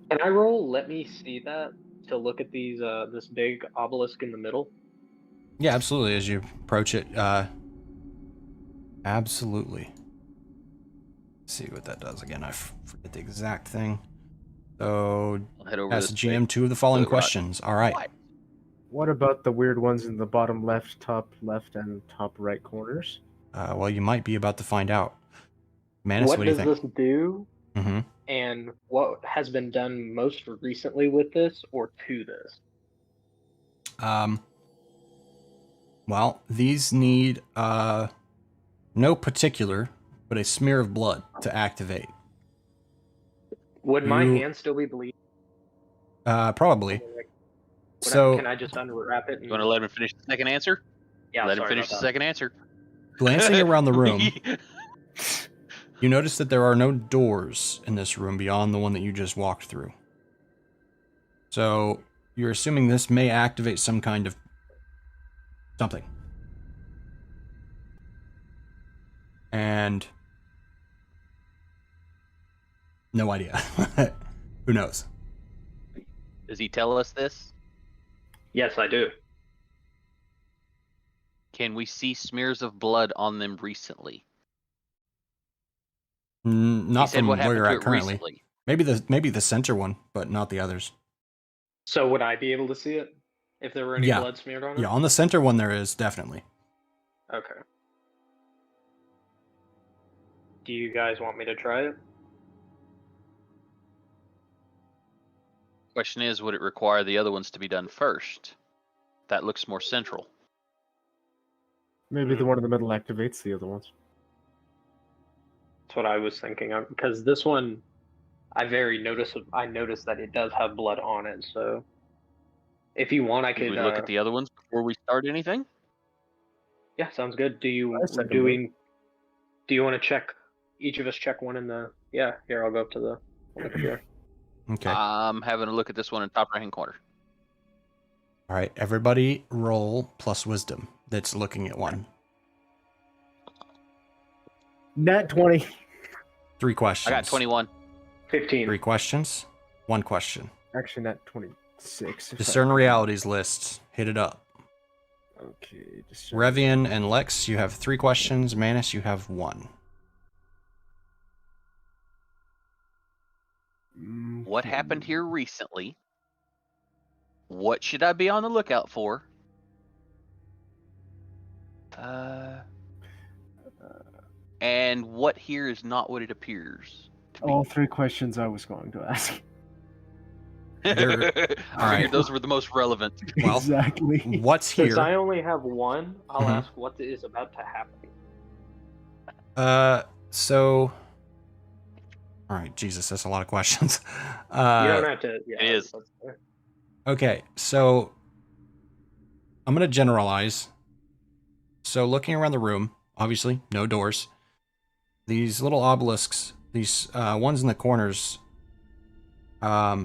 Can I roll? Let me see that to look at these. This big obelisk in the middle. Yeah, absolutely. As you approach it, absolutely. Let's see what that does again. I forget the exact thing. So, I'll head over ask the this way. GM 2 of the following Right. questions. All right. What? What about the weird ones in the bottom left, and top right corners? Well, you might be about to find out. Manus, What what do you does think? this do? Mm-hmm. And what has been done most recently with this or to this? Well, these need no particular, but a smear of blood to activate. Would my You- hand still be bleeding? Probably. Like, So can I just unwrap it? And... You want to let him finish the second answer? Yeah, Let him sorry finish about the that. second answer. glancing around the room, you notice that there are no doors in this room beyond the one that you just walked through. So you're assuming this may activate some kind of something. And no idea. Who knows? Does he tell us this? Yes, I do. Can we see smears of blood on them recently? Not He said from what where happened you're to at it currently. recently. Maybe the center one, but not the others. So would I be able to see it if there were any Yeah. blood smeared on it? Yeah, on the center one there is definitely. Okay. Do you guys want me to try it? Question is, would it require the other ones to be done first? That looks more central. Maybe the one in the middle activates the other ones. That's what I was thinking of. Because this one, I noticed that it does have blood on it. So, if you want, I Could could we look at the other ones before we start anything? Yeah, sounds good. I second Do you want to check? Each of us check one in the. Yeah, here I'll go up to the one up here. Okay. I'm having a look at this one in top right hand corner. All right, everybody roll plus wisdom that's looking at one. Nat 20. 3 questions. I got 21. 15. 3 questions. 1 question. Actually, nat 26. Discern realities lists. Hit it up. Okay. Revian and Lex, you have 3 questions. Manus, you have 1. What happened here recently? What should I be on the lookout for? And what here is not what it appears to be. All 3 questions I was going to ask. I All right. figured those were the most relevant. Well, exactly. What's Since here? I only have one, I'll Mhm. ask what is about to happen. So. All right, Jesus, that's a lot of questions. You don't have to. Yeah, it is. Okay, so I'm going to generalize. So looking around the room, obviously, no doors. These little obelisks, these ones in the corners,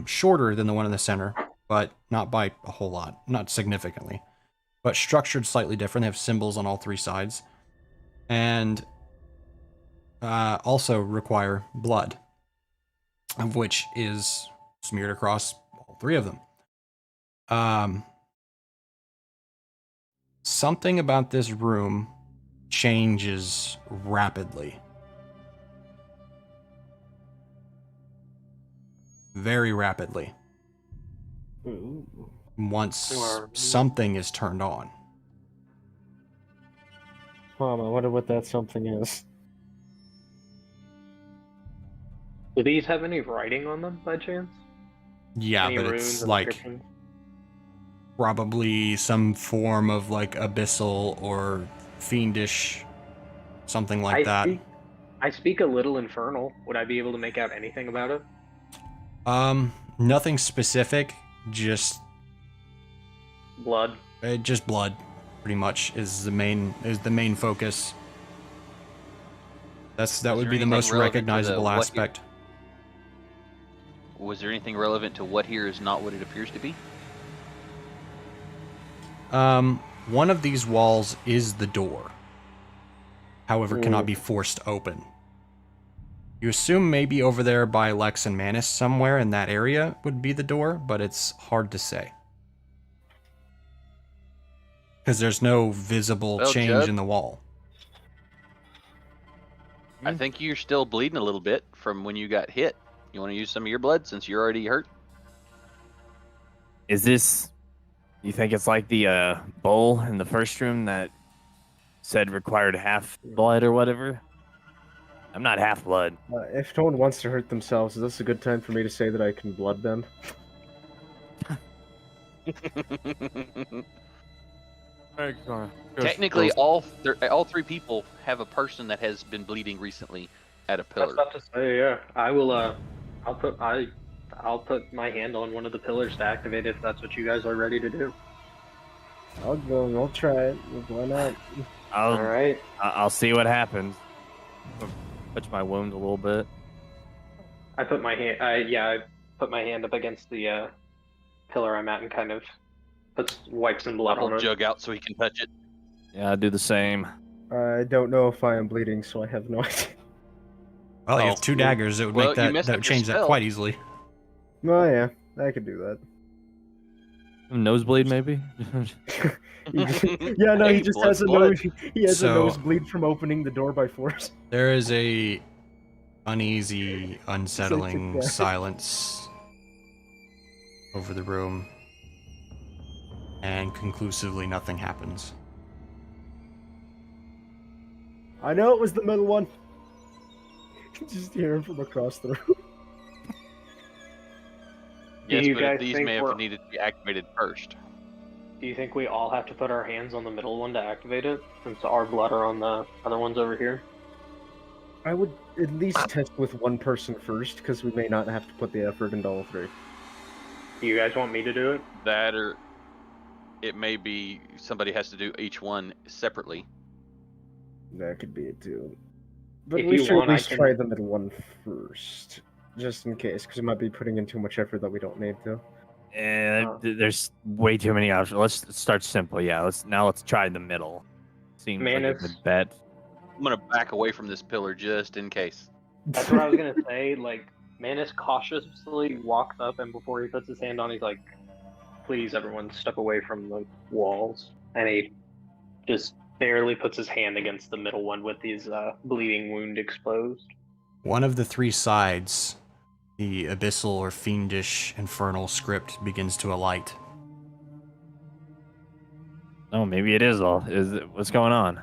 shorter than the one in the center, but not by a whole lot, not significantly, but structured slightly different. They have symbols on all 3 sides. And also require blood, of which is smeared across all 3 of them. Something about this room changes rapidly. Very rapidly. Ooh. Once Or- something is turned on. I wonder what that something is. Do these have any writing on them by chance? Yeah, Any but runes it's or like descriptions? probably some form of like abyssal or fiendish, something like that. I speak a little infernal. Would I be able to make out anything about it? Nothing specific, just Blood. just blood, pretty much is the main focus. That Was would there be the anything most relevant to the recognizable what you- aspect. Was there anything relevant to what here is not what it appears to be? One of these walls is the door. However, cannot be forced open. You assume maybe over there by Lex and Manus somewhere in that area would be the door, but it's hard to say. Because there's no visible Well, change Judd? in the wall. I think you're still bleeding a little bit from when you got hit. You want to use some of your blood since you're already hurt? Is this? You think it's like the bowl in the first room that said required half blood or whatever? I'm not half blood. If no one wants to hurt themselves, is this a good time for me to say that I can blood them? Technically, all 3 people have a person that has been bleeding recently at a I was pillar. about to say, yeah. I will. I'll put my hand on one of the pillars to activate if that's what you guys are ready to do. I'll go. I'll try it. Why not? All right. I'll see what happens. Touch my wound a little bit. I put my hand. I put my hand up against the pillar I'm at and kind of wipes some blood on I'll it. jug out so he can touch it. Yeah, I do the same. I don't know if I am bleeding, so I have no idea. Well, you Oh, have 2 daggers. It would well, make you that messed that up would your change that spell. quite easily. Oh yeah, I could do that. Nosebleed, maybe? Yeah, no, he Hey, just blood, has a blood. nose. He has a So- nosebleed from opening the door by force. There is a uneasy, took unsettling that. silence over the room, and conclusively nothing happens. I know it was the middle one. Just hear him from across the room. Do Yes, you but guys these think may we're- have needed to be activated first. Do you think we all have to put our hands on the middle one to activate it, since our blood are on the other ones over here? I would at least test with one person first, because we may not have to put the effort into all 3. Do you guys want me to do it? That or it may be somebody has to do each one separately. That could be it too. But If we you should want, at I least can- try the middle one first, just in case, because we might be putting in too much effort that we don't need to. There's way too many options. Let's start simple. Yeah, let's try the middle. Seems like a Manus. good bet. I'm gonna back away from this pillar just in case. That's what I was gonna say. Like, Manus cautiously walks up, and before he puts his hand on, he's like, "Please, everyone, step away from the walls." And he just barely puts his hand against the middle one with his bleeding wound exposed. One of the 3 sides, the abyssal or fiendish infernal script, begins to alight. Oh, maybe it is all. What's going on?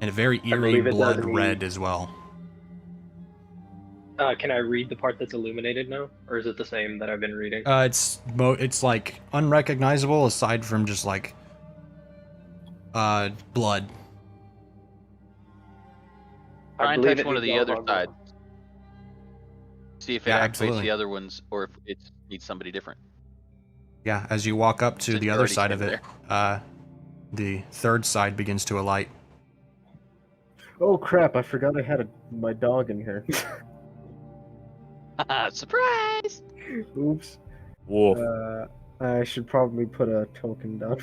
And a very eerie believe it blood does red as well. Can I read the part that's illuminated now, or is it the same that I've been reading? It's like unrecognizable aside from just like blood. Try and believe touch it one of needs the all other of our blood. sides. See if it Yeah, activates absolutely. the other ones, or if it needs somebody different. Yeah, as you walk up to Since the you're other already side of it, standing the 3rd side begins to alight. Oh crap! I forgot I had my dog in here. Surprise! Oops. Wolf. I should probably put a token down.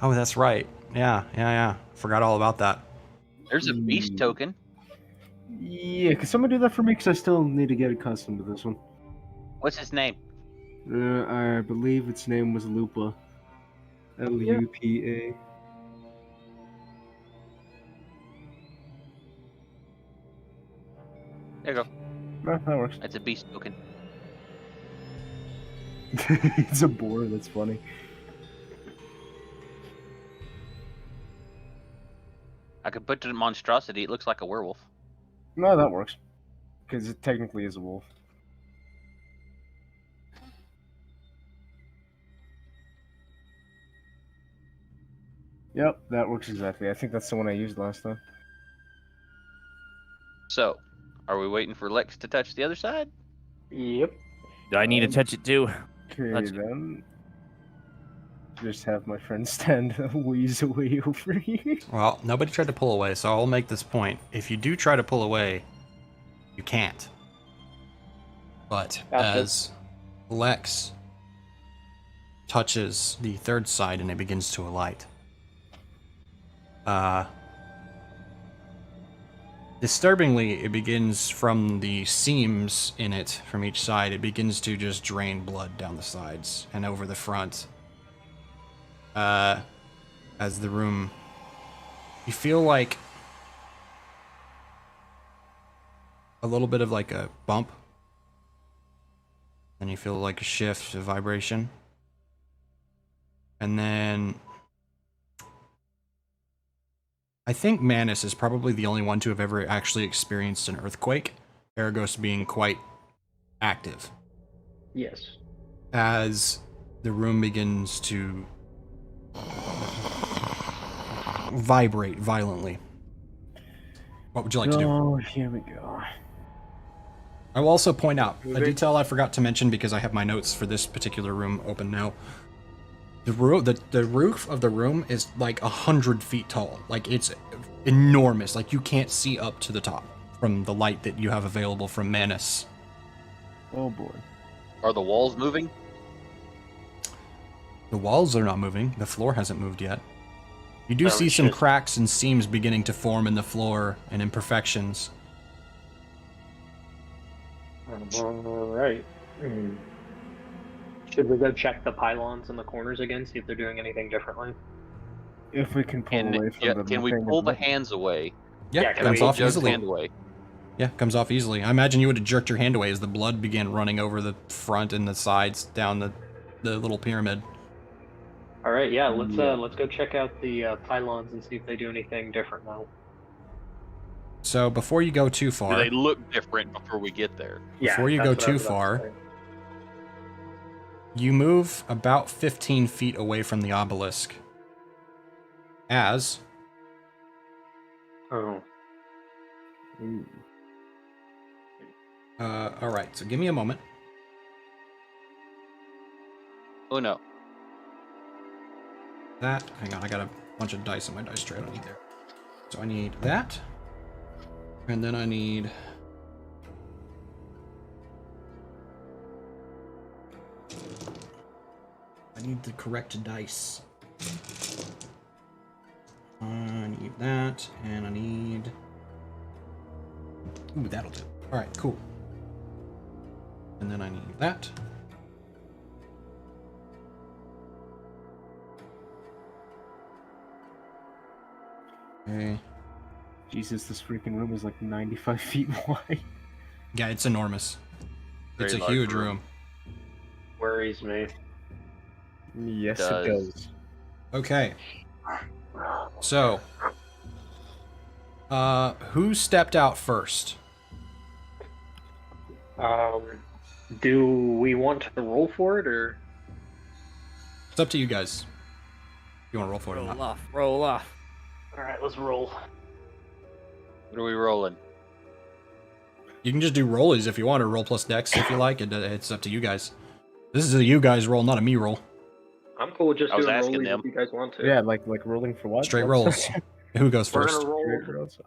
Oh, that's right. Yeah. Forgot all about that. There's a beast token. Yeah, can someone do that for me? Because I still need to get accustomed to this one. What's his name? I believe its name was Lupa. Lupa. There you go. No, that works. That's a beast token. It's a boar, that's funny. I could put it in monstrosity. It looks like a werewolf. No, that works. Because it technically is a wolf. Yep, that works exactly. I think that's the one I used last time. So, are we waiting for Lex to touch the other side? Yep. Do I need to touch it too? Okay, That's- then. Just have my friend stand a wheeze away over here. Well, nobody tried to pull away, so I'll make this point. If you do try to pull away, you can't. But Gotcha. as Lex touches the 3rd side and it begins to alight, disturbingly, it begins from the seams in it from each side. It begins to just drain blood down the sides and over the front. As the room, you feel like a little bit of like a bump, and you feel like a shift, a vibration, and then I think Manus is probably the only one to have ever actually experienced an earthquake, Aragos being quite active. Yes. As the room begins to vibrate violently. What would you like to do? Oh, here we go. I will also point out a Moving. detail I forgot to mention because I have my notes for this particular room open now. The roof of the room is like 100 feet tall. Like, it's enormous. Like, you can't see up to the top from the light that you have available from Manus. Oh boy. Are the walls moving? The walls are not moving. The floor hasn't moved yet. You do Oh, see some shit. cracks and seams beginning to form in the floor and imperfections. All right. Should we go check the pylons in the corners again, see if they're doing anything differently? If we can pull Can, away from yeah, the can we thing pull and the look- hands away? Yeah, can comes we- off Jug's easily. hand away. Yeah, comes off easily. I imagine you would have jerked your hand away as the blood began running over the front and the sides down the little pyramid. All right, yeah, let's Yeah. let's go check out the pylons and see if they do anything different now. So before you go too Do far, they look different before we get there? Before you that's go what I too was about to far, say. you move about 15 feet away from the obelisk. As Oh, Ooh. all right, so give me a moment. Oh no. That, hang on, I got a bunch of dice in my dice tray I don't need there. So I need that. And then I need... I need the correct dice. I need that, and I need... Ooh, that'll do. Alright, cool. And then I need that. Okay. Jesus, this freaking room is like 95 feet wide. Yeah, it's enormous. It's Very a large huge room. room. worries me. Yes, Does. it does. Okay. So, who stepped out first? Do we want to roll for it, or It's up to you guys. If you want to roll for it or Roll not. off, roll off. all right, let's roll. What are we rolling? You can just do rollies if you want, or roll plus dex if you like. It's up to you guys. This is a you guys roll, not a me roll. I'm cool with just I was doing asking rollies them. if you guys want to. Yeah, like rolling for what? Straight What? rolls. Who goes We're first? gonna roll. Straight rolls.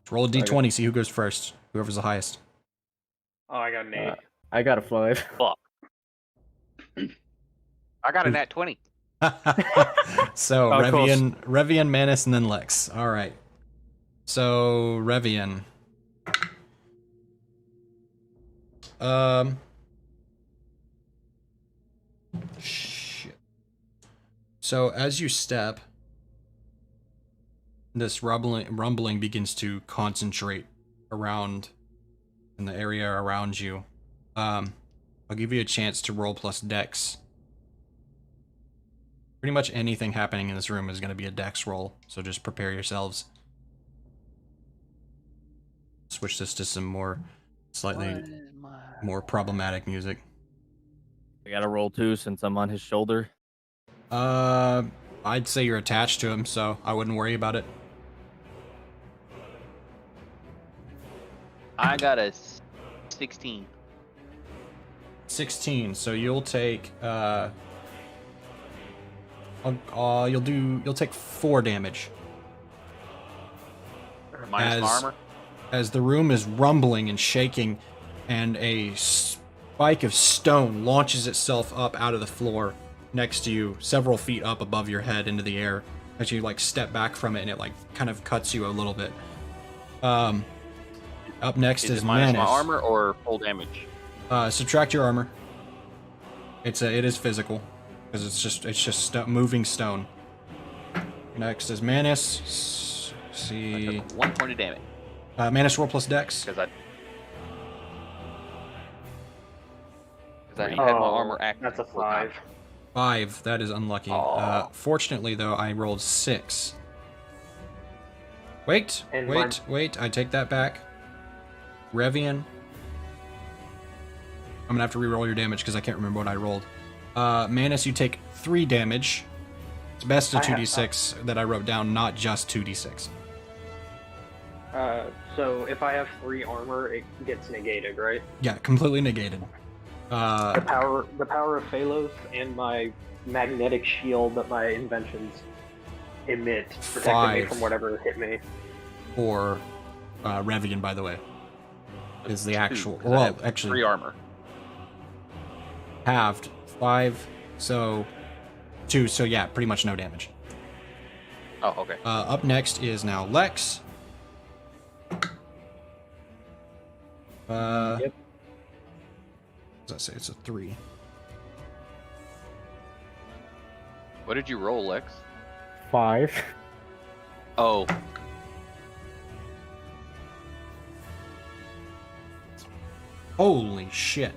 Roll a d20, see who goes first. Whoever's the highest. Oh, I got an 8. I got a 5. I got a nat 20. So, Oh, cool. Revian, Manus, and then Lex. All right. So, Revian. Shit. So, as you step, this rumbling begins to concentrate around in the area around you. I'll give you a chance to roll plus dex. Pretty much anything happening in this room is going to be a dex roll, so just prepare yourselves. Switch this to some more, slightly more problematic music. I gotta roll too since I'm on his shoulder. I'd say you're attached to him, so I wouldn't worry about it. I got a 16. 16, so you'll take, you'll take 4 damage. Minus my armor. As the room is rumbling and shaking, and a spike of stone launches itself up out of the floor next to you, several feet up above your head into the air, as you like step back from it, and it like kind of cuts you a little bit. Up next Is is it minus Manus. my armor or full damage? Subtract your armor. It is physical because it's just moving stone. Next is Manus. See, 1 point of damage. Manus roll plus dex. Because he had my armor active. That's a the whole time. 5. 5. That is unlucky. Aw. Fortunately, though, I rolled 6. Wait. I take that back. Revian. I'm gonna have to re-roll your damage because I can't remember what I rolled. Manus, you take 3 damage. It's best of I have 2d6 that I wrote down, not just 2d6. So if I have 3 armor, it gets negated, right? Yeah, completely negated. The power of Phalos and my magnetic shield that my inventions emit, protecting me 5. from whatever hit me. For Revian, by the way, is the 2, actual. 'cause I Well, have actually, 3 armor. halved 5, so 2. So yeah, pretty much no damage. Oh, okay. Up next is now Lex. Yep. What does that say? It's a 3. What did you roll, Lex? 5. Oh, Holy shit!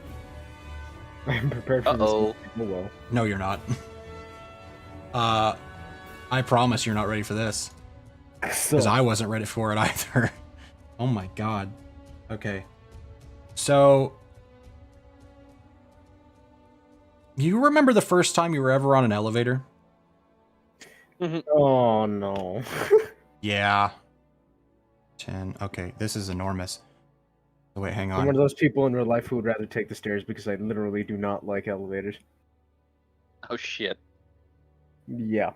I'm prepared for Uh-oh. this. Oh well. No, you're not. I promise you're not ready for this. Because I wasn't ready for it either. Oh my god. Okay. So, you remember the first time you were ever on an elevator? Oh no. Yeah. 10. Okay, this is enormous. Oh, wait, hang I'm one of on. those people in real life who would rather take the stairs because I literally do not like elevators. oh shit. Yeah.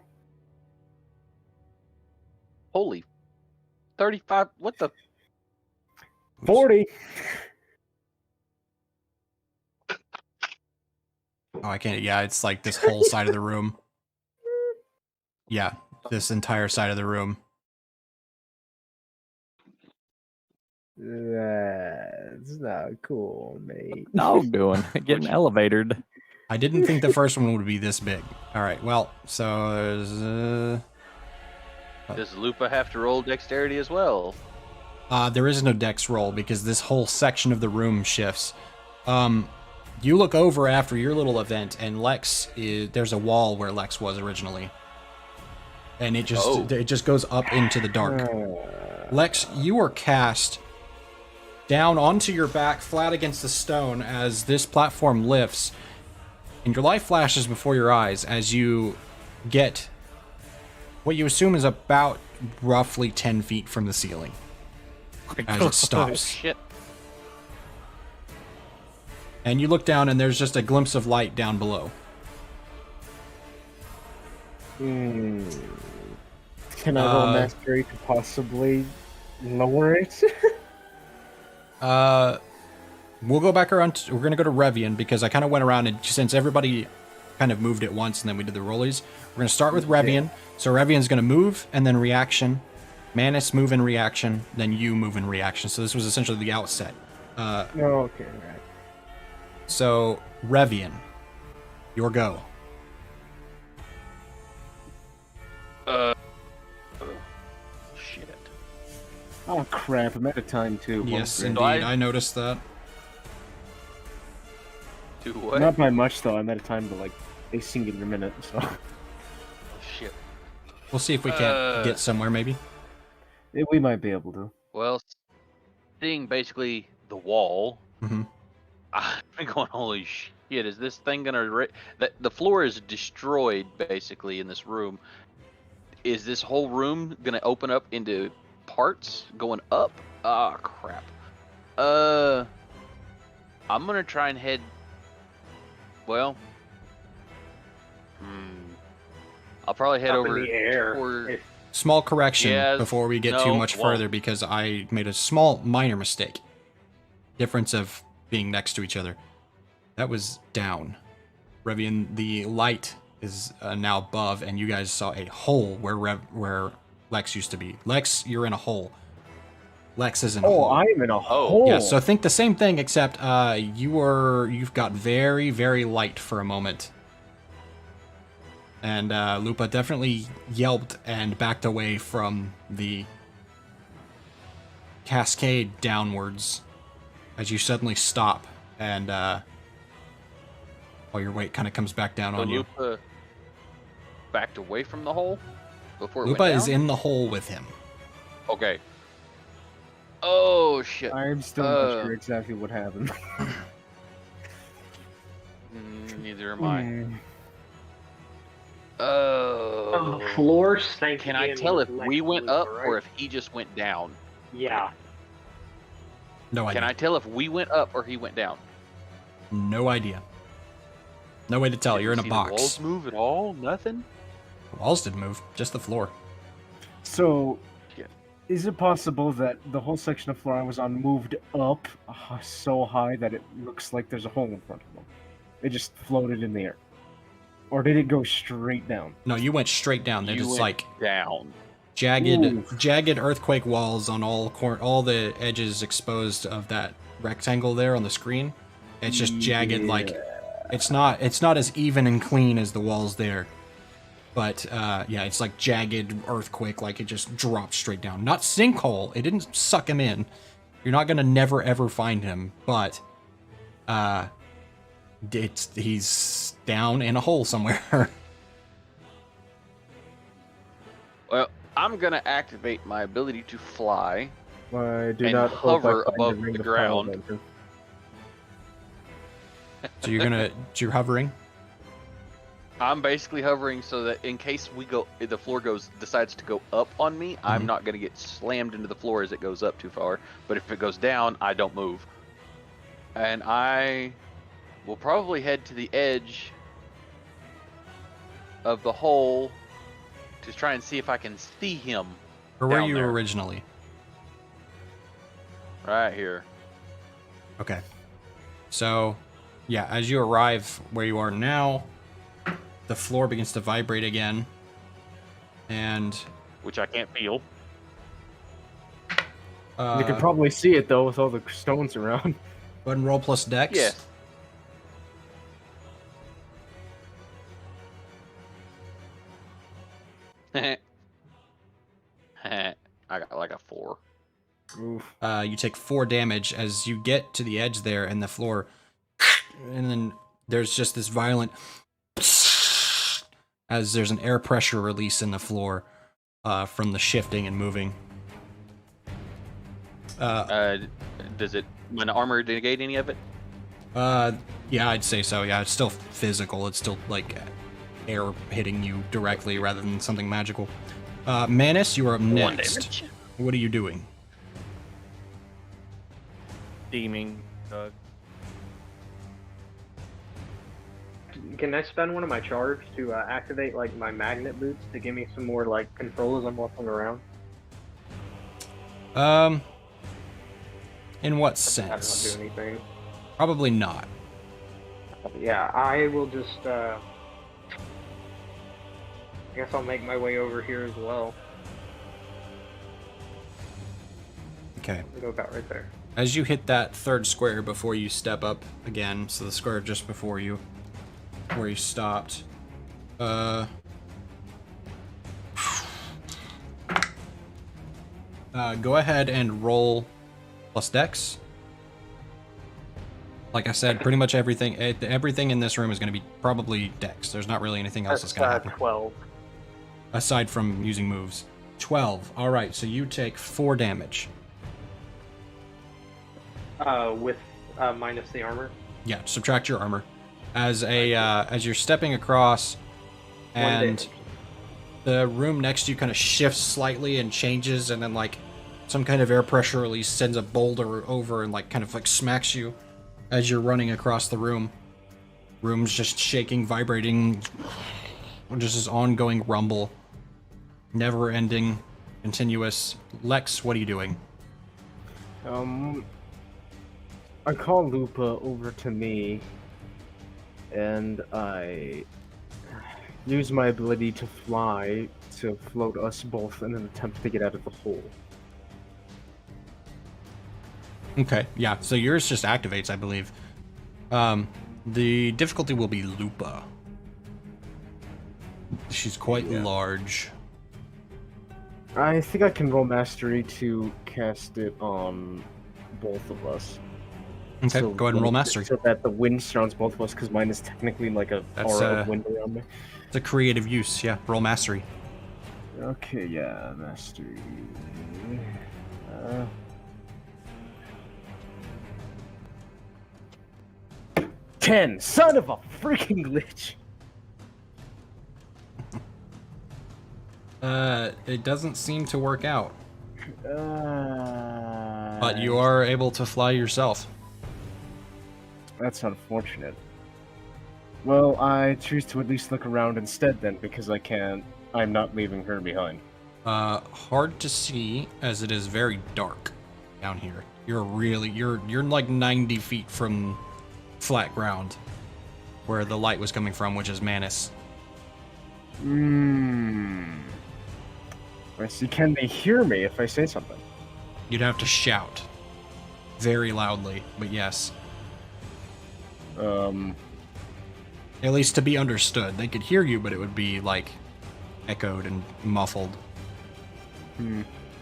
Holy 35. What the? 40. Oh, I can't. Yeah, it's like this whole side of the room. Yeah, this entire side of the room. That's not cool, mate. Dog doing? Getting elevated. I didn't think the first one would be this big. All right, well, so there's. Does Lupa have to roll dexterity as well? There is no dex roll because this whole section of the room shifts. You look over after your little event, and Lex is there's a wall where Lex was originally, and it just goes up into the dark. Lex, you are cast down onto your back, flat against the stone, as this platform lifts, and your life flashes before your eyes as you get what you assume is about roughly 10 feet from the ceiling as it Oh stops. shit. And you look down, and there's just a glimpse of light down below. Can I roll mastery to possibly lower it? We'll go back around. We're going to go to Revian because I kind of went around, and since everybody kind of moved at once and then we did the rollies, we're going to start with Revian. So Revian's going to move and then reaction. Manus move in reaction, then you move in reaction. So this was essentially the outset. Okay, right. So Revian, your go. Shit. Oh crap, I'm out of time too. Yes, Well, indeed. I- I noticed that. Do what? Not by much though, I'm out of time to like a singular minute, so Shit. We'll see if we can't get somewhere, maybe. we might be able to. Well, seeing basically the wall, Mhm. I've been going, holy shit, is this thing gonna... The floor is destroyed, basically, in this room. Is this whole room gonna open up into parts going up? Ah, crap. I'm gonna try and head... Well... I'll probably head Up over in the air. toward... Small correction Yes, before we get no, too much won't. further because I made a small minor mistake. Difference of being next to each other. That was down. Revian, the light is now above, and you guys saw a hole where Lex used to be. Lex, you're in a hole. Lex is in a hole. I'm in a hole. Yeah, so think the same thing, except you've got very, very light for a moment. And Lupa definitely yelped and backed away from the cascade downwards as you suddenly stop, and all your weight kind of comes back down So on you. Lupa backed away from the hole before it Lupa went is down? in the hole with him. Okay. Oh shit. I'm still not sure exactly what happened. Neither am I. Hmm. Oh. Floor sank Can I in tell with if Lex we went Luthor, up right? or if he just went down? Yeah. No idea. Can I tell if we went up or he went down? No idea. No way to tell. Did You're we in a see box. The walls move at all? Nothing. The walls didn't move, just the floor. So, Yeah. is it possible that the whole section of floor I was on moved up so high that it looks like there's a hole in front of them? It just floated in the air. Or did it go straight down? No, you went straight down. They're You just went like down. jagged earthquake walls on all the edges exposed of that rectangle there on the screen. It's just jagged, like it's not as even and clean as the walls there. But yeah, it's like jagged earthquake, like it just dropped straight down. Not sinkhole. It didn't suck him in. You're not gonna never ever find him, but he's down in a hole somewhere. Well, I'm gonna activate my ability to fly. I do And not hope I hover find above ring the of fire ground. lantern. So you're hovering. I'm basically hovering so that in case the floor decides to go up on me, I'm not gonna get slammed into the floor as it goes up too far. But if it goes down, I don't move. And I will probably head to the edge of the hole to try and see if I can see him. Or were down you there. originally? Right here. Okay. So, yeah, as you arrive where you are now, the floor begins to vibrate again. And Which I can't feel. You can probably see it though with all the stones around. go ahead and roll plus dex. Yes. I got like a 4. Oof. You take 4 damage as you get to the edge there and the floor, and then there's just this violent as there's an air pressure release in the floor from the shifting and moving. Does it my armor negate any of it? Yeah, I'd say so. Yeah, it's still physical. It's still like air hitting you directly rather than something magical. Manus, you are up 1 next. damage. What are you doing? Steaming. Can I spend one of my charge to activate like my magnet boots to give me some more like control as I'm walking around? In what I don't sense? do anything. Probably not. Yeah, I will just. I guess I'll make my way over here as well. Okay. I'll go about right there. As you hit that third square before you step up again, so the square just before you, where you stopped, go ahead and roll plus dex. Like I said, pretty much everything in this room is going to be probably dex. There's not really anything else that's going to happen. 12. Aside from using moves. 12. All right, so you take 4 damage. With minus the armor. Yeah, subtract your armor. As you're stepping across, 1 and damage. the room next to you kind of shifts slightly and changes, and then like some kind of air pressure release sends a boulder over and like kind of like smacks you as you're running across the room. Room's just shaking, vibrating, just this ongoing rumble, never-ending, continuous. Lex, what are you doing? I call Lupa over to me, and I use my ability to fly to float us both in an attempt to get out of the hole. Okay, yeah, so yours just activates, I believe. The difficulty will be Lupa. She's quite large. I think I can roll mastery to cast it on both of us. Okay, So go ahead and roll mastery. So that the wind surrounds both of us, because mine is technically like a That's, aura of wind around me. It's a creative use, yeah. Roll mastery. Okay, yeah, mastery. 10! Son of a freaking glitch! It doesn't seem to work out. But you are able to fly yourself. That's unfortunate. Well, I choose to at least look around instead then, because I'm not leaving her behind. Hard to see as it is very dark down here. You're like 90 feet from flat ground where the light was coming from, which is Manus. I see. Can they hear me if I say something? You'd have to shout very loudly, but yes. At least to be understood. They could hear you, but it would be like echoed and muffled.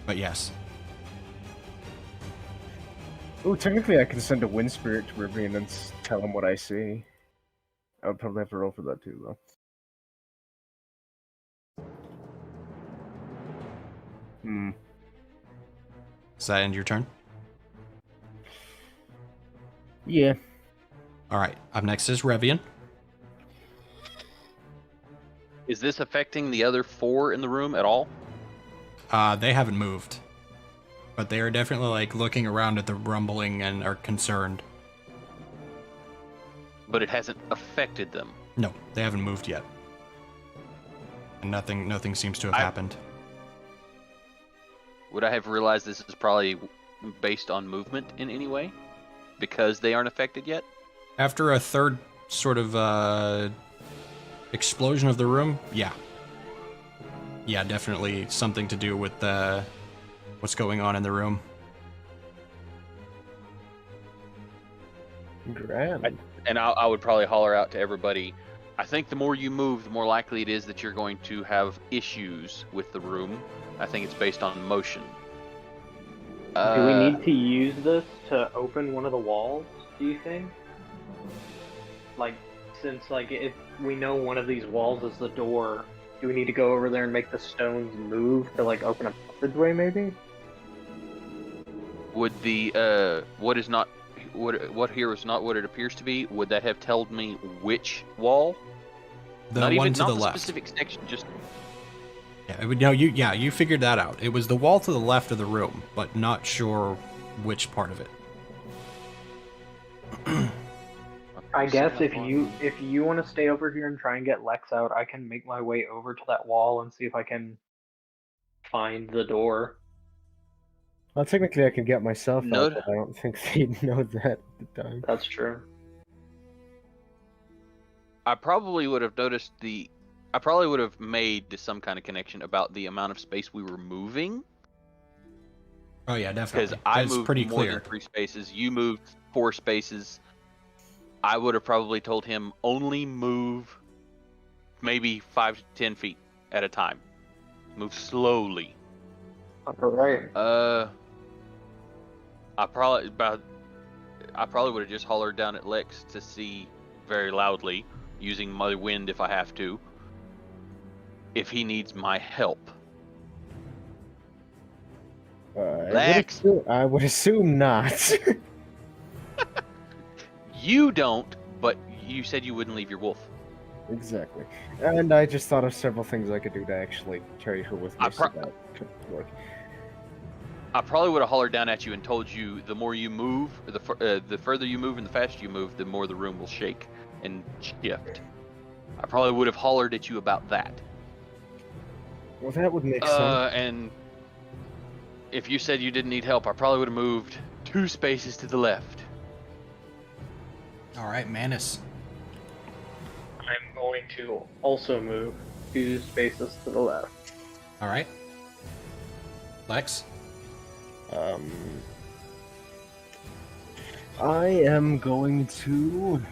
But yes. Ooh, technically I can send a wind spirit to Rivian and tell him what I see. I would probably have to roll for that too, though. Does that end your turn? Yeah. Alright, up next is Revian. Is this affecting the other 4 in the room at all? They haven't moved. But they are definitely like looking around at the rumbling and are concerned. But it hasn't affected them. No, they haven't moved yet. And nothing seems to have happened. Would I have realized this is probably based on movement in any way? Because they aren't affected yet? After a third sort of explosion of the room, yeah. Yeah, definitely something to do with what's going on in the room. Grand. And I would probably holler out to everybody, I think the more you move, the more likely it is that you're going to have issues with the room. I think it's based on motion. Do we need to use this to open one of the walls, do you think? Like, since, like, if we know one of these walls is the door, do we need to go over there and make the stones move to, like, open a passageway, maybe? Would what here is not what it appears to be, would that have told me which wall? The not one even, to not the the left. specific section, just... Yeah, you figured that out. It was the wall to the left of the room, but not sure which part of it. I guess if you want to stay over here and try and get Lex out, I can make my way over to that wall and see if I can find the door. Well, technically I can get myself No. out, but I don't think they'd know that at the time. That's true. I probably would have noticed I probably would have made some kind of connection about the amount of space we were moving. Oh yeah, definitely. Because I That's moved pretty more clear. than 3 spaces. You moved 4 spaces. I would have probably told him only move maybe 5 to 10 feet at a time. Move slowly. Alright. I probably would have just hollered down at Lex to see very loudly, using my wind if I have to, if he needs my help. Lex! I would assume not. You don't, but you said you wouldn't leave your wolf. Exactly. And I just thought of several things I could do to actually carry her with me so that could work. I probably would have hollered down at you and told you the more you move, the further you move and the faster you move, the more the room will shake and shift. I probably would have hollered at you about that. Well, that would make sense. And if you said you didn't need help, I probably would have moved 2 spaces to the left. Alright, Manus. I'm going to also move 2 spaces to the left. Alright. Lex? I am going to...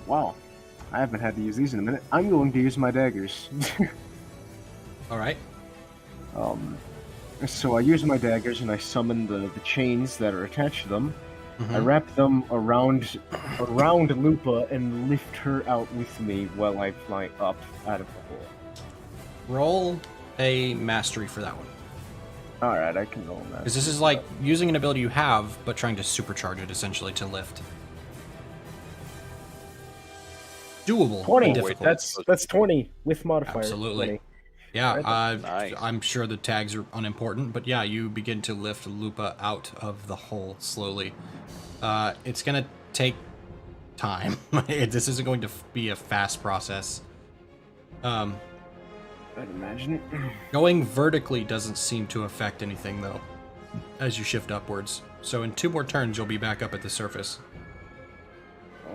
wow. I haven't had to use these in a minute. I'm going to use my daggers. Alright. So I use my daggers and I summon the chains that are attached to them. Mm-hmm. I wrap them around Lupa and lift her out with me while I fly up out of the hole. Roll a mastery for that one. Alright, I can roll that. Because this is like using an ability you have, but trying to supercharge it essentially to lift. Doable. 20. But difficult. That's 20 with modifier. Absolutely. 20. Yeah, Nice. I'm sure the tags are unimportant, but yeah, you begin to lift Lupa out of the hole slowly. It's gonna take time. This isn't going to be a fast process. I'd imagine. Going vertically doesn't seem to affect anything, though, as you shift upwards. So in 2 more turns, you'll be back up at the surface.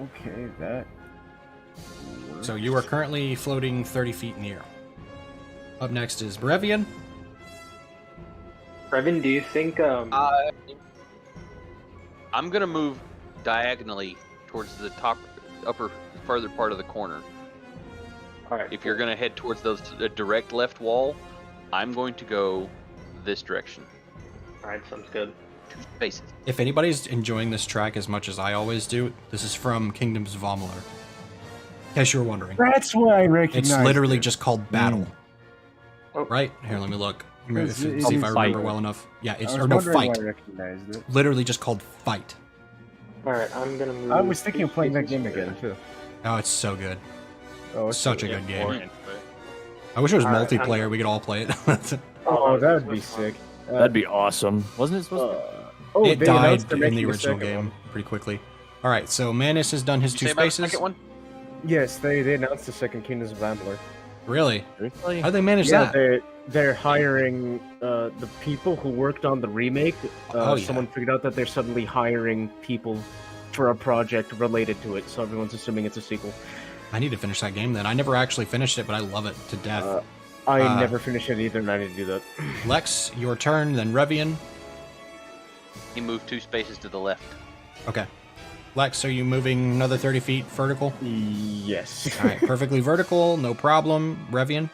Okay, that. So you are currently floating 30 feet in the air. Up next is Brevian. Brevin, do you think I'm gonna move diagonally towards the top, upper, further part of the corner. all right, If you're gonna head towards the direct left wall, I'm going to go this direction. all right, sounds good. 2 spaces. If anybody's enjoying this track as much as I always do, this is from Kingdoms of Amalur. In case you were wondering. That's why I recognize. It's literally just called Battle. Oh. Right? Here, let me look. It's- See it's if I remember fight. well enough. Yeah, it's I or was no wondering fight. why I recognized it. Literally just called Fight. All right, I'm gonna move. I was thinking of 2 playing that spaces game again forward. too. Oh, it's so good. Oh, it's Such a so good More game. into it. I wish it was Alright, multiplayer. We could all play it. Oh, that would be sick. That'd be awesome. Wasn't it supposed to? It they died announced they're in the making a original second game one. pretty quickly. All right, so Manus has done his Did 2 you say about the spaces. second one? Yes, they announced the second Kingdoms of Amalur. Really? Really? How'd they manage Yeah, that? they're hiring the people who worked on the remake. Oh, yeah. Someone figured out that they're suddenly hiring people for a project related to it, so everyone's assuming it's a sequel. I need to finish that game then. I never actually finished it, but I love it to death. I never finished it either, and I need to do that. Lex, your turn, then Revian. He moved 2 spaces to the left. Okay. Lex, are you moving another 30 feet vertical? Yes. All right, perfectly vertical, no problem. Revian,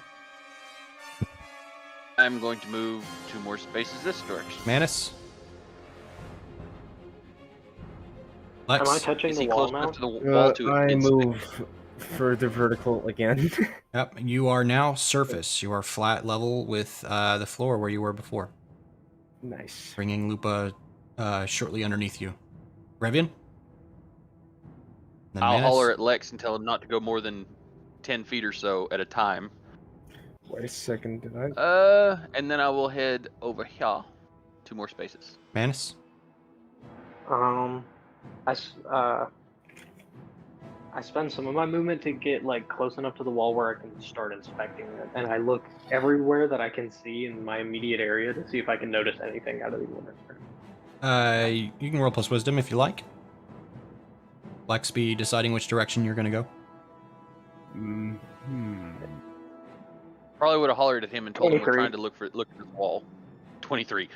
I'm going to move 2 more spaces this direction. Manus. Lex. Am I touching Is the he wall close now? enough to the wall to I inspect? move further vertical again. Yep, you are now surface. You are flat level with the floor where you were before, Nice. bringing Lupa shortly underneath you. Revian? Then I'll Manus. holler at Lex and tell him not to go more than 10 feet or so at a time. Wait a second, did I? And then I will head over here. 2 more spaces. Manus? I spend some of my movement to get like close enough to the wall where I can start inspecting it, and I look everywhere that I can see in my immediate area to see if I can notice anything out of the ordinary. You can roll plus wisdom if you like. Lex be deciding which direction you're going to go. Probably would have hollered at him and told him we're 23. trying to look at the wall. 23.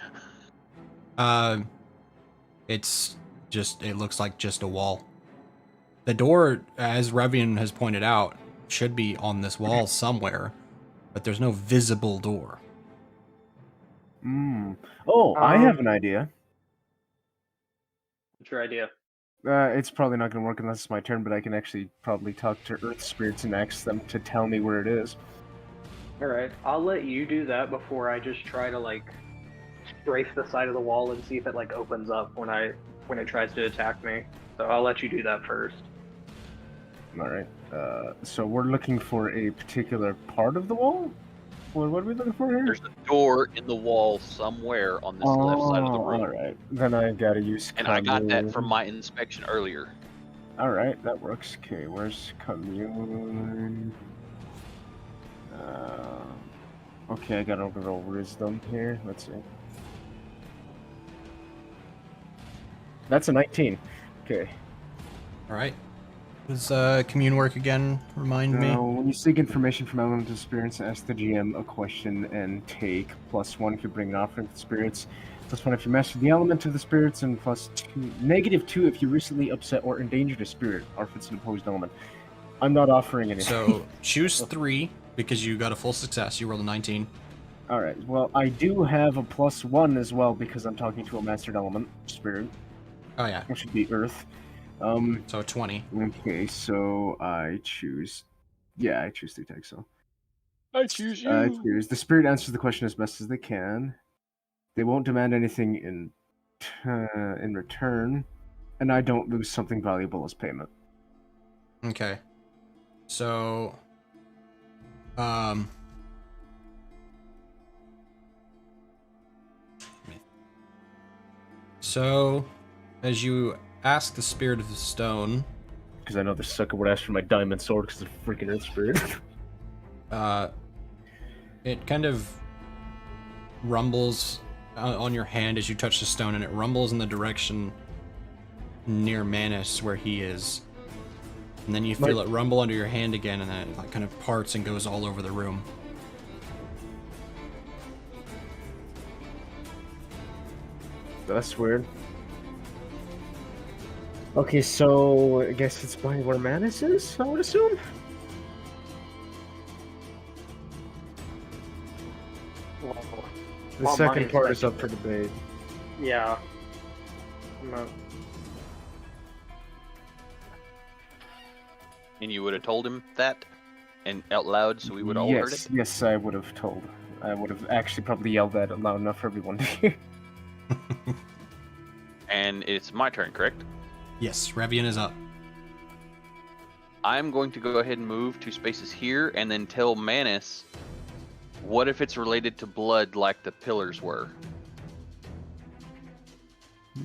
It's just, it looks like just a wall. The door, as Revian has pointed out, should be on this wall somewhere, but there's no visible door. Oh, I have an idea. What's your idea? It's probably not going to work unless it's my turn, but I can actually probably talk to Earth Spirits and ask them to tell me where it is. All right, I'll let you do that before I just try to like strafe the side of the wall and see if it like opens up when it tries to attack me. So I'll let you do that first. All right. So we're looking for a particular part of the wall? What are we looking for here? There's a door in the wall somewhere on this left side of the room. All right. Then I gotta use. And I got that commune. from my inspection earlier. All right, that works. Okay, where's commune? Okay, I got overall wisdom here. Let's see. That's a 19. Okay. All right. Does commune work again? Remind me. When you seek information from elemental spirits, ask the GM a question and take +1 if you bring an offering to the spirits, +1 if you master the element of the spirits, and -2 if you recently upset or endangered a spirit, or if it's an opposed element. I'm not offering anything. So choose 3 because you got a full success. You rolled a 19. All right. Well, I do have a +1 as well because I'm talking to a mastered element spirit, Oh yeah. which would be Earth. So 20. Okay, so I choose. Yeah, I choose 3 tags. So I choose you. I choose. The spirit answers the question as best as they can. They won't demand anything in return, and I don't lose something valuable as payment. Okay. So So, as you ask the spirit of the stone, Because I know the sucker would ask for my diamond sword because it's a freaking earth spirit. it kind of rumbles on your hand as you touch the stone, and it rumbles in the direction near Manus where he is. And then you feel it rumble under your hand again, and then it like kind of parts and goes all over the room. That's weird. Okay, so I guess it's by where Manus is, I would assume? The second part is up for debate. Yeah. No. And you would have told him that, and out loud, so we would all heard it. Yes, I would have told. I would have actually probably yelled that loud enough for everyone to hear. And it's my turn, correct? Yes, Revian is up. I'm going to go ahead and move 2 spaces here, and then tell Manus, what if it's related to blood like the pillars were? Do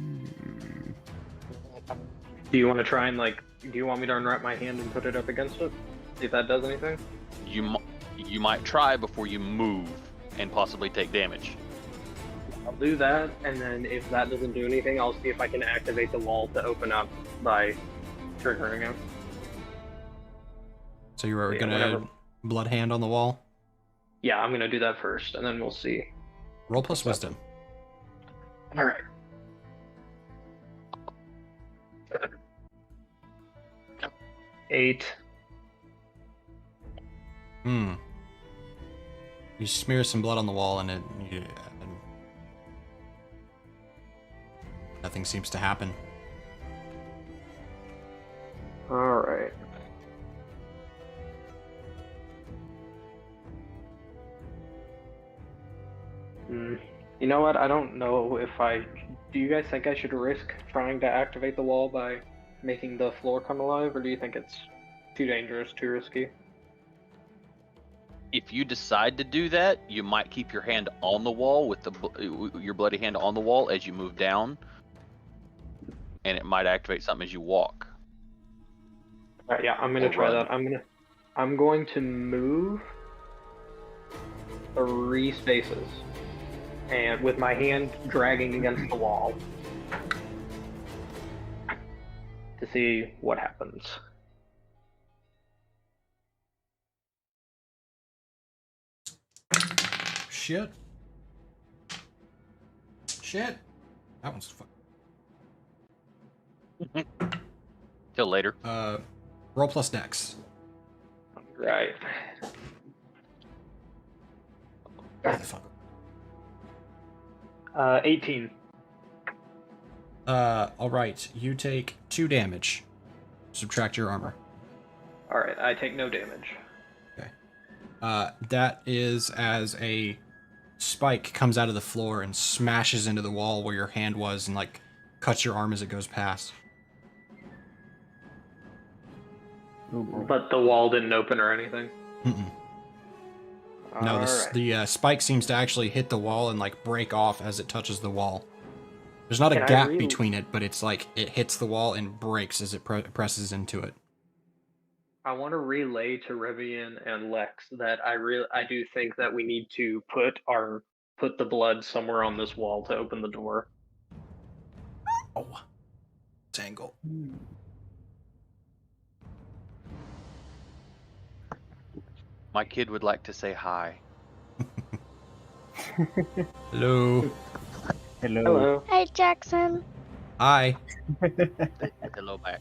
you want to try and do you want me to unwrap my hand and put it up against it? See if that does anything? You might try before you move and possibly take damage. I'll do that, and then if that doesn't do anything, I'll see if I can activate the wall to open up by triggering it. So you were Yeah, gonna whatever. blood hand on the wall? Yeah, I'm gonna do that first, and then we'll see. Roll plus wisdom. All right. Eight. You smear some blood on the wall, and nothing seems to happen. All right. You know what? I don't know if do you guys think I should risk trying to activate the wall by making the floor come alive, or do you think it's too dangerous, too risky? If you decide to do that, you might keep your hand on the wall with your bloody hand on the wall as you move down, and it might activate something as you walk. All right, yeah, I'm gonna Or try run. that. I'm going to move 3 spaces, and with my hand dragging against the wall to see what happens. Shit. That one's fun. Till later. Roll plus dex. Right. Motherfucker. 18. Alright. You take 2 damage. Subtract your armor. All right, I take no damage. Okay. That is as a spike comes out of the floor and smashes into the wall where your hand was and, like, cuts your arm as it goes past. But the wall didn't open or anything? Mm-mm. No, Alright. the spike seems to actually hit the wall and, like, break off as it touches the wall. There's not a Can I gap re- between it, but it's like it hits the wall and breaks as it presses into it. I want to relay to Revian and Lex that I do think that we need to put the blood somewhere on this wall to open the door. Oh. Tangle. My kid would like to say hi. Hello. Hello. Hey, Jackson. Hi. Hello back.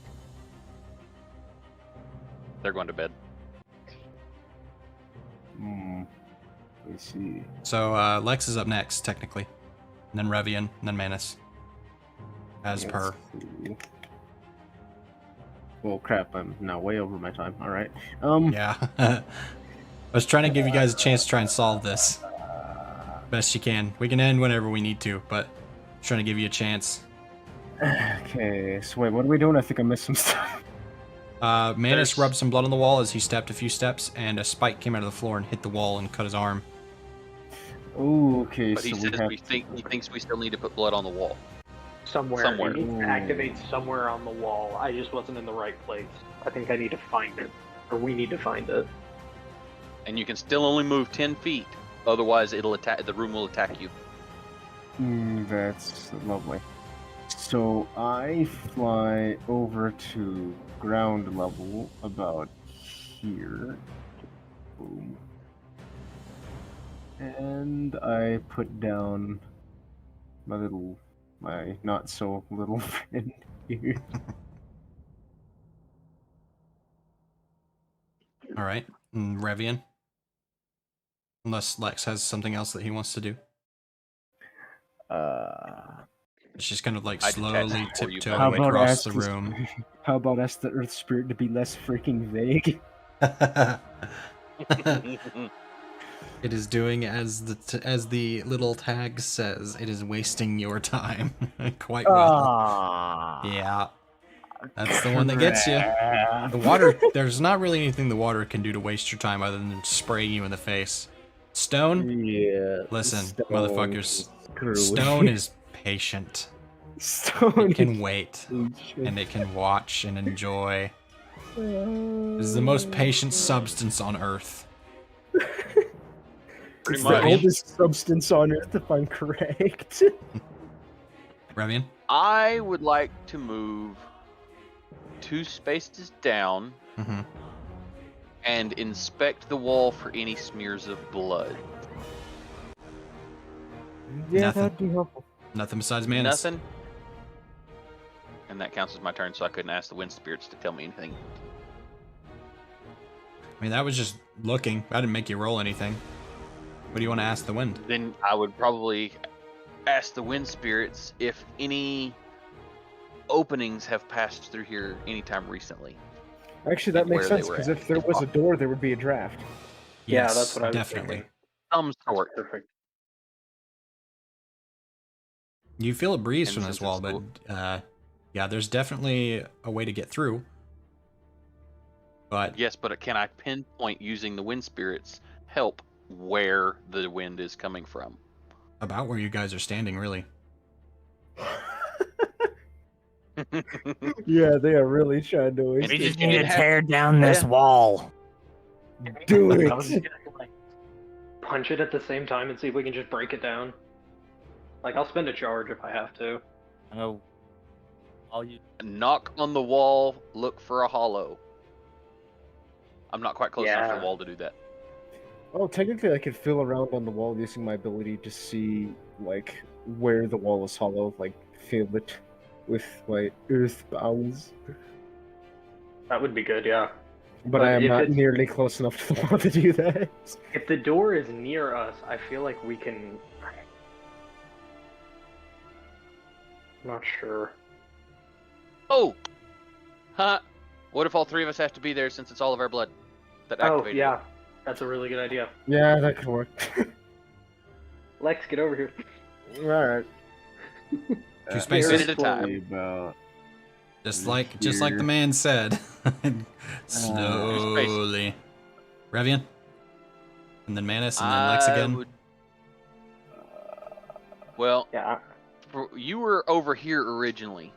They're going to bed. Let me see. So, Lex is up next, technically. And then Revian, and then Manus. As per. See. Well, crap, I'm now way over my time. Alright. Yeah. I was trying to give you guys a chance to try and solve this. Best you can. We can end whenever we need to, but trying to give you a chance. Okay, so wait, what are we doing? I think I missed some stuff. Manus rubbed some blood on the wall as he stepped a few steps, and a spike came out of the floor and hit the wall and cut his arm. Ooh, okay, But he so says we have he thinks we still need to put blood on the wall. Somewhere. Somewhere. It needs to activate somewhere on the wall. I just wasn't in the right place. I think I need to find it. Or we need to find it. And you can still only move 10 feet. Otherwise, it'll attack. The room will attack you. That's lovely. So I fly over to ground level about here. Boom. And I put down my not so little friend here. All right, Revian. Unless Lex has something else that he wants to do. It's just kind of like I detach slowly before you tiptoe move. across the room. How about ask the Earth Spirit to be less freaking vague? It is doing as the little tag says. It is wasting your time quite well. Yeah, that's the one that gets you. The water. There's not really anything the water can do to waste your time other than spraying you in the face. Stone. Yeah. Listen, Stone motherfuckers. screwy. Stone is patient. Stone It can is wait patient. and it can watch and enjoy. This is the most patient substance on Earth. Pretty It's much. the oldest substance on Earth, if I'm correct. Revian. I would like to move 2 spaces down Mm-hmm. and inspect the wall for any smears of blood. Yeah, Nothing. that'd be helpful. Nothing besides Manus. Nothing. And that counts as my turn, so I couldn't ask the wind spirits to tell me anything. I mean, that was just looking. I didn't make you roll anything. What do you want to ask the wind? Then I would probably ask the wind spirits if any openings have passed through here anytime recently. Actually, that And makes where they sense, were because at. if there was a door, there would be a draft. Yeah, Yes, that's what I was definitely. thinking. Some That's sort. perfect. You feel a breeze And from this since wall, it's but yeah, there's definitely a way to get through. But Yes, but can I pinpoint using the wind spirits help where the wind is coming from? about where you guys are standing, really. Yeah, they are really trying to waste We We just just need need to to tear tear down this Yeah. wall. Do I was it! gonna like punch it at the same time and see if we can just break it down. Like I'll spend a charge if I have to. I know. All you. Knock on the wall, look for a hollow. I'm not quite close enough to Yeah. the wall to do that. Oh, technically, I could feel around on the wall using my ability to see, like, where the wall is hollow, like, feel it with my earth powers. That would be good, yeah. But But I am if not it's- nearly close enough to the wall to do that. If the door is near us, I feel like we can. I'm not sure. Oh! Huh? What if all 3 of us have to be there since it's all of our blood that Oh, activated? yeah. That's a really good idea. Yeah, that could work. Lex, get over here. Alright. 2 spaces. Minute at a time. About... Just like the man said. Slowly. Revian. And then Manus, and then Lex again. would- Well, Yeah. you were over here originally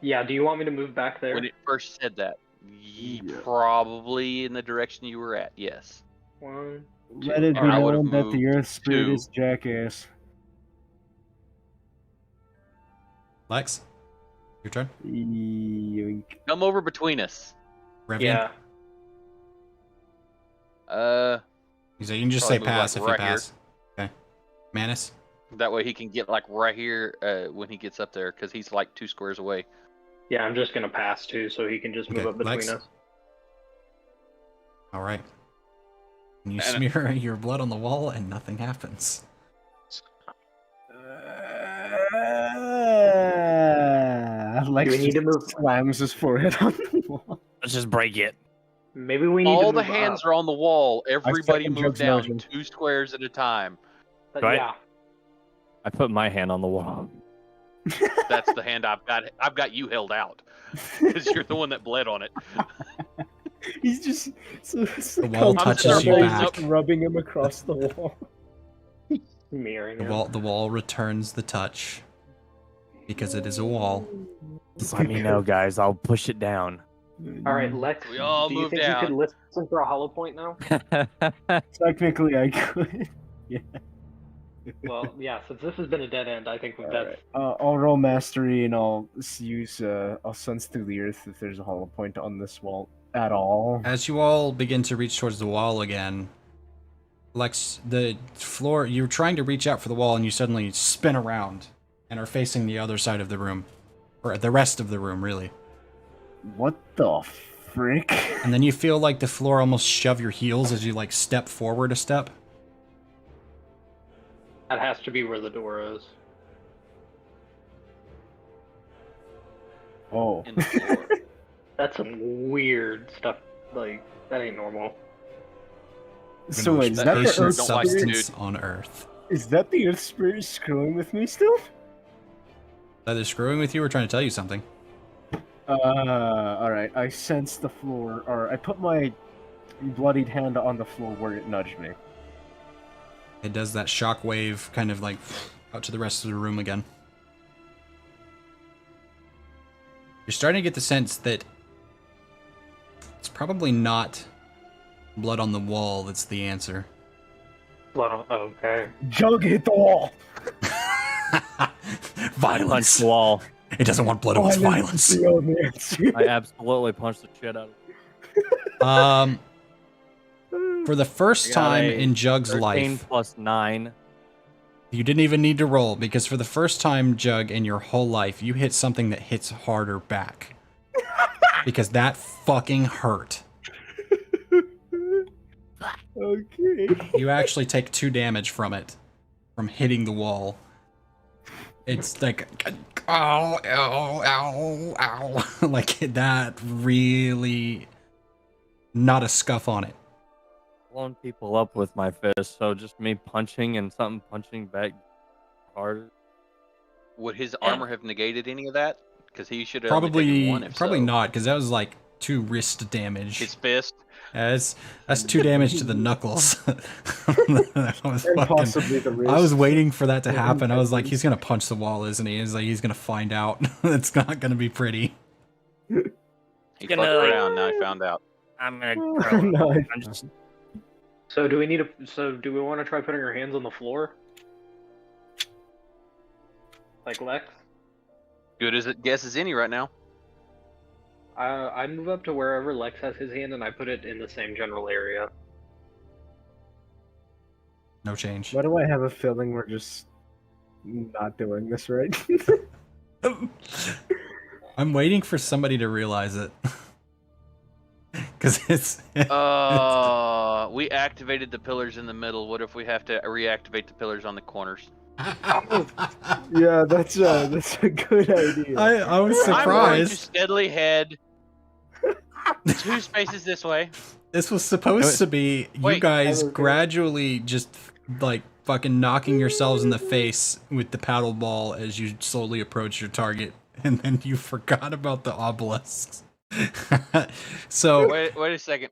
Yeah, do you want me to move back there? when it first said that. Yeah. Probably in the direction you were at, yes. One. Let it be I would've known that the moved Earth Spirit 2. is jackass. Lex, your turn. Yoink. Come over between us. Revian. Yeah. So you can just Probably say move, pass like, if you right here. pass. Okay. Manus. That way he can get like right here when he gets up there, because he's like 2 squares away. Yeah, I'm just gonna pass too, so he can just move Okay, up between Lex? us. All right. And you And- smear your blood on the wall, and nothing happens. Lex Do we need to move? slams his forehead on the wall. Let's just break it. Maybe we need All to the move hands up. are on the wall. Everybody second move Jug's down motion. 2 squares at a time. But Right. Yeah. I put my hand on the wall. That's the hand I've got. I've got you held out because you're the one that bled on it. He's just The wall touches you back. rubbing him across the wall. Mirroring The him. wall. The wall returns the touch. because it is a wall. Just let me know, guys. I'll push it down. All right, Lex. We all do you move think down. you could listen for a hollow point now? Technically, I could. Well, yeah. Since this has been a dead end, I think that's Alright. I'll roll mastery and I'll use I'll sense through the earth if there's a hollow point on this wall at all. As you all begin to reach towards the wall again, Lex, the floor, you're trying to reach out for the wall and you suddenly spin around and are facing the other side of the room. Or the rest of the room, really. What the frick? And then you feel like the floor almost shove your heels as you like step forward a step. that has to be where the door is. Oh. In the floor. That's some weird stuff. Like that ain't normal. So wait, is that the Ancient earth don't like spirit? dude. substance on Earth. Is that the earth spirit screwing with me still? Either screwing with you or trying to tell you something. Alright. I sense the floor, or I put my bloodied hand on the floor where it nudged me. It does that shockwave kind of like out to the rest of the room again. You're starting to get the sense that it's probably not blood on the wall that's the answer. Okay. Jug hit the wall! Violence. Punch the wall. It doesn't want blood, it wants violence. The only answer. I absolutely punched the shit out of it. For the first I got time a in Jug's 13 life, plus 9. you didn't even need to roll, because for the first time, Jug, in your whole life, you hit something that hits harder back. Because that fucking hurt. Okay. You actually take 2 damage from it, from hitting the wall. It's like, ow, ow, ow, ow. Like, that really, not a scuff on it. Blowing people up with my fist, so just me punching and something punching back harder. Would his armor have negated any of that? Because he should have only taken Probably, one. If probably so. not, because that was like 2 wrist damage. His fist. That's 2 damage to the knuckles. That was And fucking- possibly the wrist. I was waiting for that to happen. I was like, he's gonna punch the wall, isn't he? He's like, he's gonna find out. It's not gonna be pretty. He Gonna, fucked like- around. Now he found out. I'm gonna throw it. No, I'm just So do we need to? So do we want to try putting our hands on the floor? Like Lex? Good as it guess as any right now. I move up to wherever Lex has his hand and I put it in the same general area. No change. Why do I have a feeling we're just not doing this right? I'm waiting for somebody to realize it. Because it's... We activated the pillars in the middle. What if we have to reactivate the pillars on the corners? Yeah, that's a good idea. I was I'm going to surprised. steadily head 2 spaces this way. This was supposed to be you Wait. guys gradually just like fucking knocking yourselves in the face with the paddle ball as you slowly approach your target, and then you forgot about the obelisks. So Wait a second.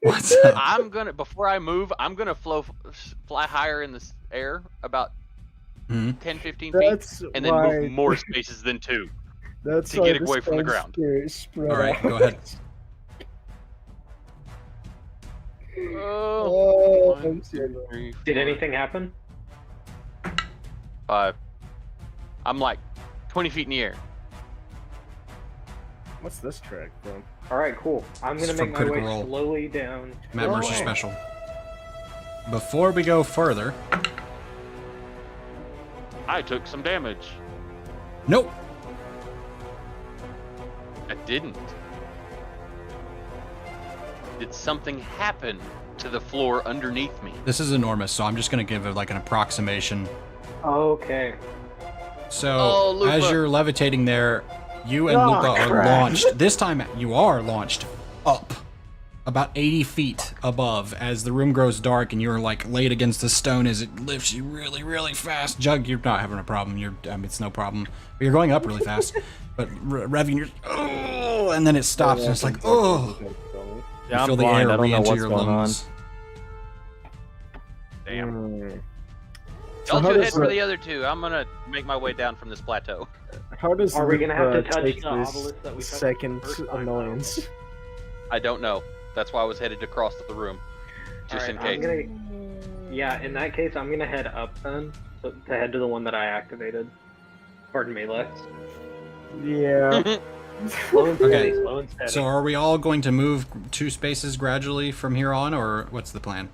what's up? I'm gonna before I move, I'm gonna fly higher in the air about Mhm. 10, 15 That's feet, and then why, move more spaces than 2. That's to why get away from the stone ground. spirit spread All right, out. go ahead. Oh, One, I'm 2, serious. 3, Did 4, anything happen? 5. I'm like 20 feet in the air. What's this track from? All right, cool. I'm gonna It's from make my way Critical Role. slowly down. Matt Mercer Oh. special. Before we go further, I took some damage. nope. I didn't. Did something happen to the floor underneath me? This is enormous, so I'm just gonna give it like an approximation. Okay. So Oh, Lupa. as you're levitating there, you and Oh, Luca are crap. launched. This time you are launched up about 80 feet above as the room grows dark and you're like laid against the stone as it lifts you really, really fast. Jug, you're not having a problem. It's no problem. But you're going up really fast. But Revving, you're oh, and then it stops and it's like oh. Yeah, You I'm feel the blind. air I don't know re-enter what's your going on. lungs. Damn. So Y'all how two does head for the- the other two. I'm gonna make my way down from this plateau. How does Are we Luke, gonna have to touch take the this obelisk that we touched second the first time, annoyance? I don't know. That's why I was headed across the room, just in Alright, case. Yeah, in that case, I'm gonna head up then, to head to the one that I activated. Pardon me, Lex. Yeah. Slow and steady, Okay, slow and steady. So are we all going to move 2 spaces gradually from here on, or what's the plan?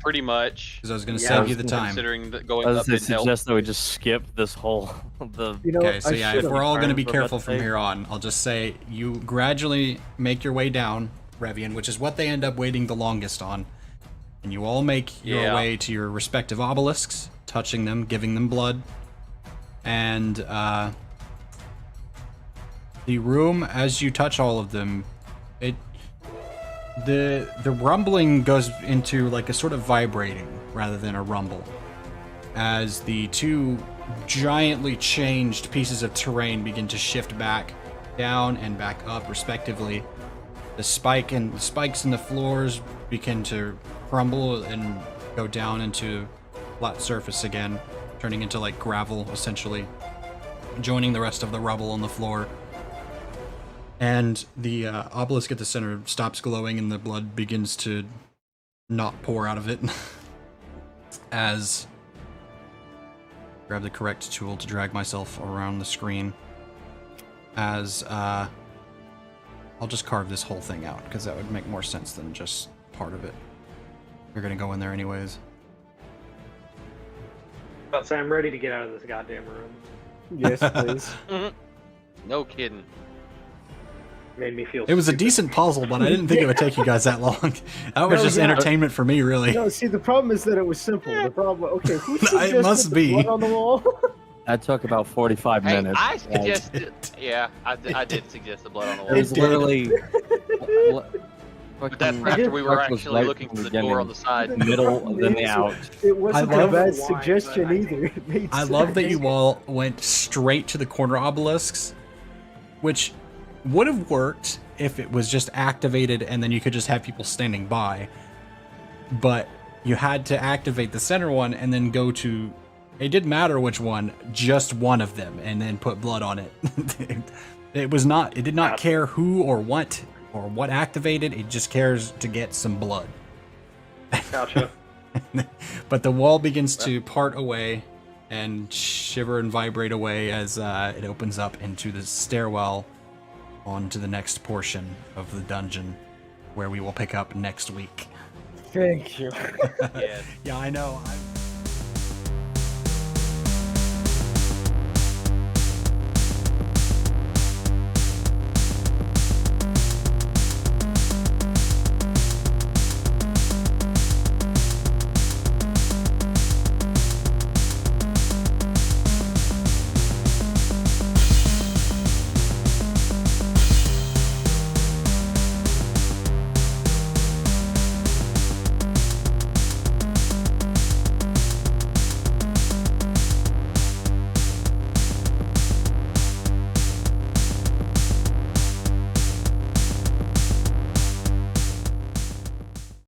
Pretty much. Because I was going to Yeah, save you the time. Considering that going I up was didn't help. suggest that we just skip this whole the. You know, Okay, so I yeah, if should've- we're all going to be For careful God's from sake. here on, I'll just say you gradually make your way down, Revian, which is what they end up waiting the longest on. And you all make your Yeah. way to your respective obelisks, touching them, giving them blood. And the room, as you touch all of them, the rumbling goes into like a sort of vibrating rather than a rumble, as the 2 giantly changed pieces of terrain begin to shift back down and back up respectively. The spikes in the floors begin to crumble and go down into flat surface again, turning into like gravel essentially, joining the rest of the rubble on the floor. And the obelisk at the center stops glowing and the blood begins to not pour out of it. As grab the correct tool to drag myself around the screen. As I'll just carve this whole thing out because that would make more sense than just part of it. You're gonna go in there anyways. About to say, I'm ready to get out of this goddamn room. Yes, please. No kidding. Made me feel. It was a stupid. decent puzzle, but I didn't think it would take you guys that long. That was No, just yeah. entertainment for me, really. No, see, the problem is that it was simple. The problem, okay, who It suggested must the be. blood on the wall? That took about 45 Hey, minutes. I suggested. Yeah, I did suggest the blood on the It wall. was did. literally. But that's after we were actually looking for the door on the side. Middle, then the out. It wasn't I love- a bad Why, suggestion but I either. It made I love that sense. you all went straight to the corner obelisks, which would have worked if it was just activated and then you could just have people standing by. But you had to activate the center one and then go to, it didn't matter which one, just one of them, and then put blood on it. It did not care who or what activated, it just cares to get some blood. Gotcha. But the wall begins to part away and shiver and vibrate away as it opens up into the stairwell onto the next portion of the dungeon, where we will pick up next week. Thank you. Yeah. Yeah, I know.